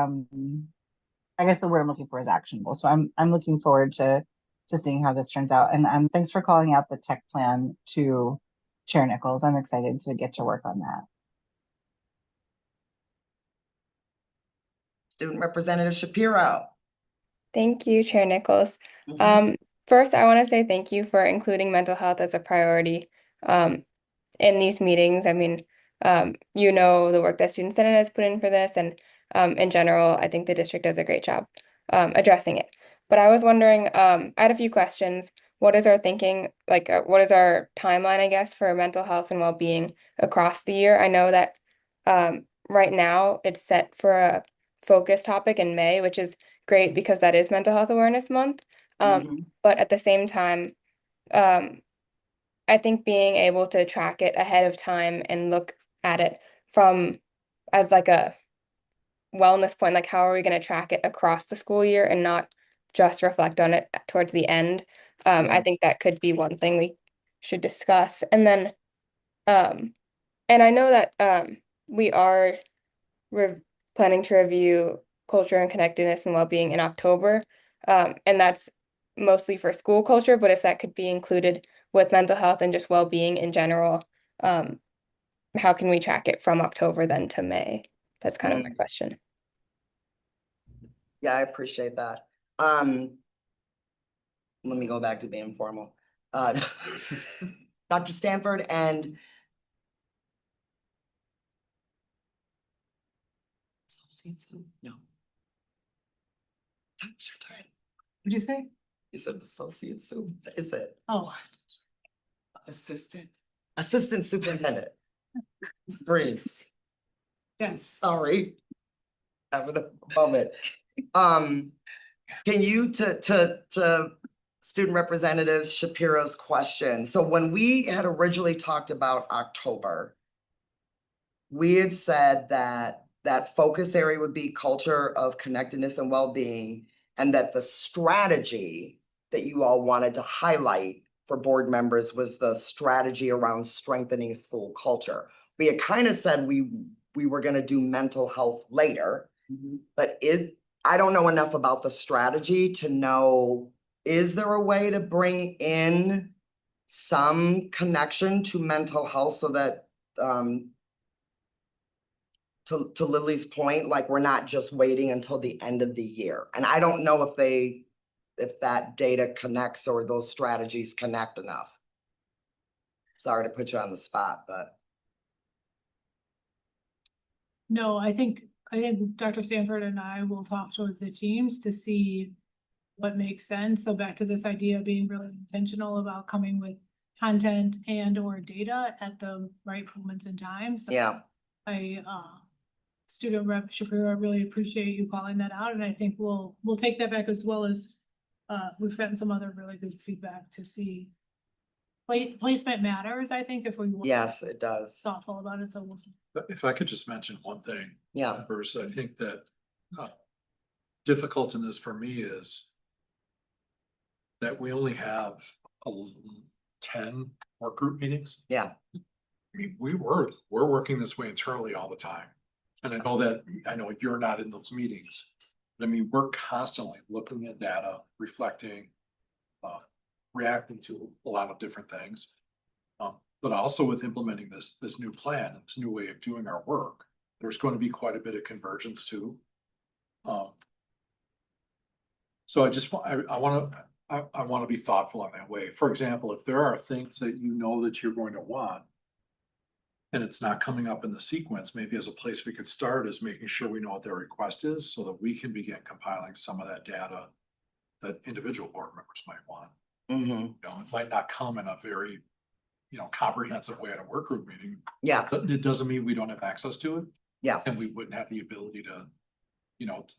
I guess the word I'm looking for is actionable. So I'm looking forward to seeing how this turns out. And thanks for calling out the tech plan to Chair Nichols. I'm excited to get to work on that.
Student Representative Shapiro.
Thank you, Chair Nichols. First, I want to say thank you for including mental health as a priority in these meetings. I mean, the work that Student Senate has put in for this, and in general, I think the district does a great job addressing it. But I was wondering, I had a few questions. What is our thinking, what is our timeline, I guess, for mental health and well-being across the year? I know that right now it's set for a focus topic in May, which is great because that is Mental Health Awareness Month. But at the same time, I think being able to track it ahead of time and look at it from as like a wellness point, like how are we going to track it across the school year and not just reflect on it towards the end? I think that could be one thing we should discuss. And then, and I know that we are planning to review culture and connectedness and well-being in October. And that's mostly for school culture, but if that could be included with mental health and just well-being in general, how can we track it from October then to May? That's kind of my question.
Yeah, I appreciate that. Let me go back to being formal. Dr. Stanford and no.
What'd you say?
You said associate soup. Is it?
Oh,
Assistant superintendent. Breathe.
yes.
Sorry. Having a moment. Can you to student representatives Shapiro's question? So when we had originally talked about October, we had said that that focus area would be culture of connectedness and well-being, and that the strategy that you all wanted to highlight for board members was the strategy around strengthening school culture. We had kind of said we were gonna do mental health later, but I don't know enough about the strategy to know, is there a way to bring in some connection to mental health so that, to Lily's point, like we're not just waiting until the end of the year. And I don't know if that data connects or those strategies connect enough. Sorry to put you on the spot, but.
No, I think Dr. Stanford and I will talk to the teams to see what makes sense. So back to this idea of being really intentional about coming with content and or data at the right moments in time. So
yeah.
Student Rep Shapiro, I really appreciate you calling that out, and I think we'll take that back, as well as we've gotten some other really good feedback to see. Placement matters, I think, if we
Yes, it does.
thoughtful about it. So we'll see.
If I could just mention one thing.
Yeah.
First, I think that difficult in this for me is that we only have 10 work group meetings.
Yeah.
I mean, we're working this way internally all the time. And I know you're not in those meetings, but I mean, we're constantly looking at data, reflecting, reacting to a lot of different things. But also with implementing this new plan, this new way of doing our work, there's going to be quite a bit of convergence too. So I want to be thoughtful in that way. For example, if there are things that you know that you're going to want, and it's not coming up in the sequence, maybe as a place we could start is making sure we know what their request is so that we can begin compiling some of that data that individual board members might want. You know, it might not come in a very, comprehensive way at a work group meeting.
Yeah.
But it doesn't mean we don't have access to it.
Yeah.
And we wouldn't have the ability to,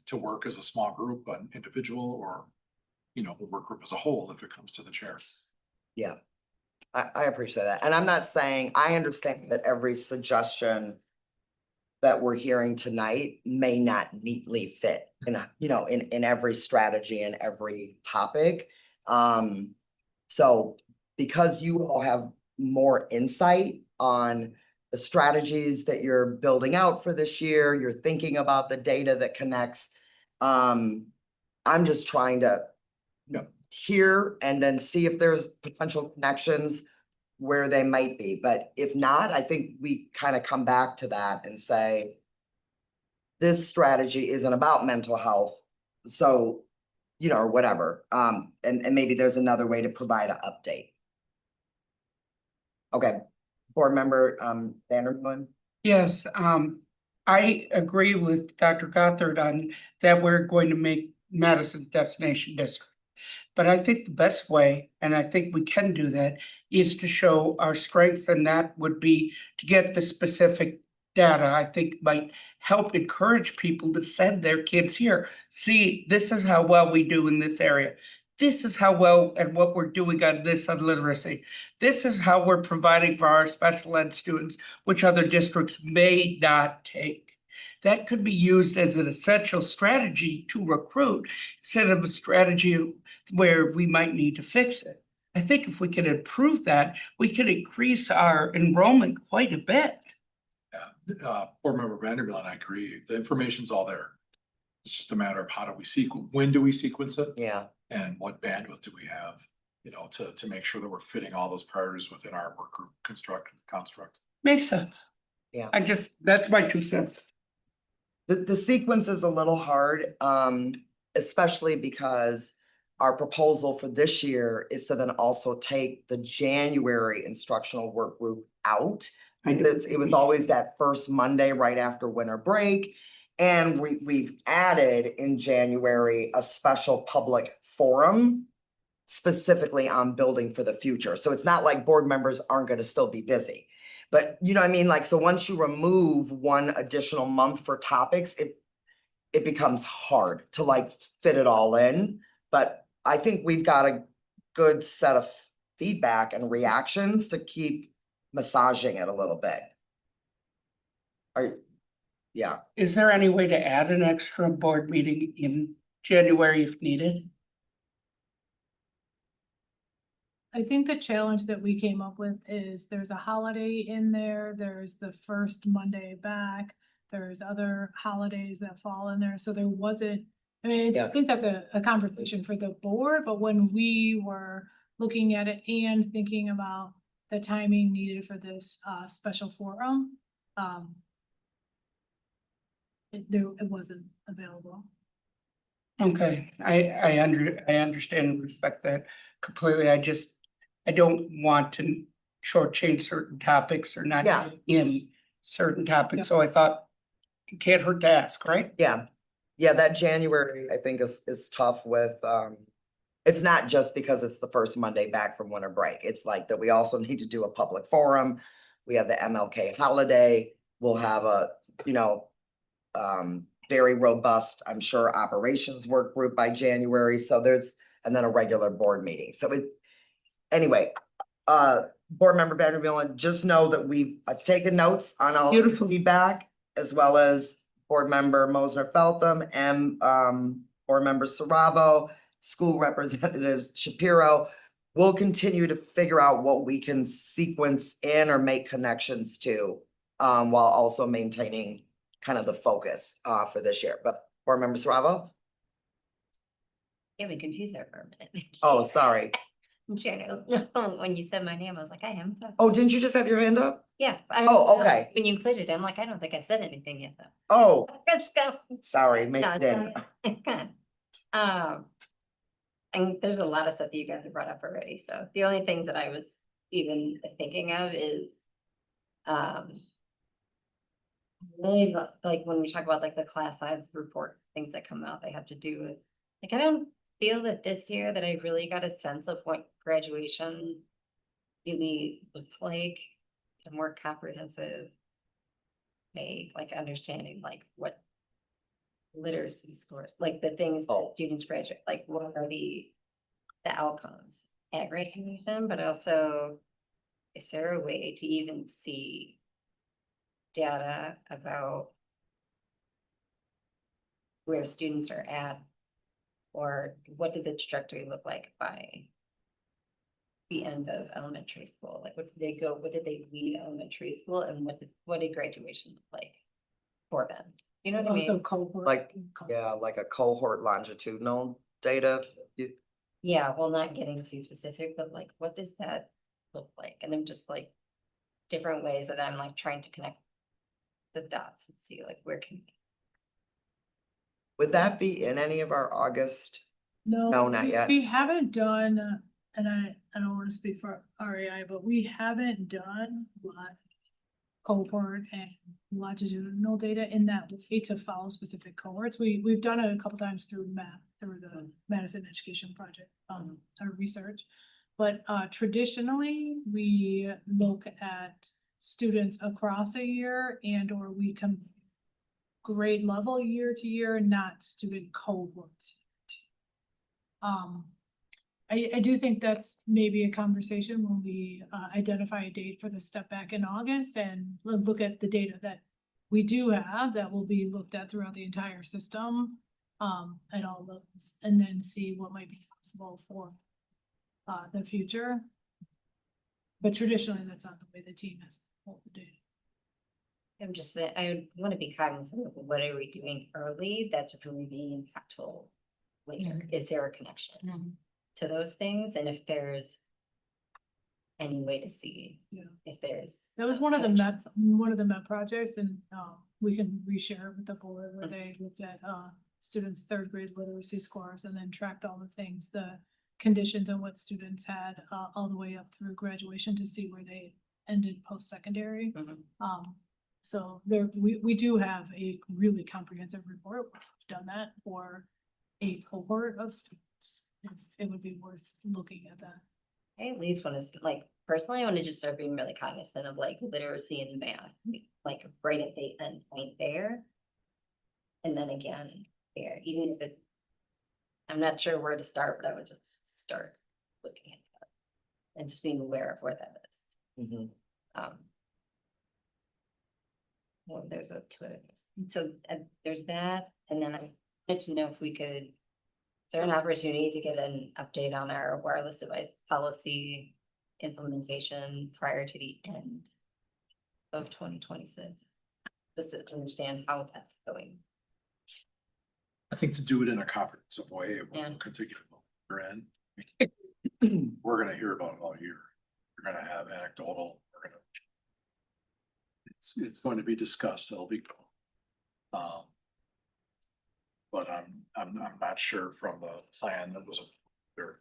to work as a small group, an individual, or, the work group as a whole if it comes to the chair.
Yeah. I appreciate that. And I'm not saying, I understand that every suggestion that we're hearing tonight may not neatly fit in, in every strategy and every topic. So because you all have more insight on the strategies that you're building out for this year, you're thinking about the data that connects. I'm just trying to, hear and then see if there's potential connections where they might be. But if not, I think we kind of come back to that and say, this strategy isn't about mental health. So, or whatever. And maybe there's another way to provide an update. Okay, board member Vanderpool.
Yes, I agree with Dr. Gothard on that we're going to make Madison destination district. But I think the best way, and I think we can do that, is to show our strengths, and that would be to get the specific data. I think might help encourage people to send their kids here. See, this is how well we do in this area. this is how well and what we're doing on this on literacy. This is how we're providing for our special ed students, which other districts may not take. That could be used as an essential strategy to recruit instead of a strategy where we might need to fix it. I think if we can improve that, we can increase our enrollment quite a bit.
Board Member Vanderbilt and I agree. The information's all there. It's just a matter of how do we when do we sequence it?
Yeah.
And what bandwidth do we have, to make sure that we're fitting all those priorities within our work group construct.
Makes sense.
Yeah.
That's my 2 cents.
The sequence is a little hard, especially because our proposal for this year is to then also take the January instructional work group out. It was always that first Monday right after winter break. And we've added in January a special public forum specifically on building for the future. So it's not like board members aren't gonna still be busy. But you know what I mean? Like, so once you remove one additional month for topics, it becomes hard to like fit it all in. But I think we've got a good set of feedback and reactions to keep massaging it a little bit. Yeah.
Is there any way to add an extra board meeting in January if needed?
I think the challenge that we came up with is there's a holiday in there, there's the first Monday back, there's other holidays that fall in there, so there wasn't. I mean, I think that's a conversation for the board, but when we were looking at it and thinking about the timing needed for this special forum, it wasn't available.
Okay, I understand and respect that completely. I don't want to shortchange certain topics or not get in certain topics, so I thought it can't hurt to ask, right?
Yeah. Yeah, that January, I think is tough with, it's not just because it's the first Monday back from winter break. It's like that we also need to do a public forum. We have the MLK holiday. We'll have a, very robust, I'm sure, operations work group by January. So and then a regular board meeting. So anyway, Board Member Vanderbilt, just know that I've taken notes on all your feedback, as well as Board Member Mosner Feltham and Board Member Saravo, School Representatives Shapiro. We'll continue to figure out what we can sequence in or make connections to, while also maintaining kind of the focus for this year. But Board Member Saravo?
Yeah, we confused there for a minute.
Oh, sorry.
Sure, when you said my name, I was like, I am.
Oh, didn't you just have your hand up?
Yeah.
Oh, okay.
When you included it, I'm like, I don't think I said anything yet, though.
Oh,
Let's go.
sorry, make it in.
And there's a lot of stuff that you guys have brought up already, so the only things that I was even thinking of is, really like when we talk about like the class size report, things that come out, they have to do with, like, I don't feel that this year that I really got a sense of what graduation really looks like, a more comprehensive way, like understanding like what literacy scores, like the things that students graduate, like what are the outcomes at graduation, but also is there a way to even see data about where students are at, or what did the trajectory look like by the end of elementary school? Like, what did they leave elementary school, and what did graduation look like for them? You know what I mean?
Cohort.
Like a cohort longitudinal data.
Yeah, well, not getting too specific, but like, what does that look like? And I'm just like, different ways that I'm like trying to connect the dots and see like where can.
Would that be in any of our August?
No,
not yet.
We haven't done, and I don't want to speak for REI, but we haven't done cohort and longitudinal data in that way to follow specific cohorts. We've done it a couple times through the Madison Education Project, our research. But traditionally, we look at students across a year or we can grade level year to year, not student cohorts. I do think that's maybe a conversation when we identify a date for the step back in August and look at the data that we do have that will be looked at throughout the entire system. At all levels, and then see what might be possible for the future. But traditionally, that's not the way the team has pulled the data.
I'm just saying, I want to be cognizant of what are we doing early that's really being impactful later. Is there a connection to those things? And if there's any way to see if there's.
That was one of the MET projects, and we can reshare it with the board where they looked at students' third grade literacy scores and then tracked all the things, the conditions and what students had all the way up through graduation to see where they ended post-secondary. So there, we do have a really comprehensive report. We've done that for a cohort of students. If it would be worth looking at that.
I at least want to, like, personally, I want to just start being really cognizant of like literacy and math, like right at the end point there. And then again, there, even if it, I'm not sure where to start, but I would just start looking at that and just being aware of where that is. Well, there's a two other things. So there's that, and then I wanted to know if we could, is there an opportunity to get an update on our wireless device policy implementation prior to the end of 2026? Just to understand how that's going.
I think to do it in a comprehensive way, we're contiguous. We're gonna hear about it all year. We're gonna have anecdotal, it's going to be discussed, it'll be. But I'm not sure from the plan that was there.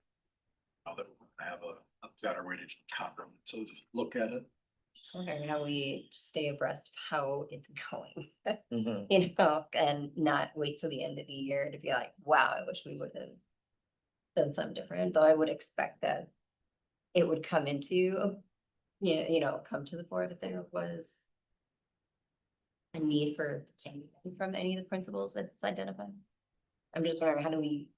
Now that we're gonna have a better way to comprehensive look at it.
Just wondering how we stay abreast of how it's going, you know, and not wait till the end of the year to be like, wow, I wish we would have done something different, though I would expect that it would come into, come to the board if there was a need for anything from any of the principles that's identified. I'm just wondering, how do we?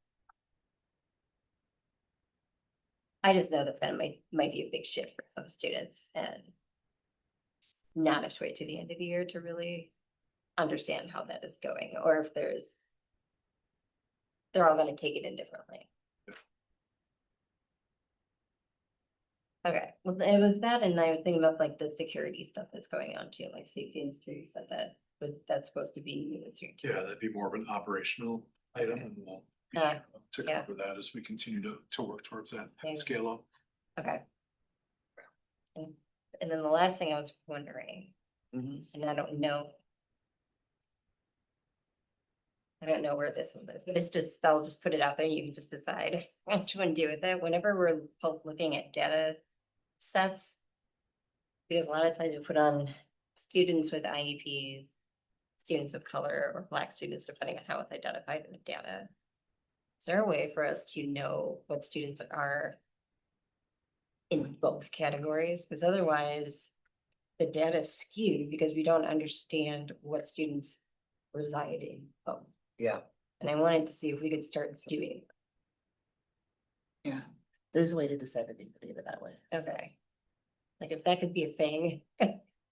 I just know that's might be a big shift for some students and not have to wait to the end of the year to really understand how that is going, or if they're all gonna take it in differently. Okay, well, it was that, and I was thinking about like the security stuff that's going on too, like safety and security stuff that's supposed to be new this year too.
Yeah, that'd be more of an operational item, and we'll to cover that as we continue to work towards that scale up.
Okay. And then the last thing I was wondering, and I don't know where this one is, but it's just, I'll just put it out there and you can just decide what you want to do with it. Whenever we're looking at data sets, because a lot of times we put on students with IEPs, students of color, or Black students, depending on how it's identified in the data. Is there a way for us to know what students are in both categories? Because otherwise the data is skewed because we don't understand what students reside in both.
Yeah.
And I wanted to see if we could start doing.
Yeah, there's a way to disseminate the data that way.
Okay. Like if that could be a thing,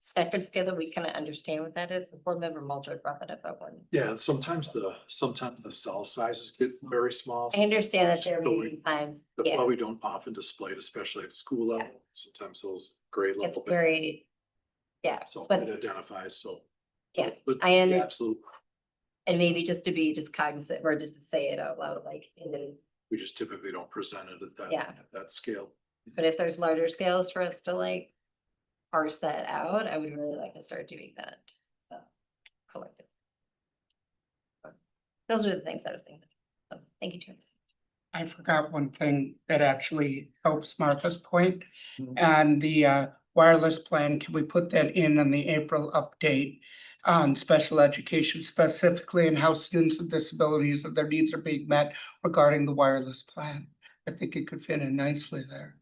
so I could feel that we kind of understand what that is. The board member Muldrow brought that up at one.
Yeah, sometimes the cell sizes get very small.
I understand that there
So
may be times,
That's why we don't often display it, especially at school level. Sometimes those grade
it's
level.
very,
So
but
it identifies, so.
yeah,
But absolutely,
and maybe just to be just cognizant, or just to say it out loud, like,
we just typically don't present it at that scale.
but if there's larger scales for us to like parse that out, I would really like to start doing that collectively. Those are the things I was thinking. So, thank you, Chair.
I forgot one thing that actually helps Martha's point. And the wireless plan, can we put that in the April update on special education, specifically and how students with disabilities and their needs are being met regarding the wireless plan? I think it could fit in nicely there.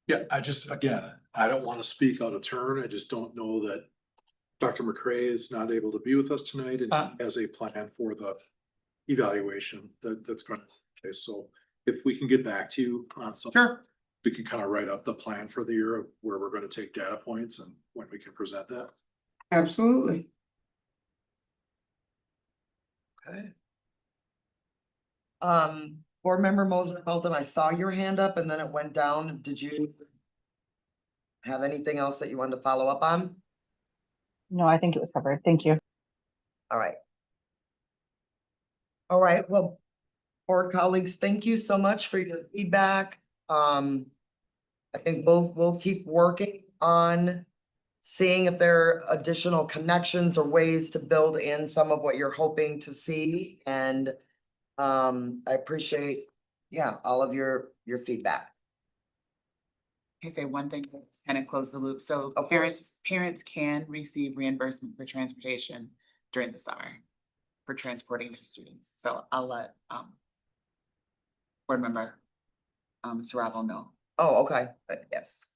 Yeah, I don't want to speak out of turn. I just don't know that Dr. McCray is not able to be with us tonight and he has a plan for the evaluation that's going to take place. So if we can get back to you on some.
Sure.
We can kind of write up the plan for the year of where we're gonna take data points and when we can present that.
Absolutely.
Okay. Board member Moser Belton, I saw your hand up and then it went down. Did you have anything else that you wanted to follow up on?
No, I think it was covered. Thank you.
All right. All right, well, board colleagues, thank you so much for your feedback. I think we'll keep working on seeing if there are additional connections or ways to build in some of what you're hoping to see. And I appreciate, yeah, all of your feedback.
Can I say one thing to kind of close the loop? So
Of
parents can receive reimbursement for transportation during the summer for transporting their students. So I'll let board member Saravo know.
Oh, okay, but yes.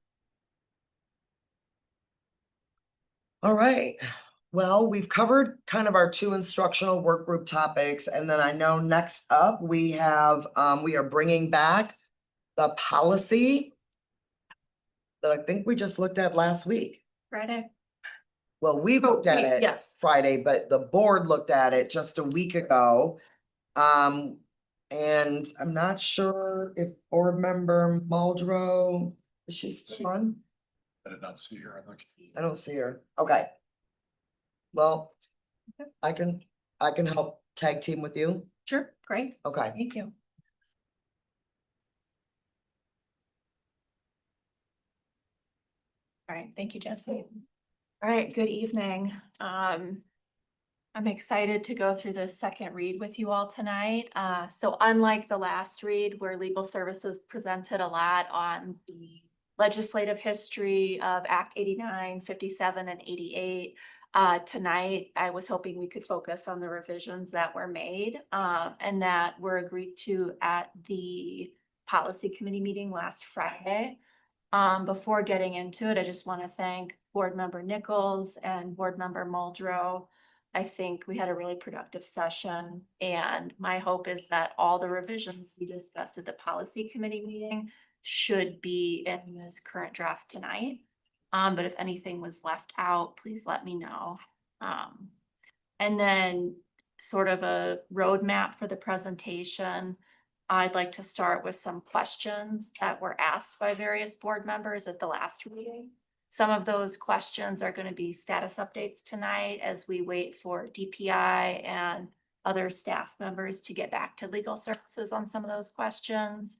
All right, well, we've covered kind of our two instructional work group topics, and then I know next up we have, we are bringing back the policy that I think we just looked at last week.
Friday.
Well, we looked at it
yes.
Friday, but the board looked at it just a week ago. And I'm not sure if board member Muldrow, is she still on?
I did not see her.
I don't see her. Okay. Well, I can help tag team with you.
Sure, great.
Okay.
Thank you.
All right, thank you, Jesse. All right, good evening. I'm excited to go through the second read with you all tonight. So unlike the last read where legal services presented a lot on the legislative history of Act 89, 57, and 88, tonight I was hoping we could focus on the revisions that were made and that were agreed to at the policy committee meeting last Friday. Before getting into it, I just want to thank board member Nichols and board member Muldrow. I think we had a really productive session, and my hope is that all the revisions we discussed at the policy committee meeting should be in this current draft tonight. But if anything was left out, please let me know. And then sort of a roadmap for the presentation. I'd like to start with some questions that were asked by various board members at the last meeting. Some of those questions are going to be status updates tonight as we wait for DPI and other staff members to get back to legal services on some of those questions.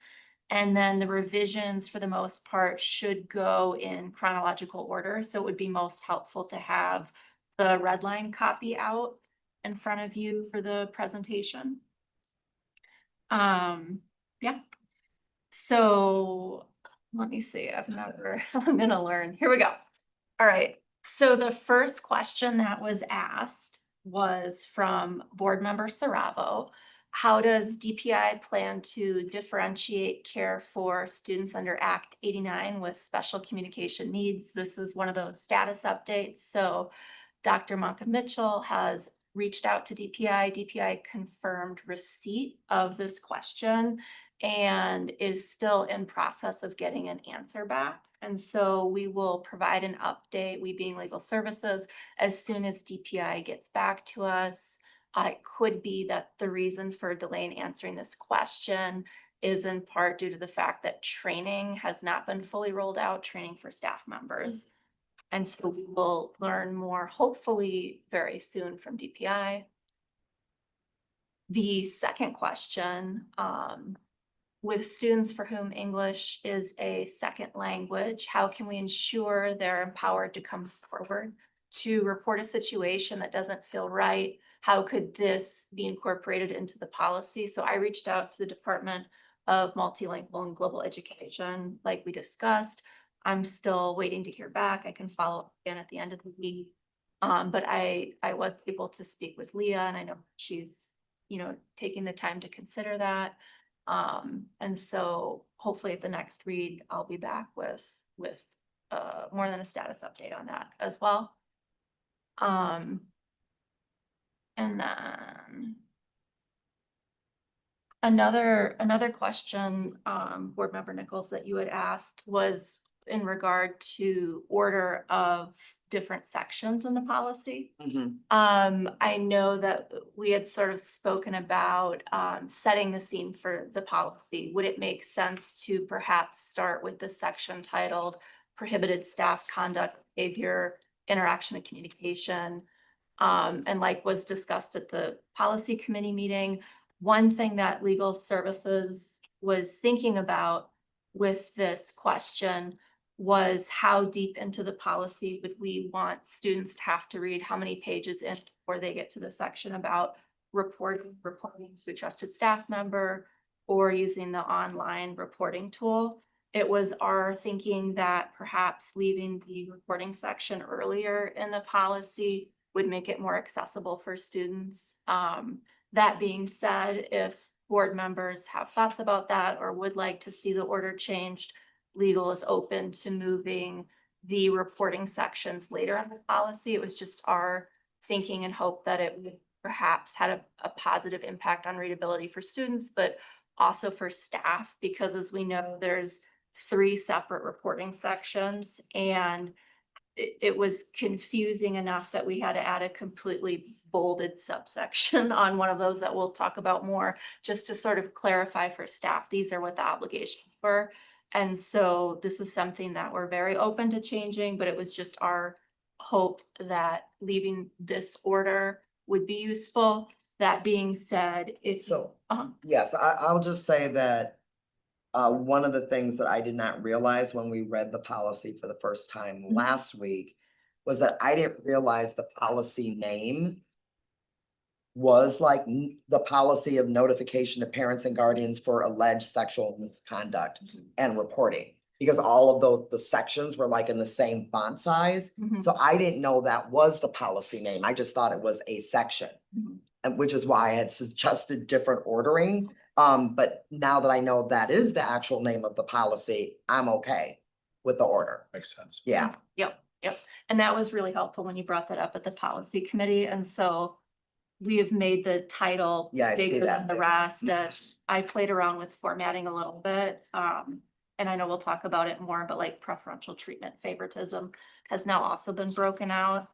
And then the revisions for the most part should go in chronological order. So it would be most helpful to have the red line copy out in front of you for the presentation. Yeah. So let me see, I'm gonna learn. Here we go. All right. So the first question that was asked was from board member Saravo. How does DPI plan to differentiate care for students under Act 89 with special communication needs? This is one of those status updates. So Dr. Monka Mitchell has reached out to DPI. DPI confirmed receipt of this question and is still in process of getting an answer back. And so we will provide an update, we being legal services, as soon as DPI gets back to us. It could be that the reason for delay in answering this question is in part due to the fact that training has not been fully rolled out, training for staff members. And so we will learn more, hopefully very soon, from DPI. The second question, with students for whom English is a second language, how can we ensure they're empowered to come forward to report a situation that doesn't feel right? How could this be incorporated into the policy? So I reached out to the Department of Multilingual and Global Education, like we discussed. I'm still waiting to hear back. I can follow up again at the end of the week. But I was able to speak with Leah, and I know she's, taking the time to consider that. And so hopefully at the next read, I'll be back with more than a status update on that as well. And then Another question, Board Member Nichols, that you had asked was in regard to order of different sections in the policy. I know that we had sort of spoken about setting the scene for the policy. Would it make sense to perhaps start with the section titled Prohibited Staff Conduct, Behavior, Interaction, and Communication? And like was discussed at the policy committee meeting, one thing that legal services was thinking about with this question was how deep into the policy would we want students to have to read, how many pages in before they get to the section about reporting to a trusted staff member or using the online reporting tool. It was our thinking that perhaps leaving the reporting section earlier in the policy would make it more accessible for students. That being said, if board members have thoughts about that or would like to see the order changed, legal is open to moving the reporting sections later in the policy. It was just our thinking and hope that it would perhaps had a positive impact on readability for students, but also for staff, because as we know, there's 3 separate reporting sections, and it was confusing enough that we had to add a completely bolded subsection on one of those that we'll talk about more, just to sort of clarify for staff, these are what the obligations were. And so this is something that we're very open to changing, but it was just our hope that leaving this order would be useful. That being said,
Yes, I'll just say that one of the things that I did not realize when we read the policy for the first time last week was that I didn't realize the policy name was like the policy of notification to parents and guardians for alleged sexual misconduct and reporting. Because all of the sections were like in the same font size. So I didn't know that was the policy name. I just thought it was a section. And which is why I had suggested different ordering. But now that I know that is the actual name of the policy, I'm okay with the order.
Makes sense.
Yeah.
Yep. And that was really helpful when you brought that up at the policy committee. And so we have made the title
Yeah, I see
bigger
that
than the rest. I played around with formatting a little bit. And I know we'll talk about it more, but like preferential treatment favoritism has now also been broken out.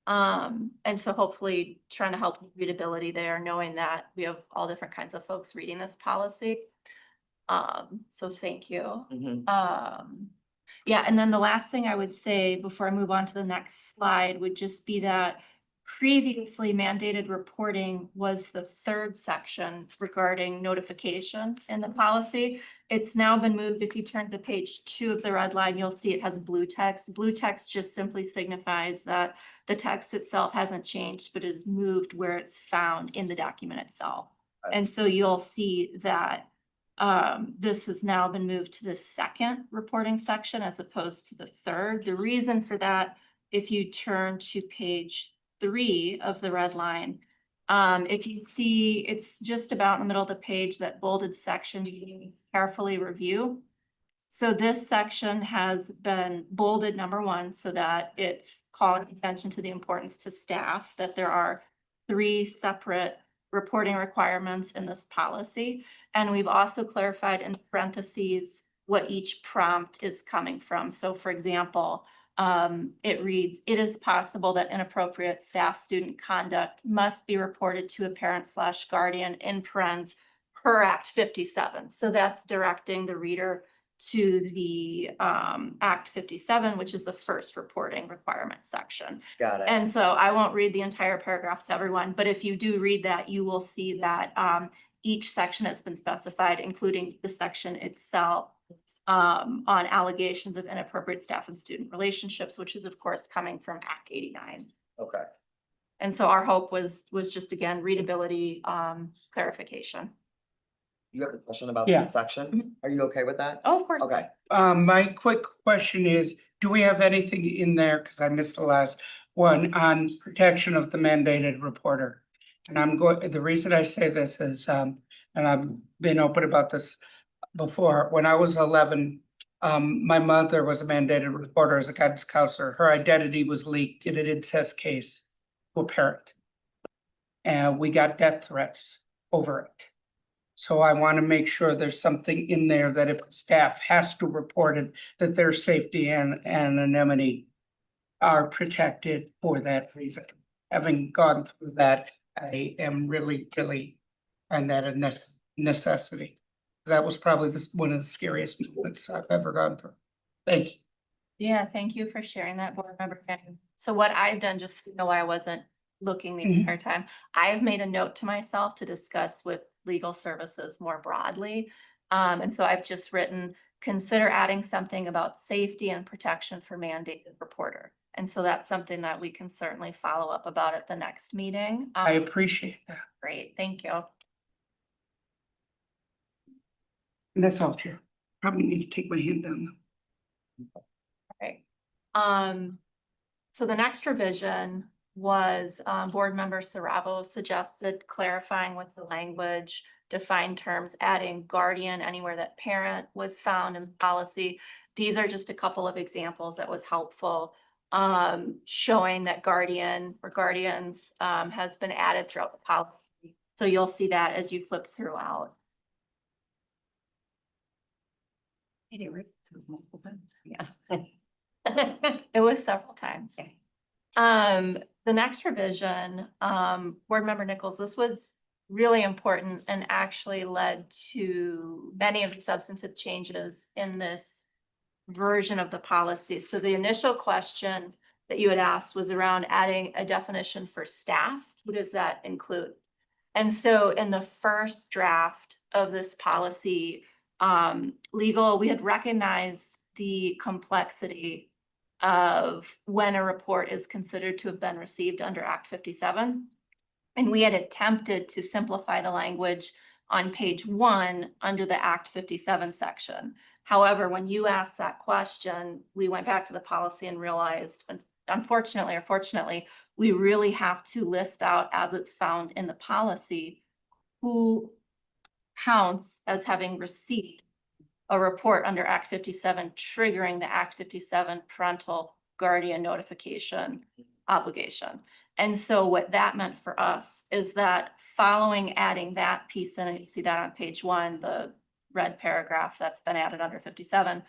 And so hopefully trying to help with readability there, knowing that we have all different kinds of folks reading this policy. So thank you. Yeah, and then the last thing I would say before I move on to the next slide would just be that previously mandated reporting was the 3rd section regarding notification in the policy. It's now been moved. If you turn to page 2 of the red line, you'll see it has blue text. Blue text just simply signifies that the text itself hasn't changed, but is moved where it's found in the document itself. And so you'll see that this has now been moved to the 2nd reporting section as opposed to the 3rd. The reason for that, if you turn to page 3 of the red line, if you see, it's just about in the middle of the page, that bolded section, you can carefully review. So this section has been bolded, number 1, so that it's calling attention to the importance to staff, that there are 3 separate reporting requirements in this policy. And we've also clarified in parentheses what each prompt is coming from. So for example, it reads, it is possible that inappropriate staff student conduct must be reported to a parent/guardian in parens per Act 57. So that's directing the reader to the Act 57, which is the first reporting requirement section.
Got it.
And so I won't read the entire paragraph to everyone, but if you do read that, you will see that each section has been specified, including the section itself on allegations of inappropriate staff and student relationships, which is of course coming from Act 89.
Okay.
And so our hope was just, again, readability, clarification.
You have a question about
Yeah.
this section? Are you okay with that?
Oh, of course.
Okay.
My quick question is, do we have anything in there, because I missed the last one, on protection of the mandated reporter? And the reason I say this is, and I've been open about this before, when I was 11, my mother was a mandated reporter as a guidance counselor. Her identity was leaked in an incest case to a parent. And we got death threats over it. So I want to make sure there's something in there that if staff has to report it, that their safety and anonymity are protected for that reason. Having gone through that, I am really find that a necessity. That was probably one of the scariest moments I've ever gone through. Thank you.
Yeah, thank you for sharing that, board member. Fanning. So what I've done, just so you know, I wasn't looking the entire time. I've made a note to myself to discuss with legal services more broadly. And so I've just written, consider adding something about safety and protection for mandated reporter. And so that's something that we can certainly follow up about at the next meeting.
I appreciate that.
Great, thank you.
And that's all, Chair. Probably need to take my hand down though.
Okay. So the next revision was, board member Saravo suggested clarifying with the language, define terms, adding guardian anywhere that parent was found in the policy. These are just a couple of examples that was helpful, showing that guardian or guardians, has been added throughout the policy. So you'll see that as you flip throughout. It was multiple times. Yeah. It was several times. The next revision, board member Nichols, this was really important and actually led to many of the substantive changes in this version of the policy. So the initial question that you had asked was around adding a definition for staff. What does that include? And so in the first draft of this policy, we had recognized the complexity of when a report is considered to have been received under Act 57. And we had attempted to simplify the language on page 1 under the Act 57 section. However, when you asked that question, we went back to the policy and realized, unfortunately or fortunately, we really have to list out, as it's found in the policy, who counts as having received a report under Act 57, triggering the Act 57 parental guardian notification obligation. And so what that meant for us is that following adding that piece in, and you see that on page 1, the red paragraph that's been added under 57,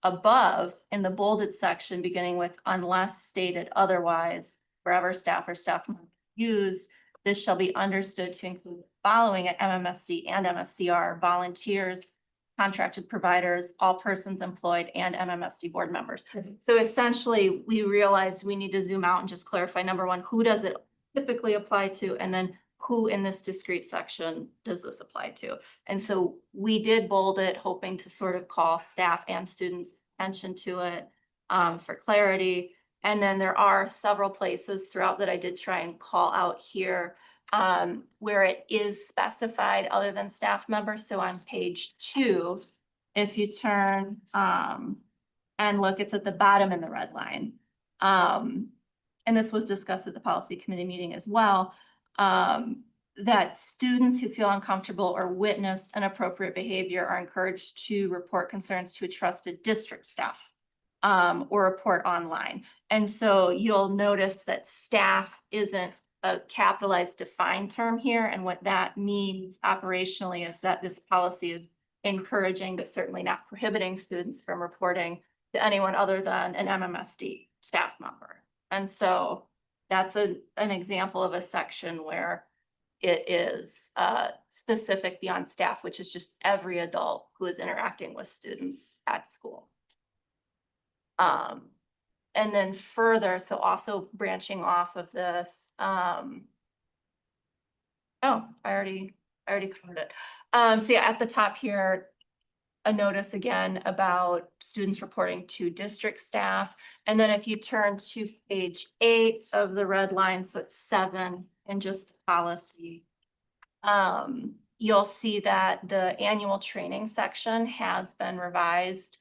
above in the bolded section, beginning with unless stated otherwise, wherever staff or staff used, this shall be understood to include following at MMSD and MSCR, volunteers, contracted providers, all persons employed, and MMSD board members. So essentially, we realized we need to zoom out and just clarify, number one, who does it typically apply to? And then who in this discrete section does this apply to? And so we did bold it, hoping to sort of call staff and students' attention to it for clarity. And then there are several places throughout that I did try and call out here where it is specified other than staff members. So on page 2, if you turn and look, it's at the bottom in the red line. And this was discussed at the policy committee meeting as well, that students who feel uncomfortable or witnessed inappropriate behavior are encouraged to report concerns to a trusted district staff or report online. And so you'll notice that staff isn't a capitalized defined term here. And what that means operationally is that this policy is encouraging, but certainly not prohibiting students from reporting to anyone other than an MMSD staff member. And so that's an example of a section where it is specific beyond staff, which is just every adult who is interacting with students at school. And then further, so also branching off of this, oh, I already covered it. So yeah, at the top here, a notice again about students reporting to district staff. And then if you turn to page 8 of the red line, so it's 7 and just the policy, you'll see that the annual training section has been revised.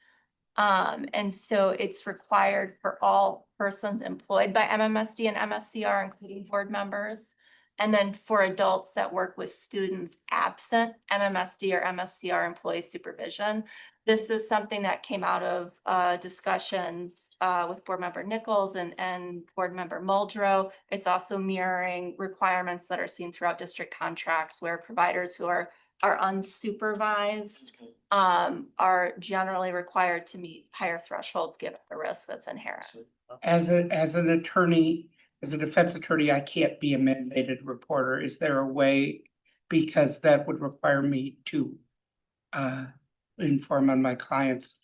And so it's required for all persons employed by MMSD and MSCR, including board members. And then for adults that work with students absent MMSD or MSCR employee supervision. This is something that came out of discussions with board member Nichols and board member Muldrow. It's also mirroring requirements that are seen throughout district contracts where providers who are are unsupervised, are generally required to meet higher thresholds given the risk that's inherent.
As an attorney, as a defense attorney, I can't be a mandated reporter. Is there a way? Because that would require me to inform on my clients.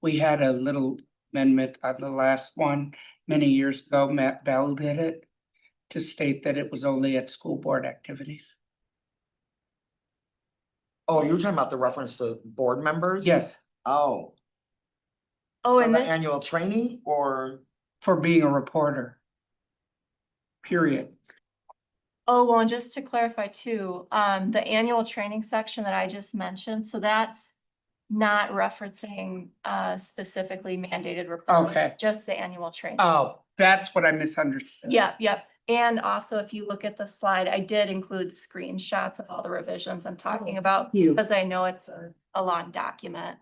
We had a little amendment on the last one many years ago. Matt Bell did it to state that it was only at school board activities.
Oh, you were talking about the reference to board members?
Yes,
Oh,
Oh,
for
and
the
this,
annual training or?
for being a reporter. Period.
oh, well, and just to clarify too, the annual training section that I just mentioned, so that's not referencing specifically mandated reporting.
Okay.
It's just the annual training.
Oh, that's what I misunderstood.
Yep. And also, if you look at the slide, I did include screenshots of all the revisions I'm talking about.
Thank you.
Because I know it's a long document.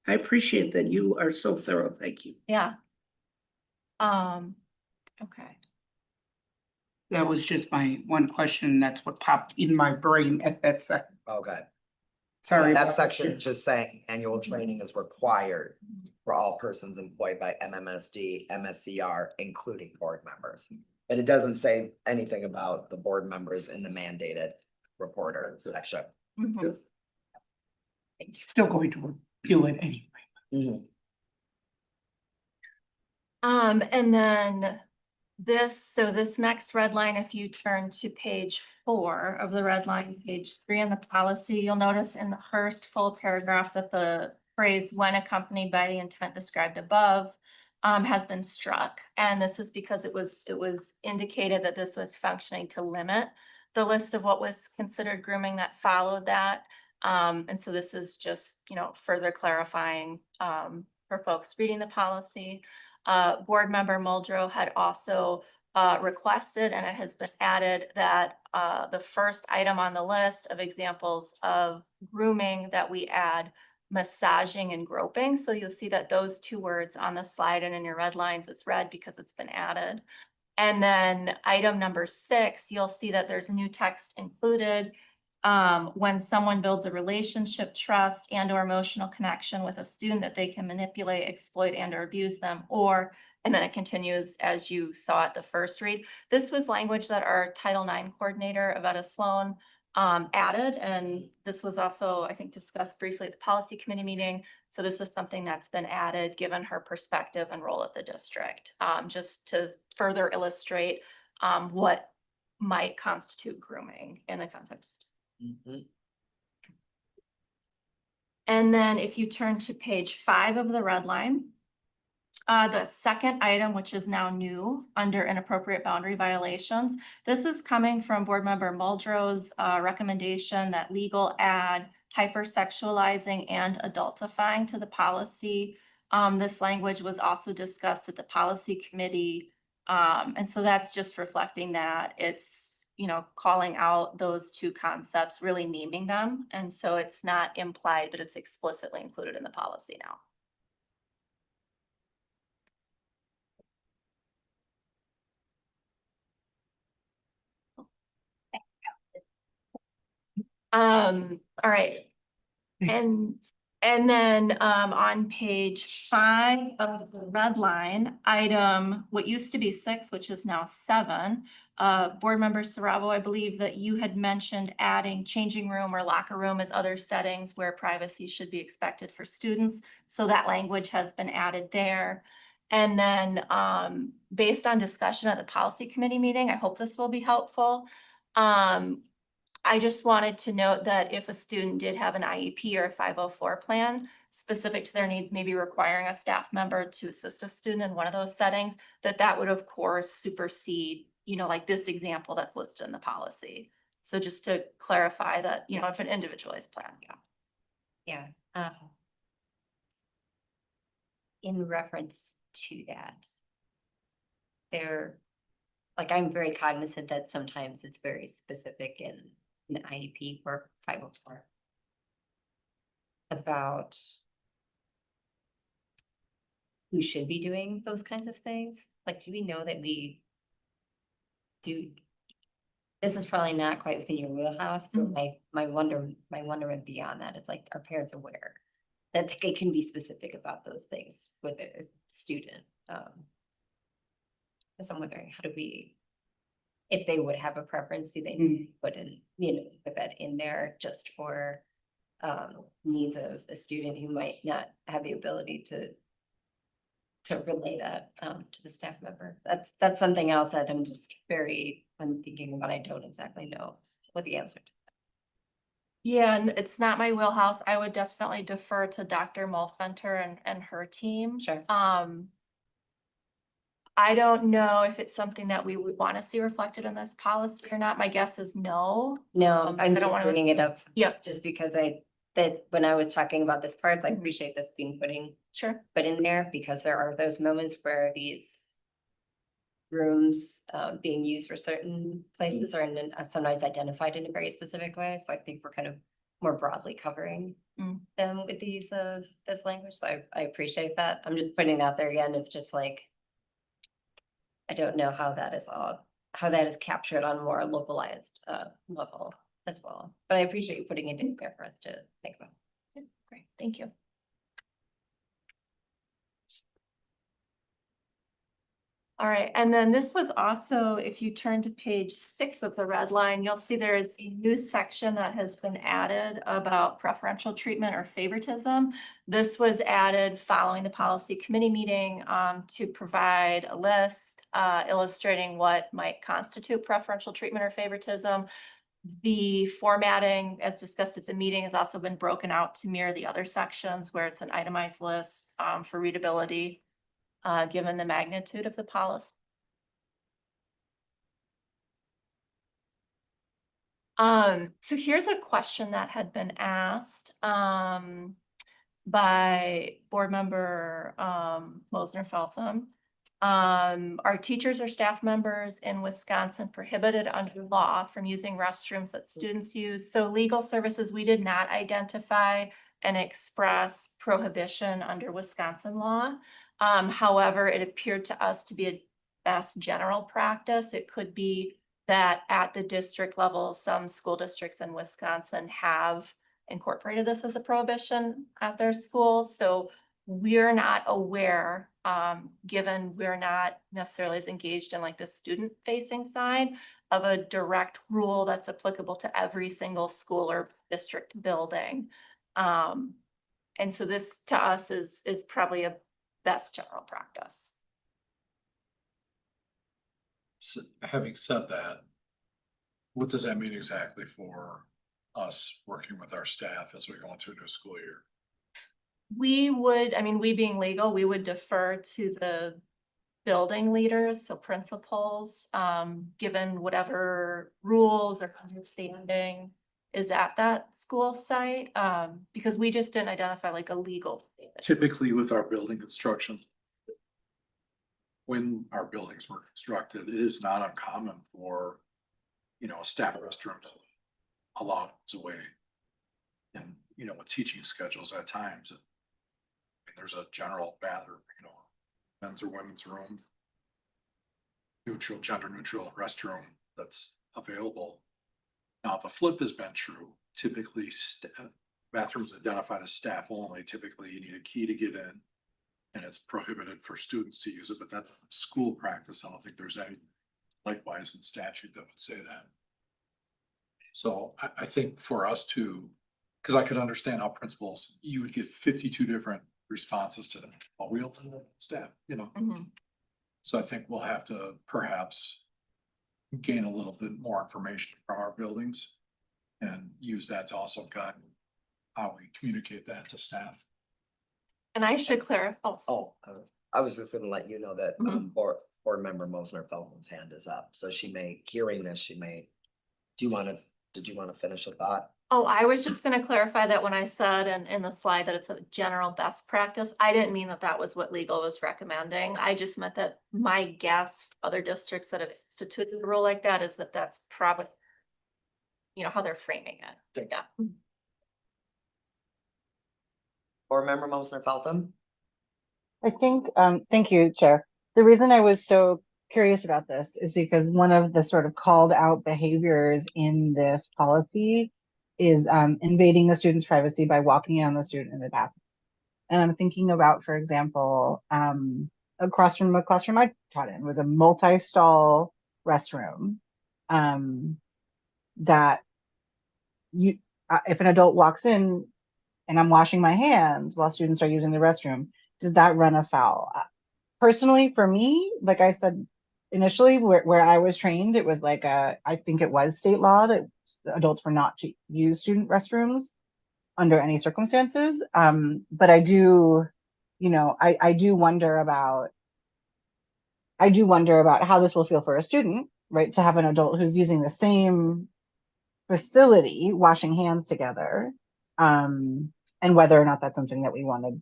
I appreciate that you are so thorough. Thank you.
Yeah. Okay.
That was just my one question, and that's what popped in my brain at that second.
Okay.
Sorry.
That
about
section is just saying annual training is required
Mm-hmm.
for all persons employed by MMSD, MSCR, including board members. But it doesn't say anything about the board members in the mandated reporter section.
Mhm.
Still going to review it anyway.
Mhm.
And then this next red line, if you turn to page 4 of the red line, page 3 in the policy, you'll notice in the first full paragraph that the phrase "when accompanied by the intent described above" has been struck. And this is because it was indicated that this was functioning to limit the list of what was considered grooming that followed that. And so this is just, further clarifying for folks reading the policy. Board member Muldrow had also requested, and it has been added, that the first item on the list of examples of grooming that we add massaging and groping. So you'll see that those two words on the slide and in your red lines, it's red because it's been added. And then item number 6, you'll see that there's new text included. When someone builds a relationship, trust, and or emotional connection with a student that they can manipulate, exploit, and or abuse them, and then it continues as you saw at the first read. This was language that our Title IX coordinator, Avetta Sloan, added, and this was also, I think, discussed briefly at the policy committee meeting. So this is something that's been added given her perspective and role at the district, just to further illustrate what might constitute grooming in the context. And then if you turn to page 5 of the red line, the second item, which is now new under inappropriate boundary violations, this is coming from board member Muldrow's recommendation that legal add hypersexualizing and adultifying to the policy. This language was also discussed at the policy committee. And so that's just reflecting that it's, calling out those two concepts, really naming them. And so it's not implied, but it's explicitly included in the policy now. All right. And then on page 5 of the red line, item what used to be 6, which is now 7, board member Saravo, I believe that you had mentioned adding changing room or locker room as other settings where privacy should be expected for students. So that language has been added there. And then based on discussion at the policy committee meeting, I hope this will be helpful. I just wanted to note that if a student did have an IEP or a 504 plan specific to their needs, maybe requiring a staff member to assist a student in one of those settings, that would of course supersede, like this example that's listed in the policy. So just to clarify that, if an individualized plan,
Yeah. In reference to that, I'm very cognizant that sometimes it's very specific in an IEP or 504 about who should be doing those kinds of things. Like, do we know that we do this is probably not quite within your wheelhouse, but my wonderment beyond that is like, are parents aware that they can be specific about those things with their student? Because I'm wondering, how do we, if they would have a preference, do they put in, put that in there just for needs of a student who might not have the ability to relay that to the staff member? That's something else that I'm thinking about. I don't exactly know what the answer to.
Yeah, and it's not my wheelhouse. I would definitely defer to Dr. Mulfenter and her team.
Sure.
I don't know if it's something that we would want to see reflected in this policy or not. My guess is no.
No,
I
I'm
don't
just
wanna-
bringing it up.
Yep.
Just because that when I was talking about this parts, I appreciate this being put in there, because there are those moments where these rooms being used for certain places are sometimes identified in a very specific way. So I think we're kind of more broadly covering them with the use of this language. So I appreciate that. I'm just putting it out there again of just like, I don't know how that is captured on a more localized level as well. But I appreciate you putting it in there for us to think about.
Great, thank you. All right, and then this was also, if you turn to page 6 of the red line, you'll see there is a new section that has been added about preferential treatment or favoritism. This was added following the policy committee meeting to provide a list illustrating what might constitute preferential treatment or favoritism. The formatting, as discussed at the meeting, has also been broken out to mirror the other sections where it's an itemized list for readability. Given the magnitude of the policy. So here's a question that had been asked by board member Mosner-Feltham. Are teachers or staff members in Wisconsin prohibited under law from using restrooms that students use? So legal services, we did not identify an express prohibition under Wisconsin law. However, it appeared to us to be a best general practice. It could be that at the district level, some school districts in Wisconsin have incorporated this as a prohibition at their schools. So we're not aware, given we're not necessarily as engaged in like the student facing side, of a direct rule that's applicable to every single school or district building. And so this to us is probably a best general practice.
Having said that, what does that mean exactly for us working with our staff as we go into a new school year?
We would, I mean, we being legal, we would defer to the building leaders, so principals, given whatever rules or understanding is at that school site, because we just didn't identify like a legal.
Typically with our building construction, when our buildings were constructed, it is not uncommon for, a staff restroom to a long ways away. And, with teaching schedules at times, there's a general bathroom, men's or women's room, gender neutral restroom that's available. Now, the flip has been true. Typically, bathrooms identified as staff only, typically you need a key to get in, and it's prohibited for students to use it, but that's school practice. I don't think there's any likewise in statute that would say that. So I think for us to, because I could understand how principals, you would get 52 different responses to them. Oh, we don't know staff, So I think we'll have to perhaps gain a little bit more information from our buildings and use that to also guide how we communicate that to staff.
And I should clarify.
I was just gonna let you know that board member Mosner-Feldman's hand is up, so hearing this, did you wanna finish a thought?
Oh, I was just gonna clarify that when I said in the slide that it's a general best practice, I didn't mean that was what legal was recommending. I just meant that my guess, other districts that have instituted a rule like that, is that that's probably, how they're framing it. Yeah.
Board member Mosner-Feldman?
I think, thank you, Chair. The reason I was so curious about this is because one of the sort of called out behaviors in this policy is invading the student's privacy by walking in on the student in the bathroom. And I'm thinking about, for example, across from a classroom I taught in was a multi-stall restroom that you, if an adult walks in and I'm washing my hands while students are using the restroom, does that run afoul? Personally, for me, like I said initially, where I was trained, it was like I think it was state law that adults were not to use student restrooms under any circumstances. But I do, I do wonder about how this will feel for a student, right? To have an adult who's using the same facility, washing hands together, and whether or not that's something that we want to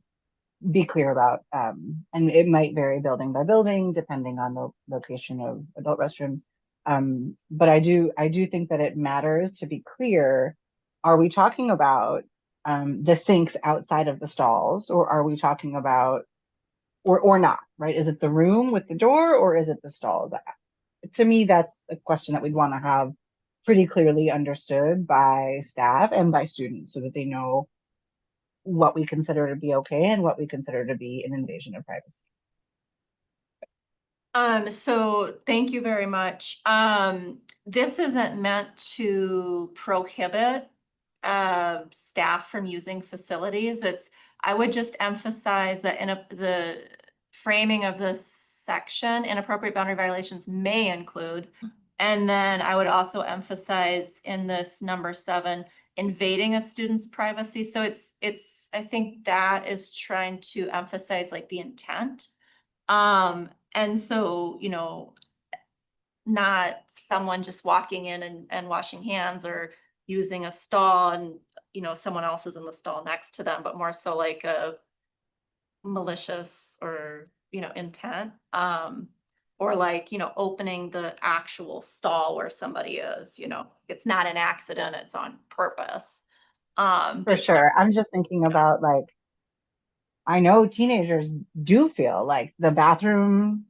be clear about. And it might vary building by building, depending on the location of adult restrooms. But I do think that it matters to be clear. Are we talking about the sinks outside of the stalls, or are we talking about, or not, right? Is it the room with the door, or is it the stalls? To me, that's a question that we'd want to have pretty clearly understood by staff and by students so that they know what we consider to be okay and what we consider to be an invasion of privacy.
So thank you very much. This isn't meant to prohibit staff from using facilities. I would just emphasize that the framing of this section, inappropriate boundary violations may include. And then I would also emphasize in this number 7, invading a student's privacy. So I think that is trying to emphasize like the intent. And so, not someone just walking in and washing hands or using a stall and, someone else is in the stall next to them, but more so like a malicious or, intent. Or like, opening the actual stall where somebody is, it's not an accident, it's on purpose.
For sure. I'm just thinking about like, I know teenagers do feel like the bathroom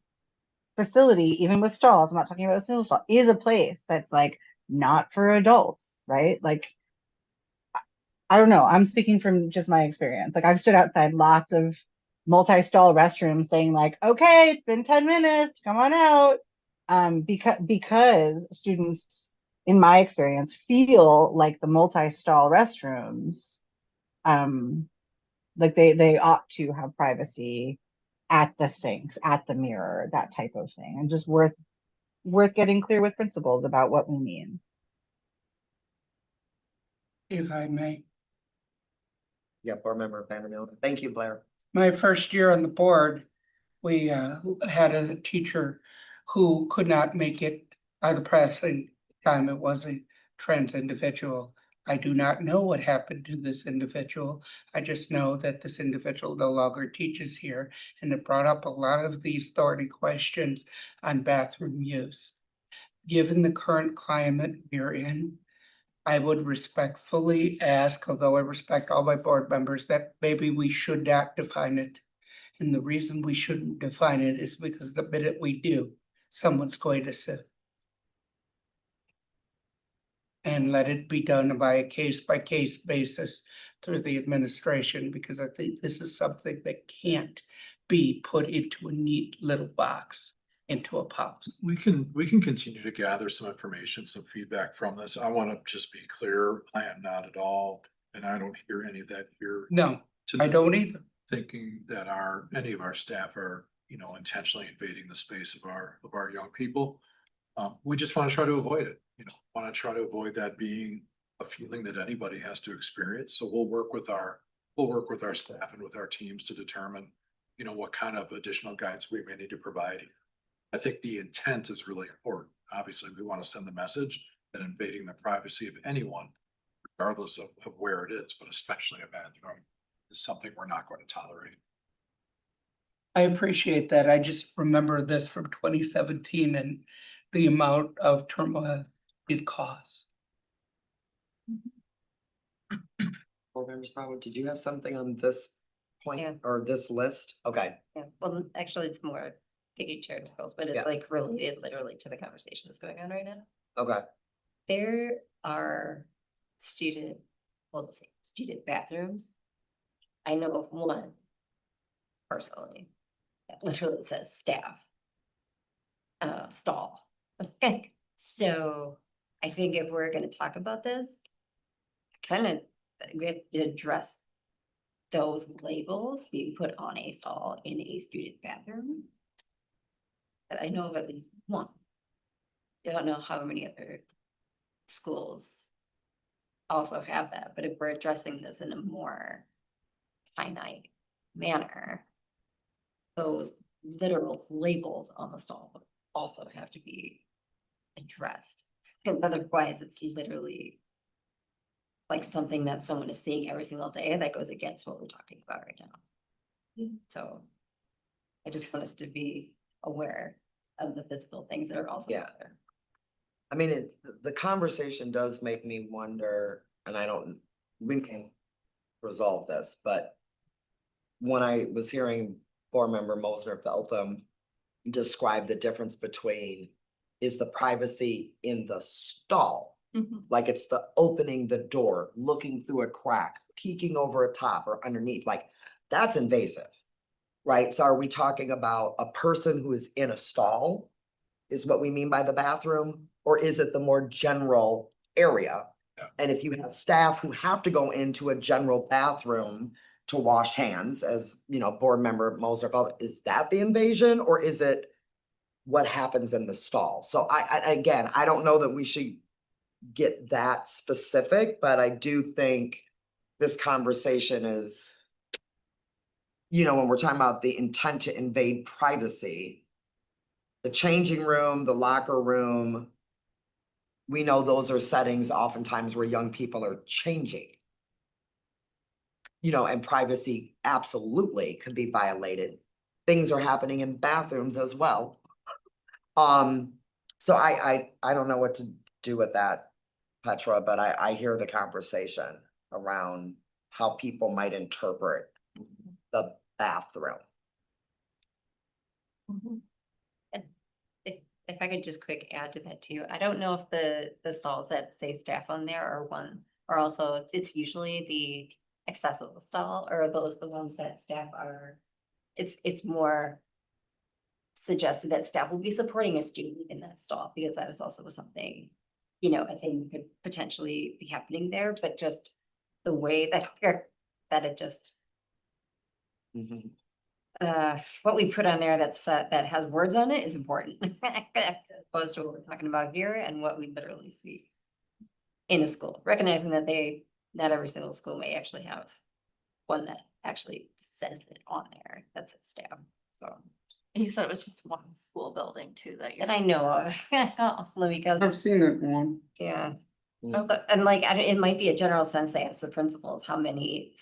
facility, even with stalls, I'm not talking about a single stall, is a place that's like not for adults, right? Like, I don't know. I'm speaking from just my experience. Like I've stood outside lots of multi-stall restrooms saying like, okay, it's been 10 minutes, come on out. Because students, in my experience, feel like the multi-stall restrooms, like they ought to have privacy at the sinks, at the mirror, that type of thing, and just worth getting clear with principals about what we mean.
If I may.
Yeah, board member Vandermill. Thank you, Blair.
My first year on the board, we had a teacher who could not make it the pressing time. It was a trans individual. I do not know what happened to this individual. I just know that this individual no longer teaches here, and it brought up a lot of these thorny questions on bathroom use. Given the current climate we're in, I would respectfully ask, although I respect all my board members, that maybe we should not define it. And the reason we shouldn't define it is because the minute we do, someone's going to sue. And let it be done by a case-by-case basis through the administration, because I think this is something that can't be put into a neat little box, into a policy.
We can continue to gather some information, some feedback from this. I want to just be clear, I am not at all, and I don't hear any of that here.
No, I don't either.
Thinking that any of our staff are, intentionally invading the space of our young people. We just want to try to avoid it, want to try to avoid that being a feeling that anybody has to experience. So we'll work with our staff and with our teams to determine, what kind of additional guidance we may need to provide. I think the intent is really important. Obviously, we want to send the message that invading the privacy of anyone, regardless of where it is, but especially a bathroom, is something we're not going to tolerate.
I appreciate that. I just remember this from 2017 and the amount of turmoil it caused.
Board members, Bravo, did you have something on this point or this list? Okay.
Yeah, well, actually, it's more Thank you, Chair Nichols, but it's
Yeah.
like related literally to the conversation that's going on right now.
Okay.
There are we'll just say student bathrooms. I know of one personally that literally says staff stall. So I think if we're gonna talk about this, kind of we have to address those labels being put on a stall in a student bathroom. That I know of at least one. I don't know how many other schools also have that, but if we're addressing this in a more finite manner, those literal labels on the stall would also have to be addressed. Because otherwise, it's literally like something that someone is seeing every single day that goes against what we're talking about right now. So I just want us to be aware of the physical things that are also
Yeah.
there.
I mean, the conversation does make me wonder, and we can resolve this, but when I was hearing board member Mosner Feltham describe the difference between is the privacy in the stall, like it's the opening the door, looking through a crack, peeking over a top or underneath, like that's invasive, right? So are we talking about a person who is in a stall is what we mean by the bathroom? Or is it the more general area?
Yeah.
And if you have staff who have to go into a general bathroom to wash hands, as you know, board member Moser felt, is that the invasion or is it what happens in the stall? So again, I don't know that we should get that specific, but I do think this conversation is, when we're talking about the intent to invade privacy, the changing room, the locker room, we know those are settings oftentimes where young people are changing. And privacy absolutely could be violated. Things are happening in bathrooms as well. So I don't know what to do with that, Petra, but I hear the conversation around how people might interpret the bathroom.
And if I could just quick add to that too, I don't know if the stalls that say staff on there are one, or also it's usually the accessible stall, or are those the ones that staff are, it's more suggested that staff will be supporting a student in that stall, because that is also something, I think could potentially be happening there, but just the way that it just what we put on there that has words on it is important. Opposed to what we're talking about here and what we literally see in a school, recognizing that not every single school may actually have one that actually says it on there, that says staff, so.
And you said it was just one school building too
That I know of. Because
I've seen it one.
yeah. And like, it might be a general sense they ask the principals, how many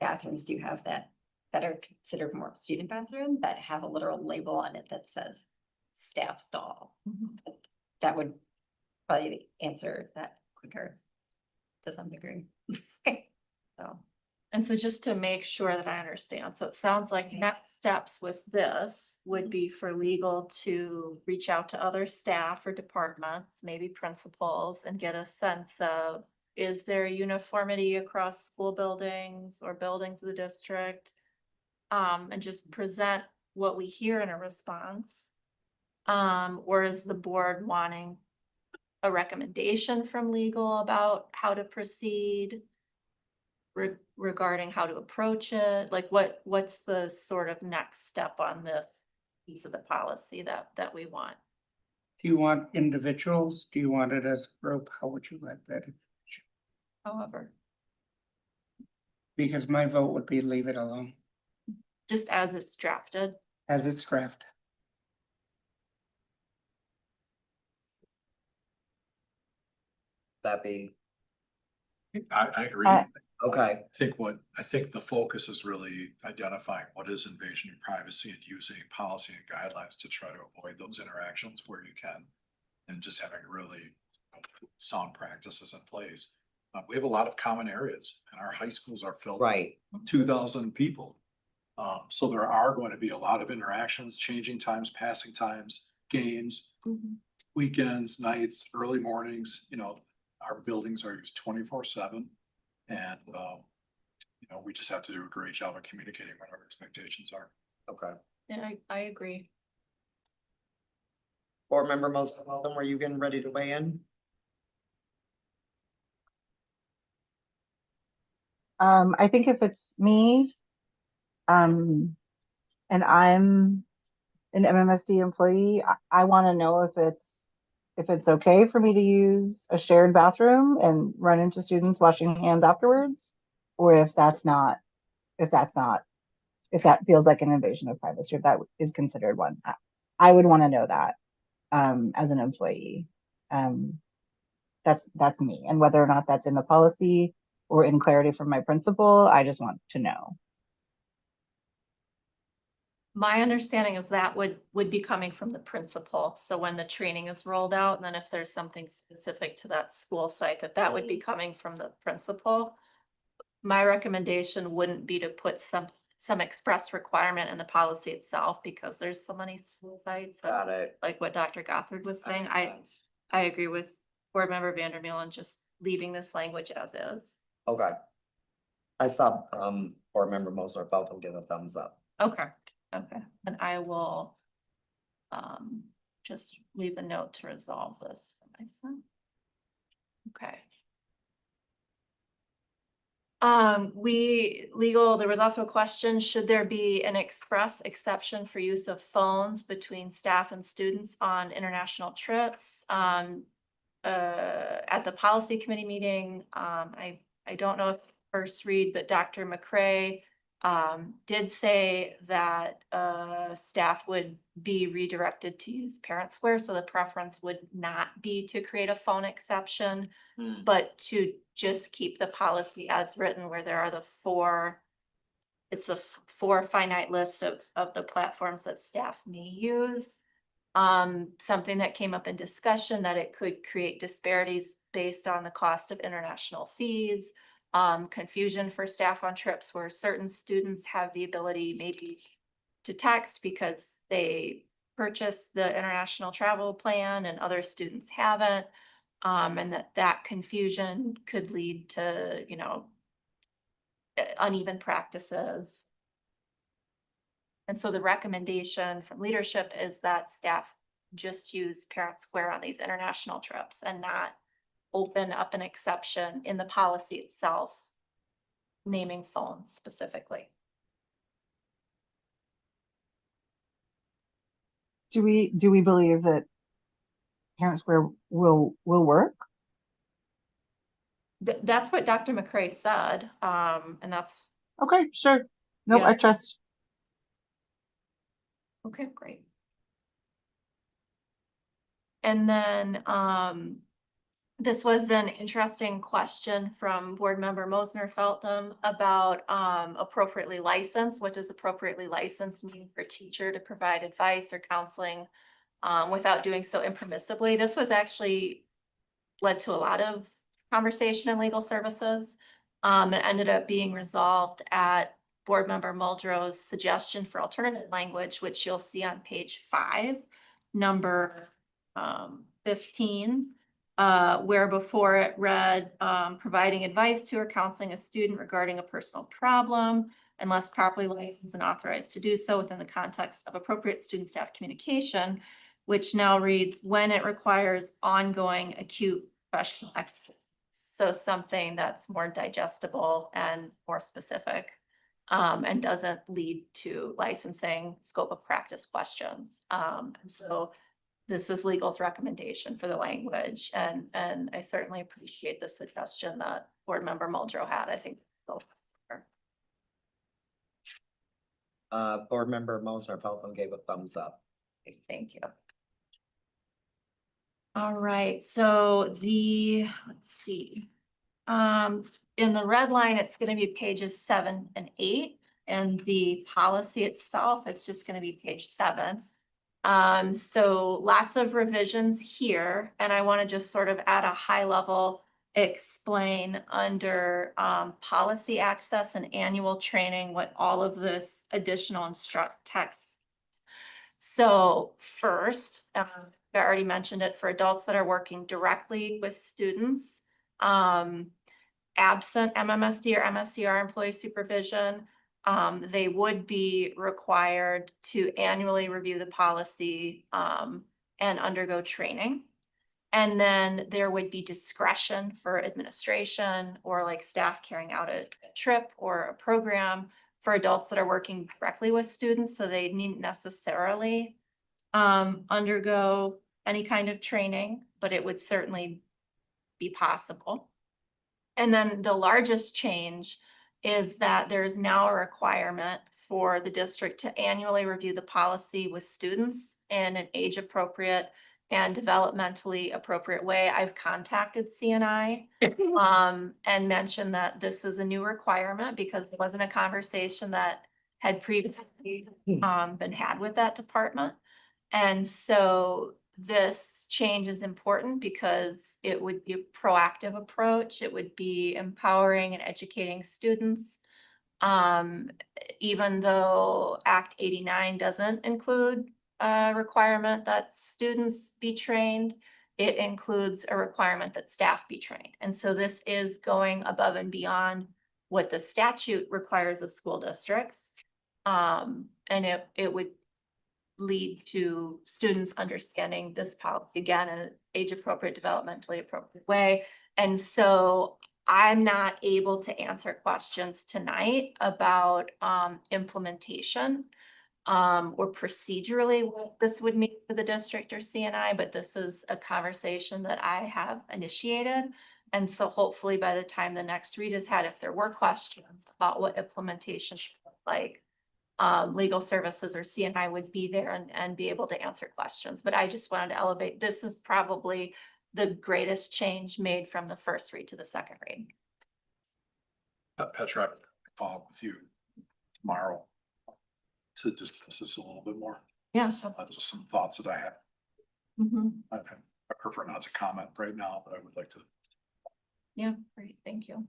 bathrooms do you have that are considered more student bathroom that have a literal label on it that says staff stall? That would probably answer that quicker to some degree. So.
And so just to make sure that I understand, so it sounds like next steps with this would be for legal to reach out to other staff or departments, maybe principals, and get a sense of, is there uniformity across school buildings or buildings of the district? And just present what we hear in a response. Or is the board wanting a recommendation from legal about how to proceed? Regarding how to approach it, like what's the sort of next step on this piece of the policy that we want?
Do you want individuals? Do you want it as a group? How would you like that?
However,
Because my vote would be leave it alone
just as it's drafted.
as it's drafted.
That be
I agree.
okay.
I think the focus is really identifying what is invasion of privacy and using policy and guidelines to try to avoid those interactions where you can. And just having really sound practices in place. We have a lot of common areas and our high schools are filled with
Right.
2,000 people. So there are going to be a lot of interactions, changing times, passing times, games, weekends, nights, early mornings, our buildings are used 24/7. And, we just have to do a great job of communicating what our expectations are.
Okay.
Yeah, I agree.
Board member Mosner Feltham, were you getting ready to weigh in?
I think if it's me, and I'm an MMSD employee, I want to know if it's okay for me to use a shared bathroom and run into students washing hands afterwards, or if that feels like an invasion of privacy, or if that is considered one. I would want to know that as an employee. That's me, and whether or not that's in the policy or in clarity from my principal, I just want to know.
My understanding is that would be coming from the principal. So when the training is rolled out, and then if there's something specific to that school site, that would be coming from the principal. My recommendation wouldn't be to put some express requirement in the policy itself, because there's so many school sites.
Got it.
Like what Dr. Gothard was saying, I agree with Board Member Vandermeer and just leaving this language as is.
Okay. I saw, board member Mosner Feltham give a thumbs up.
Okay, and I will just leave a note to resolve this for myself. Okay. There was also a question, should there be an express exception for use of phones between staff and students on international trips? At the policy committee meeting, I don't know if first read, but Dr. McCrae did say that staff would be redirected to use Parent Square, so the preference would not be to create a phone exception, but to just keep the policy as written, where there are the four finite list of the platforms that staff may use. Something that came up in discussion, that it could create disparities based on the cost of international fees, confusion for staff on trips where certain students have the ability maybe to text because they purchased the international travel plan and other students haven't. And that confusion could lead to, uneven practices. And so the recommendation from leadership is that staff just use Parent Square on these international trips and not open up an exception in the policy itself, naming phones specifically.
Do we believe that Parent Square will work?
That's what Dr. McCrae said, and that's
okay. Sure. No,
Yeah.
I trust.
okay. Great. And then this was an interesting question from Board Member Mosner Feltham about appropriately licensed. What does appropriately licensed mean for a teacher to provide advice or counseling without doing so impermissibly? This was actually led to a lot of conversation in legal services. It ended up being resolved at Board Member Muldrow's suggestion for alternative language, which you'll see on page 5, number 15. Where before it read, providing advice to or counseling a student regarding a personal problem, unless properly licensed and authorized to do so within the context of appropriate student staff communication, which now reads when it requires ongoing acute professional excellence. So something that's more digestible and more specific, and doesn't lead to licensing scope of practice questions. And so this is legal's recommendation for the language, and I certainly appreciate the suggestion that Board Member Muldrow had. I think.
Board member Mosner Feltham gave a thumbs up.
Thank you. All right, so let's see. In the red line, it's gonna be pages 7 and 8, and the policy itself, it's just gonna be page 7. So lots of revisions here, and I want to just sort of at a high level explain under policy access and annual training what all of this additional text. So first, I already mentioned it, for adults that are working directly with students, absent MMSD or MSCR employee supervision, they would be required to annually review the policy and undergo training. And then there would be discretion for administration or like staff carrying out a trip or a program for adults that are working directly with students. So they needn't necessarily undergo any kind of training, but it would certainly be possible. And then the largest change is that there's now a requirement for the district to annually review the policy with students in an age appropriate and developmentally appropriate way. I've contacted CNI and mentioned that this is a new requirement because there wasn't a conversation that had previously been had with that department. And so this change is important because it would be a proactive approach. It would be empowering and educating students. Even though Act 89 doesn't include a requirement that students be trained, it includes a requirement that staff be trained. And so this is going above and beyond what the statute requires of school districts. And it would lead to students understanding this policy again in an age appropriate, developmentally appropriate way. And so I'm not able to answer questions tonight about implementation or procedurally what this would mean for the district or CNI, but this is a conversation that I have initiated. And so hopefully by the time the next read is had, if there were questions about what implementation should look like, legal services or CNI would be there and be able to answer questions. But I just wanted to elevate, this is probably the greatest change made from the first read to the second read.
Petra, I can follow up with you tomorrow to discuss this a little bit more.
Yeah.
Just some thoughts that I have. I prefer not to comment right now, but I would like to.
Yeah, great, thank you.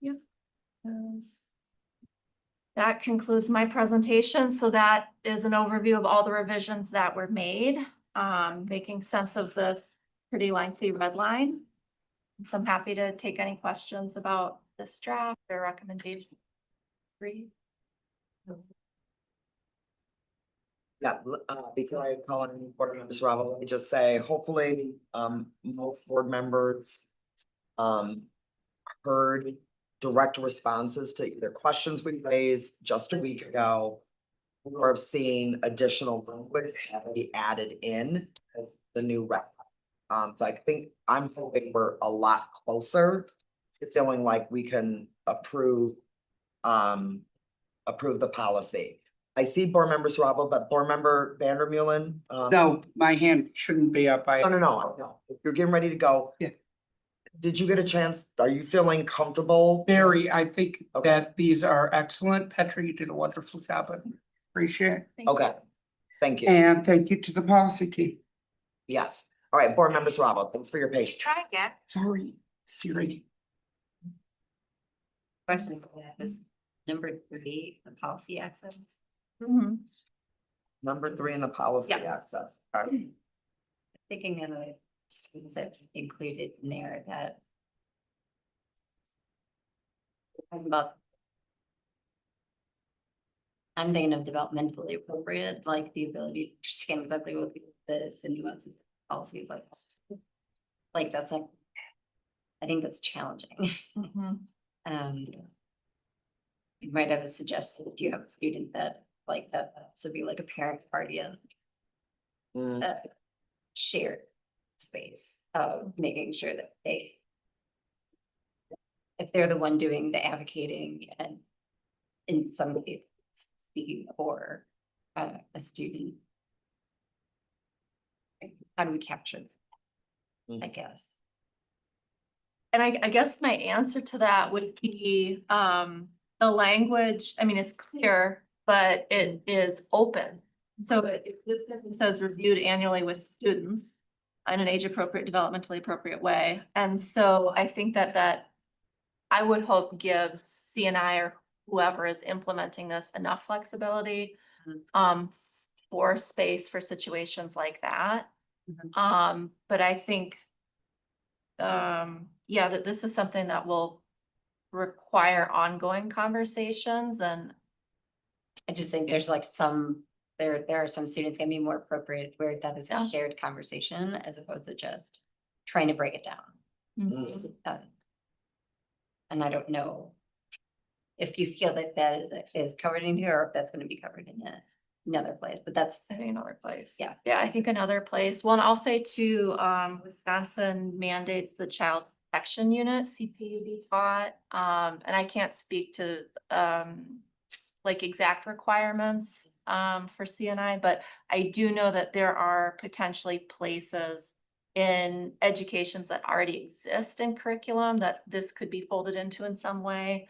Yeah. That concludes my presentation. So that is an overview of all the revisions that were made, making sense of the pretty lengthy red line. So I'm happy to take any questions about this draft or recommendation.
Yeah, before I call on board members, Rob, let me just say, hopefully, most board members heard direct responses to either questions we raised just a week ago or have seen additional language be added in as the new rep. So I think I'm hoping we're a lot closer to feeling like we can approve the policy. I see board member Swavel, but board member Vandermeulen.
No, my hand shouldn't be up.
No. You're getting ready to go.
Yeah.
Did you get a chance? Are you feeling comfortable?
Very, I think that these are excellent. Petra, you did a wonderful job. I appreciate it.
Okay, thank you.
And thank you to the policy team.
Yes. All right, board member Swavel, thanks for your patience.
Try again.
Sorry, Siri.
Question for that is number 3, the policy access.
Number 3 in the policy
Yes.
access. All right.
Thinking of the students that included in there that about, I'm thinking of developmentally appropriate, like the ability to understand exactly what the nuances of the policy is like that's like, I think that's challenging. You might have a suggestion if you have a student that like that, so be like a parent guardian shared space of making sure that if they're the one doing the advocating and in some way speaking for a student, how do we capture that, I guess?
And I guess my answer to that would be the language, I mean, it's clear, but it is open. So if this sentence says reviewed annually with students in an age appropriate, developmentally appropriate way. And so I think that I would hope gives CNI or whoever is implementing this enough flexibility for space for situations like that. But I think yeah, that this is something that will require ongoing conversations, and
I just think there's like there are some students gonna be more appropriate where that is a shared conversation as opposed to just trying to break it down. And I don't know if you feel that that is covered in here or if that's gonna be covered in another place, but that's.
I think another place.
Yeah.
Yeah, I think another place. Well, and I'll say too, Wisconsin mandates the child protection unit, CPU be taught. And I can't speak to like exact requirements for CNI, but I do know that there are potentially places in educations that already exist in curriculum that this could be folded into in some way.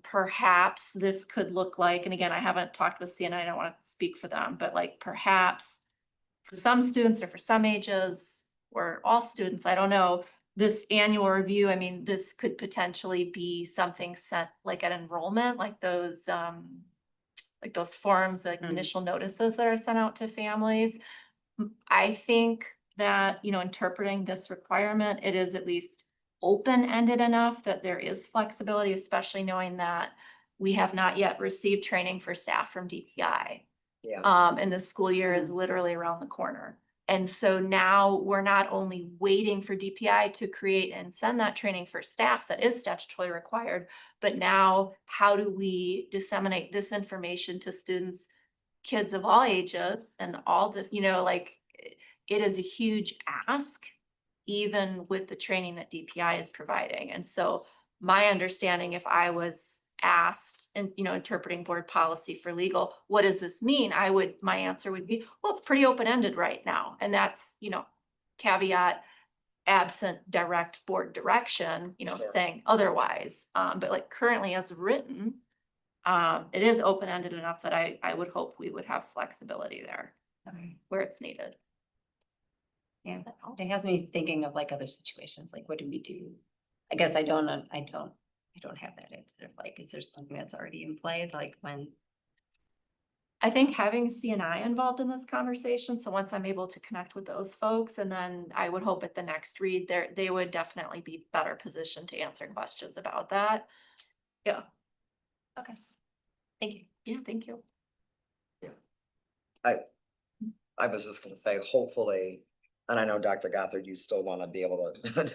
Perhaps this could look like, and again, I haven't talked with CNI, I don't want to speak for them, but like perhaps for some students or for some ages or all students, I don't know, this annual review, I mean, this could potentially be something sent like at enrollment, like those forms, like initial notices that are sent out to families. I think that, you know, interpreting this requirement, it is at least open-ended enough that there is flexibility, especially knowing that we have not yet received training for staff from DPI.
Yeah.
And the school year is literally around the corner. And so now we're not only waiting for DPI to create and send that training for staff that is statutorily required, but now how do we disseminate this information to students, kids of all ages and all, you know, like it is a huge ask, even with the training that DPI is providing. And so my understanding, if I was asked and, you know, interpreting board policy for legal, what does this mean? My answer would be, well, it's pretty open-ended right now. And that's, you know, caveat absent direct board direction, you know, saying otherwise. But like currently as written, it is open-ended enough that I would hope we would have flexibility there where it's needed.
Yeah, it has me thinking of like other situations, like what do we do? I guess I don't have that answer of like, is there something that's already in play, like when?
I think having CNI involved in this conversation, so once I'm able to connect with those folks, and then I would hope at the next read, they would definitely be better positioned to answer questions about that. Yeah. Okay. Thank you. Yeah, thank you.
I was just gonna say, hopefully, and I know Dr. Gothard, you still wanna be able to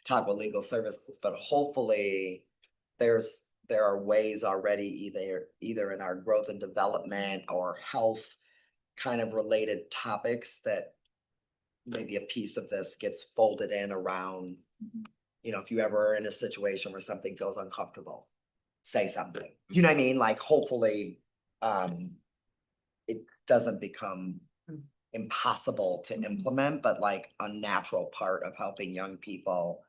talk with legal services, but hopefully there are ways already either in our growth and development or health kind of related topics that maybe a piece of this gets folded in around, you know, if you ever are in a situation where something feels uncomfortable, say something. Do you know what I mean? Like hopefully, it doesn't become impossible to implement, but like a natural part of helping young people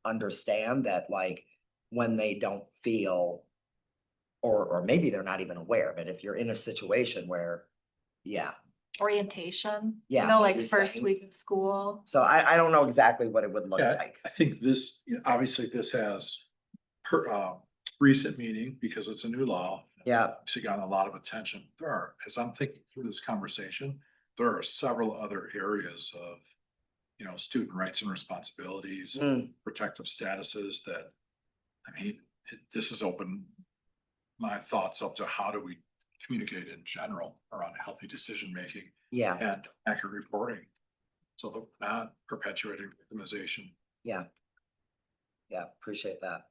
understand that like when they don't feel, or maybe they're not even aware, but if you're in a situation where,
Orientation,
Yeah,
you know, like
these
first
things.
week of school.
So I don't know exactly what it would look
Yeah,
like.
I think this, obviously this has recent meaning because it's a new law.
Yeah.
It's gotten a lot of attention. As I'm thinking through this conversation, there are several other areas of, you know, student rights and responsibilities, protective statuses that, I mean, this has opened my thoughts up to how do we communicate in general around healthy decision-making.
Yeah.
And accurate reporting. So that we're not perpetuating victimization.
Yeah. Yeah, appreciate that.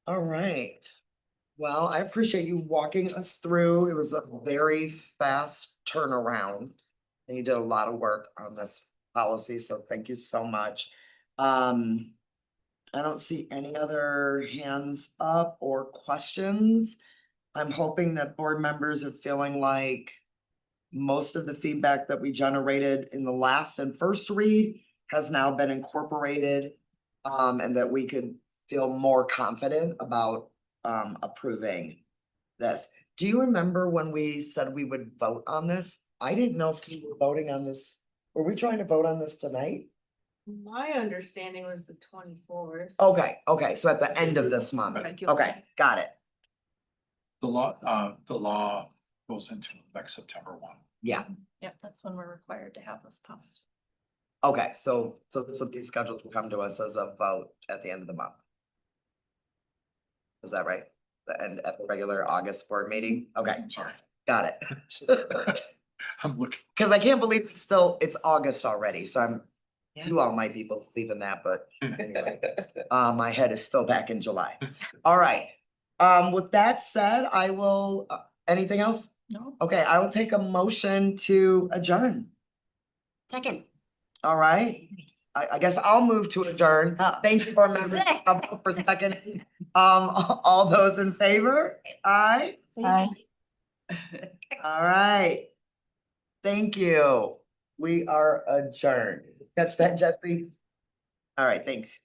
All right. Well, I appreciate you walking us through. It was a very fast turnaround. And you did a lot of work on this policy, so thank you so much. I don't see any other hands up or questions. I'm hoping that board members are feeling like most of the feedback that we generated in the last and first read has now been incorporated, and that we could feel more confident about approving this. Do you remember when we said we would vote on this? I didn't know if we were voting on this. Were we trying to vote on this tonight?
My understanding was the 24th.
Okay, so at the end of this month. Okay, got it.
The law goes into next September 1.
Yeah,
Yep, that's when we're required to have this published.
okay, so this will be scheduled to come to us as a vote at the end of the month. Is that right? The end at the regular August board meeting? Okay,
Sorry.
got it.
I'm looking.
Cause I can't believe it's August already, so you all might be believing that, but anyway. My head is still back in July. All right. With that said, I will, anything else?
No.
Okay, I will take a motion to adjourn.
Second.
All right. I guess I'll move to adjourn.
Oh.
Thanks for members for second. All those in favor? Aye.
Aye.
All right. Thank you. We are adjourned. Catch that, Jesse? All right, thanks.